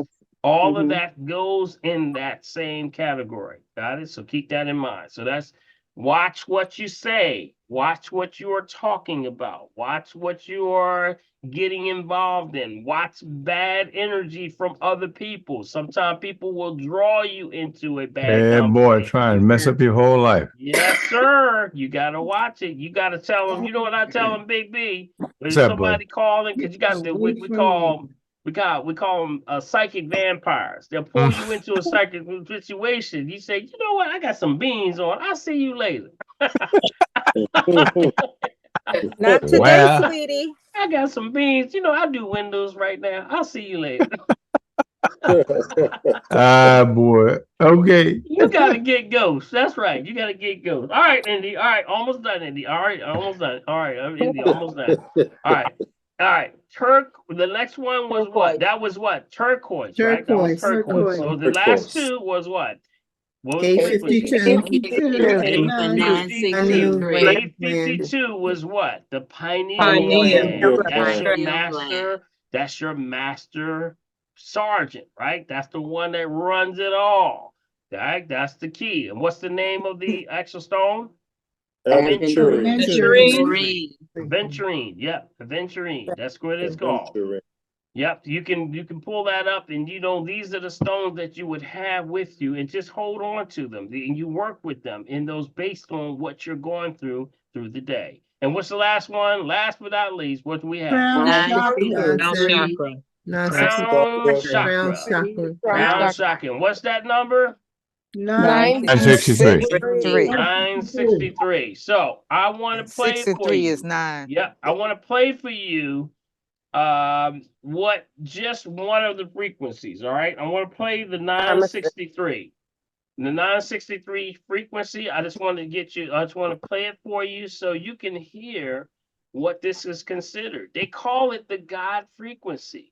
All of that goes in that same category. Got it? So keep that in mind. So that's watch what you say. Watch what you are talking about. Watch what you are getting involved in. Watch bad energy from other people. Sometimes people will draw you into a bad Yeah, boy, conversation. trying to mess up your whole life. Yes, sir. You got to watch it. You got to tell them. You know what I tell them, Big B? When What's up, somebody calling, because you got the we call them psychic vampires. They'll pull you into a psychic situation. You say, you know what? I got some beans on. I'll see you later. Not today, Wow. sweetie. I got some beans. You know, I do windows right now. I'll see you later. Ah, boy. Okay. You gotta get ghosts. That's right. You gotta get ghosts. All right, Indy. All right, almost done, Indy. All right, almost done. All right, Indy, almost done. All right. All right. The next one was what? That was what? Turquoise, right? That was turquoise. So the last two was what? What was A52 was what? The pineal gland. That's your master sergeant, right? That's the one that runs it all. Right? That's the key. And what's the name of the actual stone? Venturine. Venturine. Yep, venturine. That's what it's called. Yep, you can pull that up, and you know these are the stones that you would have with you, and just hold on to them, and you work with them in those based on what you're going through the day. And what's the last one? Last but not least, what do we have? Crown chakra. Crown chakra. Crown chakra. And what's that number? 963. 963. So I want to play for 63 you. is 9. Yeah, I want to play for you what just one of the frequencies. All right, I want to play the 963. The 963 frequency. I just want to play it for you so you can hear what this is considered. They call it the God frequency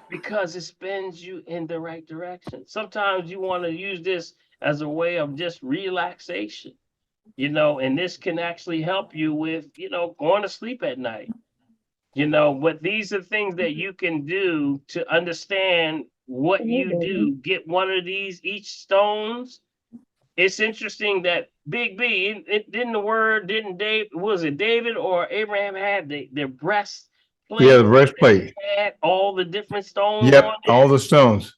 because it spins you in the right direction. Sometimes you want to use this as a way of just relaxation, and this can actually help you with, going to sleep at night. But these are things that you can do to understand what you do. Get one of these each stones. It's interesting that Big B, didn't David or Abraham had their breastplate? Yeah, the breastplate. Had all the different stones Yep, on it. all the stones.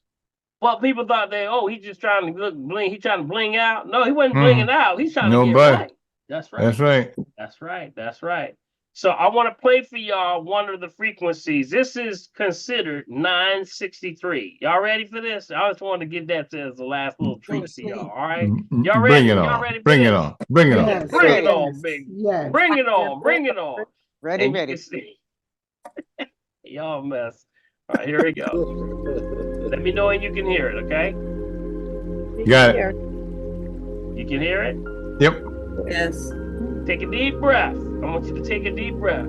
Well, people thought he's just trying to look bling. He's trying to bling out. No, he wasn't blinging out. He's trying to get right. That's right. That's right. That's right. That's right. So I want to play for y'all one of the frequencies. This is considered 963. Y'all ready for this? I just wanted to give that as the last little treat to y'all. All right. Y'all ready? Y'all ready? Bring it on. Bring it on. Bring it on, big. Bring it on. Bring it on. Ready, ready. Y'all mess. All right, here we go. Let me know when you can hear it, okay? Got it. You can hear it? Yep. Yes. Take a deep breath. I want you to take a deep breath.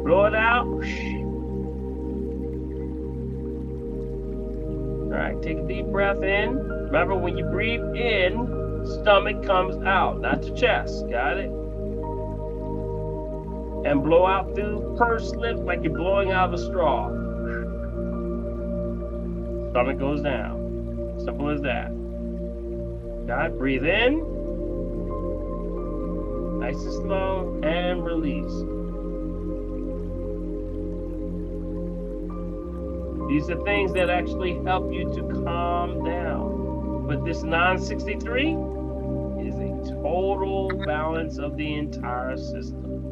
Blow it out. All right, take a deep breath in. Remember, when you breathe in, stomach comes out, not your chest. Got it? And blow out through pursed lips like you're blowing out a straw. Stomach goes down. Simple as that. Got it? Breathe in. Nice and slow, and release. These are things that actually help you to calm down. But this 963 is a total balance of the entire system.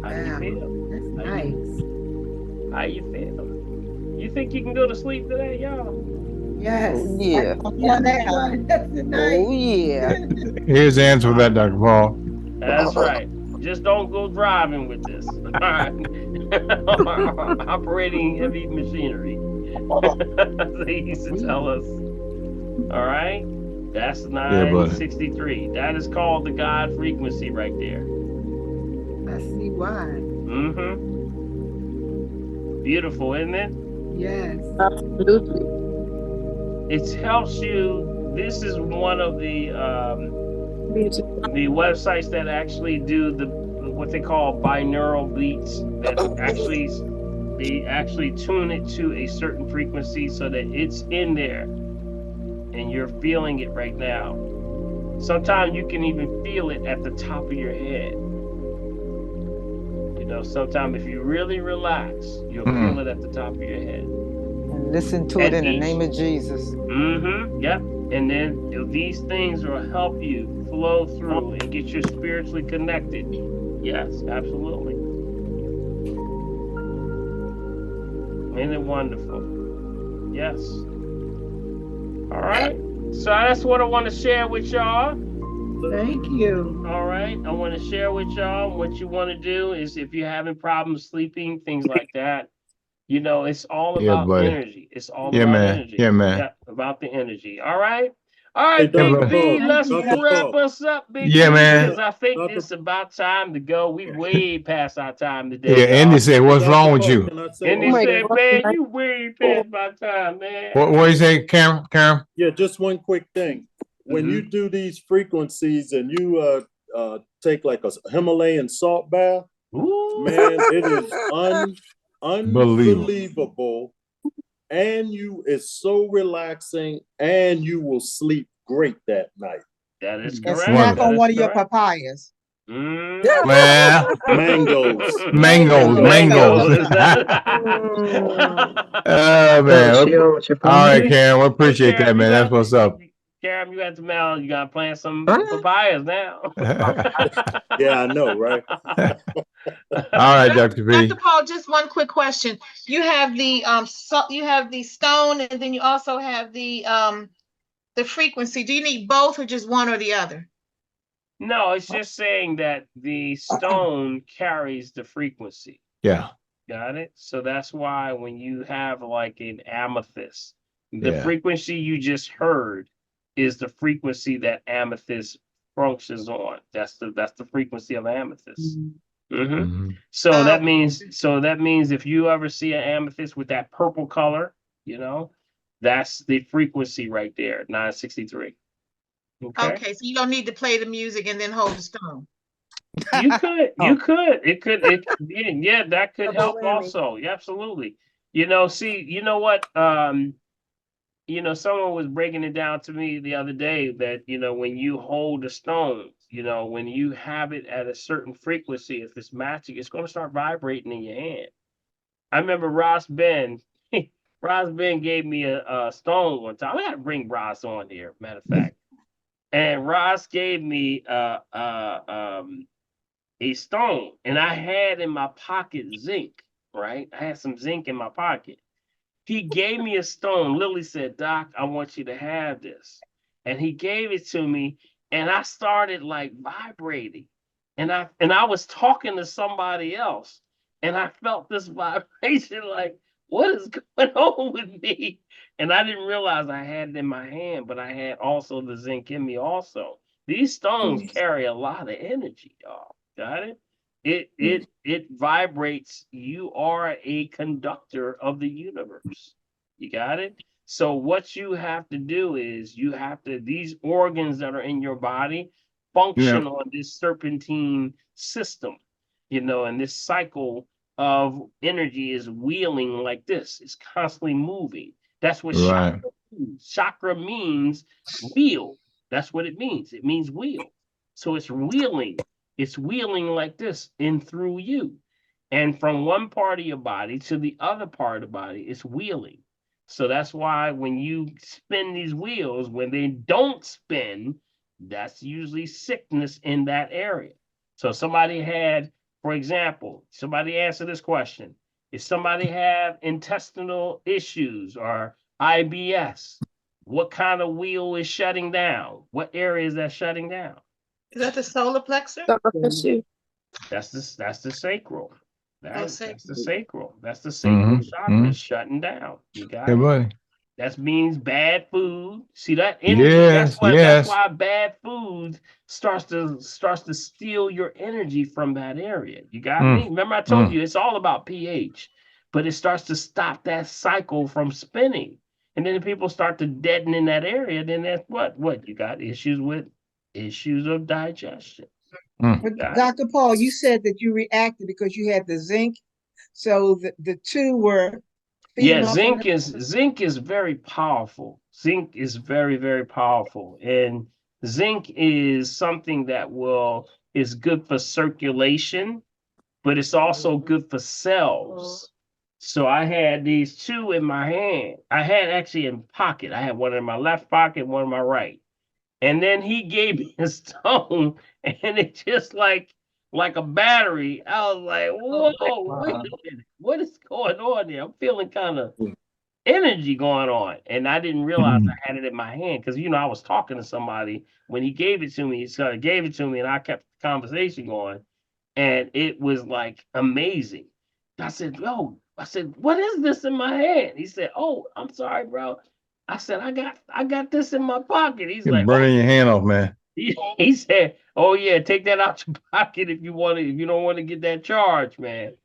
How do you feel? That's nice. How you feel? You think you can go to sleep today, y'all? Yes. Yeah. Yeah, that's nice. Oh, yeah. Here's the answer for that, Dr. Paul. That's right. Just don't go driving with this. All right. Operating heavy machinery. They used to tell us. All right. That's 963. That is called the God frequency right there. I see why. Mm-hmm. Beautiful, isn't it? Yes. Absolutely. It helps you. This is one of the websites that actually do what they call binaural beats. That they actually tune it to a certain frequency so that it's in there, and you're feeling it right now. Sometimes you can even feel it at the top of your head. Sometimes if you really relax, you'll feel it at the top of your head. And listen to it in the name of Jesus. Mm-hmm. Yep. And then these things will help you flow through and get you spiritually connected. Yes, absolutely. Isn't it wonderful? Yes. All right. So that's what I want to share with y'all. Thank you. All right. I want to share with y'all what you want to do is if you're having problems sleeping, things like that. It's all about energy. It's all about energy. Yeah, man. Yeah, about the energy. All right. All right, Big B, let's wrap us up, Big B, man. because I think it's about time to go. We way past our time today. Yeah, Andy said, "What's wrong with you?" Andy said, "Man, you way past my time, man." What do you say, Karen? Yeah, just one quick thing. When you do these frequencies and you take like a Himalayan salt bath, man, it is unbelievable. And it's so relaxing, and you will sleep great that night. That is And correct. snack on one of your papayas. Well, mangoes. Oh man! All right, Karen, we appreciate that, man. That's what's up. Karen, you at the mountain. You got to plant some papayas now. Yeah, I know, right? All right, Dr. B. Dr. Paul, just one quick question. You have the you have the stone, and then you also have the frequency. Do you need both or just one or the other? No, it's just saying that the stone carries the frequency. Yeah. Got it? So that's why when you have like an amethyst, the Yeah. frequency you just heard is the frequency that amethyst functions on. That's the frequency of amethyst. So that means if you ever see an amethyst with that purple color, that's the frequency right there, 963. Okay, so you don't need to play the music and then hold the stone. You could, yeah, that could help also. Yeah, absolutely. See, you know what? Someone was breaking it down to me the other day that, when you hold a stone, when you have it at a certain frequency, if it's matching, it's going to start vibrating in your hand. I remember Ross Ben gave me a stone one time. I got to bring Ross on here, matter of fact. And Ross gave me a stone, and I had in my pocket zinc, right? I had some zinc in my pocket. He gave me a stone. Lily said, Doc, I want you to have this. And he gave it to me, and I started like vibrating. And I was talking to somebody else, and I felt this vibration like, what is going on with me? And I didn't realize I had it in my hand, but I had also the zinc in me also. These stones carry a lot of energy, y'all. Got it? It vibrates. You are a conductor of the universe. You got it? So what you have to do is these organs that are in your body function on this serpentine system, and this cycle of energy is wheeling like this. It's constantly moving. That's what chakra means. Chakra means wheel. That's what it means. It means wheel. So it's wheeling. It's wheeling like this in through you. And from one part of your body to the other part of the body, it's wheeling. So that's why when you spin these wheels, when they don't spin, that's usually sickness in that area. So somebody had, for example, somebody answer this question. If somebody have intestinal issues or IBS, what kind of wheel is shutting down? What area is that shutting down? Is that the solar plexus? That's the sacral. That's the sacral. That's the Mm-hmm. sacral chakra shutting down. You got it? That means bad food. See that energy? That's why bad food starts to steal your energy from that area. You got me? Remember I told you it's all about pH, but it starts to stop that cycle from spinning. And then if people start to deaden in that area, then that's what you got issues of digestion. But Dr. Paul, you said that you reacted because you had the zinc. So the two were zinc is very powerful. Zinc is very, very powerful. And zinc is something that is good for circulation, but it's also good for cells. So I had these two in my hand. I had actually in pocket. I had one in my left pocket, one in my right. And then he gave me a stone, and it just like a battery. I was like, whoa, wait a minute. What is going on there? I'm feeling kind of energy going on. And I didn't realize I had it in my hand because, I was talking to somebody when he gave it to me. So he gave it to me, and I kept the conversation going. And it was like amazing. I said, what is this in my hand? He said, oh, I'm sorry, bro. I said, I got this in my pocket. He's You're like, burning your hand off, man. He said, oh yeah, take that out your pocket if you don't want to get that charge, man.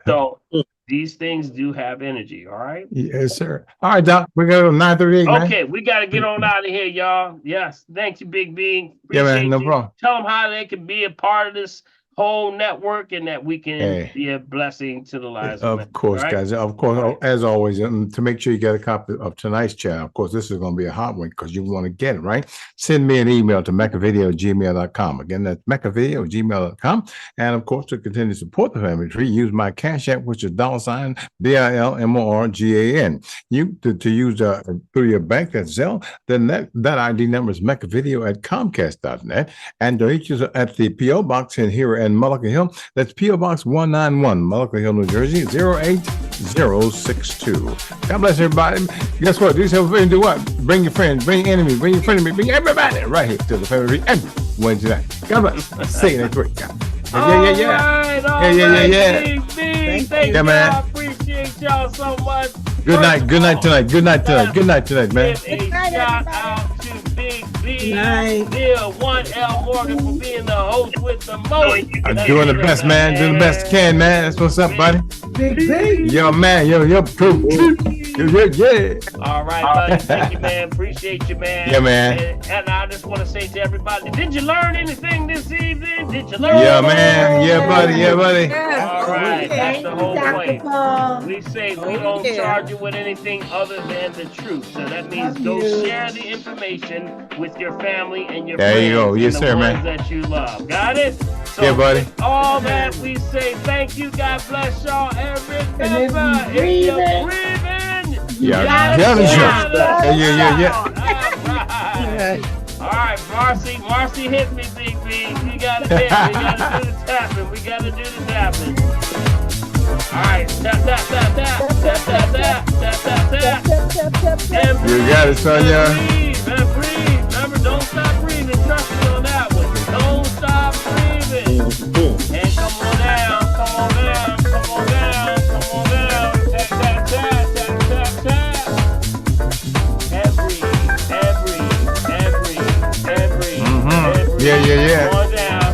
So these things do have energy, all right? Yes, sir. All right, Doc, we got 9:38, man. Okay, we got to get on out of here, y'all. Yes, thank you, Big B. Yeah, man, no you. problem. Tell them how they can be a part of this whole network, and that we can Hey. be a blessing to the lives Of many, course, right? guys. Of course, as always, to make sure you get a copy of tonight's chat. Of course, this is going to be a hot one because you want to get it, right? Send me an email to mechavideo@gmail.com. Again, that's mechavideo@gmail.com. And of course, to continue to support the family tree, use my Cash App, which is $BILMORGAN. You to use through your bank, that's Zelle. Then that ID number is mechavideo@comcast.net. And to reach us at the P.O. Box in here in Mullica Hill, that's P.O. Box 191, Mullica Hill, New Jersey, 08062. God bless everybody. Guess what? Do yourself a favor and do what? Bring your friends, bring your enemies, bring your frenemy, bring everybody right here to the family every Wednesday night. God bless. See you next week. Yeah. Thank yeah, man. y'all. Appreciate y'all so much. Good night tonight. Good night tonight, man. Give a shout out to Big B, Bill, 1L Morgan for being the host with the most. I'm doing the best, man. Doing the best I can, man. That's what's up, buddy. Big B. Yo, man. Yo, cool. Yeah. All right, buddy. Thank you, man. Appreciate you, man. Yeah, man. And I just want to say to everybody, did you learn anything this evening? Did you learn? Yeah, man. Yeah, buddy. All right. That's the whole point. We say we don't charge you with anything other than the truth. So that means go share the information with your family and your friends. There you go. Yes, and the sir, ones man. that you love. Got it? So Yeah, buddy. with all that, we say thank you. God bless y'all. And remember, if you're breathing, Yeah. All right, Marcy hit me, Big B. We gotta hit. We gotta do the tapping. We gotta do the tapping. All right, tap. You got it, Sonia. Breathe. Remember, don't stop breathing. Trust me on that one. Don't stop breathing. And come on down. Tap. Every. Yeah. Come on down.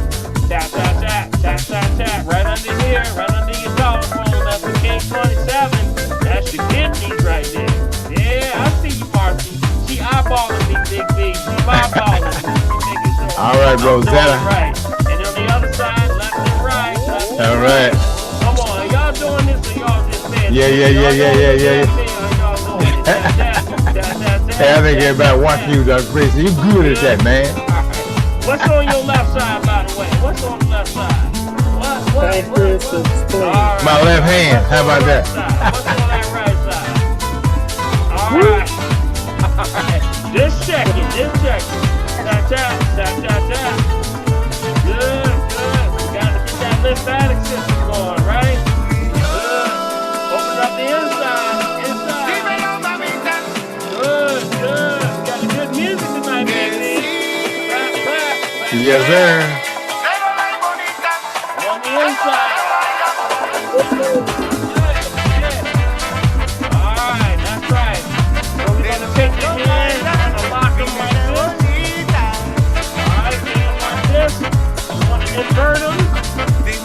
Tap. Right under here, right under your collarbone. That's the K27. That's your kidneys right there. Yeah, I see you, Marcy. She eyeballing me, Big B. She eyeballing me. All right, Rosetta. Right. And on the other side, left and right. All right. Come on, are y'all doing this or y'all just saying? Yeah. Hey, I think everybody watching you, Dr. Chris. You good at that, man. What's on your left side, by the way? What's on the left side? What? Right. My left hand. How about that? What's on that right side? All right. Just checking. Tap. Good. We gotta get that lymphatic system going, right? Good. Open up the inside. Good. We got the good music tonight, baby. Clap. Yes, sir. On the inside. All right, that's right. So we're gonna take your hands and lock them like this. All right, like this. You wanna invert them? Pick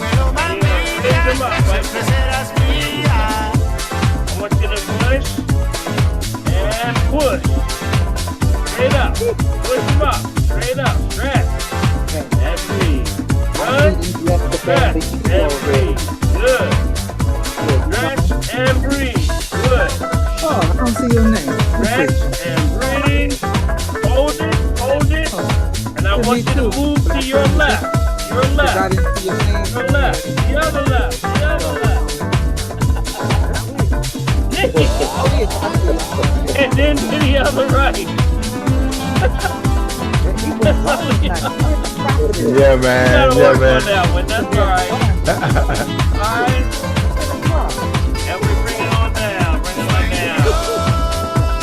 them up like this. I want you to push and push. Straight up. Push them up. Straight up. Stretch. And breathe. Run. Stretch and breathe. Good. Stretch and breathe. Good. Oh, I don't see your name. Stretch and breathe. Hold it. And I want you to move to your left. Your left. Your left. The other left. Nikki. And then to the other right. Yeah, man. That one. That's all right. All right. And we bring it on down.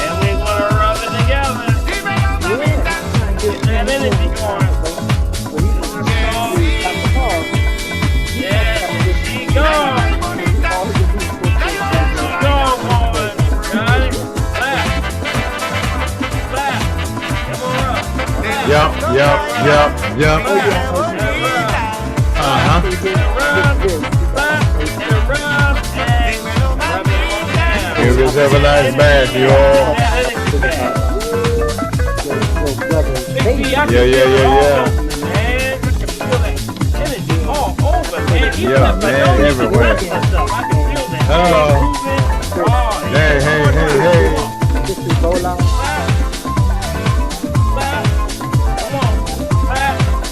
And we want to rub it together. Get that energy going. Yeah, she gone. Boy. Got it? Clap. Come on up. Yup. Uh-huh. You yourself a nice bath, you all. Yeah. Man, you can feel that energy all Yeah, man, everywhere. Oh. Hey, hey, hey, hey.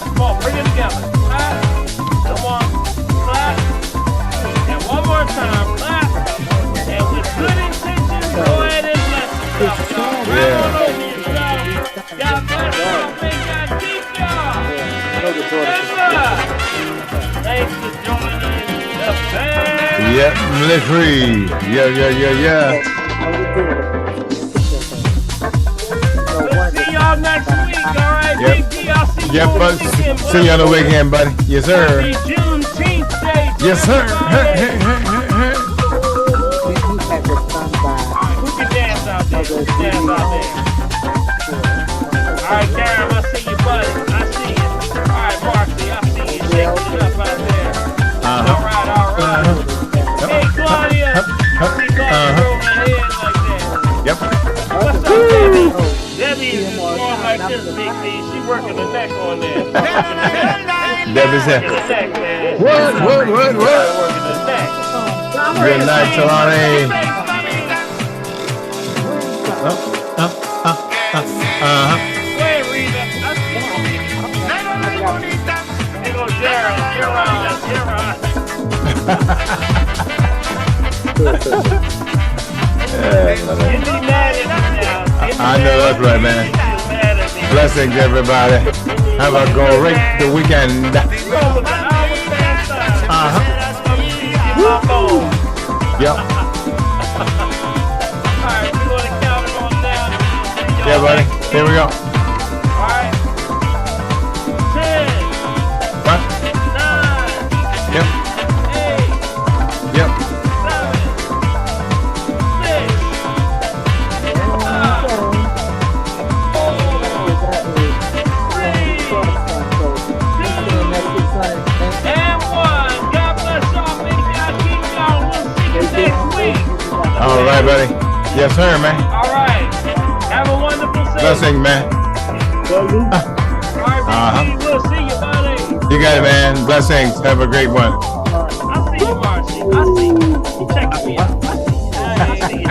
Come on, bring it together. Clap. Come on, clap. And one more time, clap. And with good intentions, go ahead and bless yourself, y'all. Right on over yourself. God bless y'all. May God keep y'all. Remember, thanks for joining the band. Yep, military. Yeah. We'll see y'all next week, all right? Yep. Big D, I'll see you Yep, on the but weekend. see you on the weekend, buddy. Yes, sir. Happy Juneteenth Day. Yes, sir. Everybody. Who can dance out there? Who can dance out there? All right, Karen, I see you, buddy. I see you. All right, Marcy, I see you. Shaking it up out there. All right. Hey, Claudia. I see Claudia rolling her head like that. Yep. What's up, Debbie? Debbie is just going like this, Big D. She working the neck on there. Debbie's here. Working the neck, man. What? Working the neck. Good night, Talani. Wait, Rita. I see you. Here goes Jared. You're on. I know that's right, man. Blessings, everybody. Have a great weekend. Yep. Yeah, buddy. Here we go. Alright. 10. What? 9. Yep. 8. Yep. 7. 6. 5. 4. 3. 2. And 1. God bless y'all. May God keep y'all. We'll see you next week. All right, buddy. Yes, sir, man. All right. Have a wonderful day. Blessing, man. All right, we'll see you, buddy. You got it, man. Blessings. Have a great one. I see you, Marcy. I see you. You checking me out. I see you.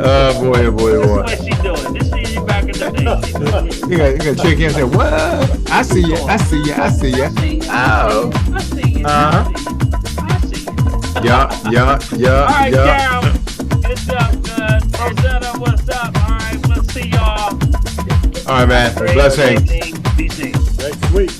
Oh, boy. This is what she doing. This is you back in the day. You gotta check in and say, what? I see you. I see you. I see you. Oh. I see you. Yeah. All right, Carol. Good job, good. Rosetta, what's up? All right, we'll see y'all. All right, man. Blessings. Be safe. Next week.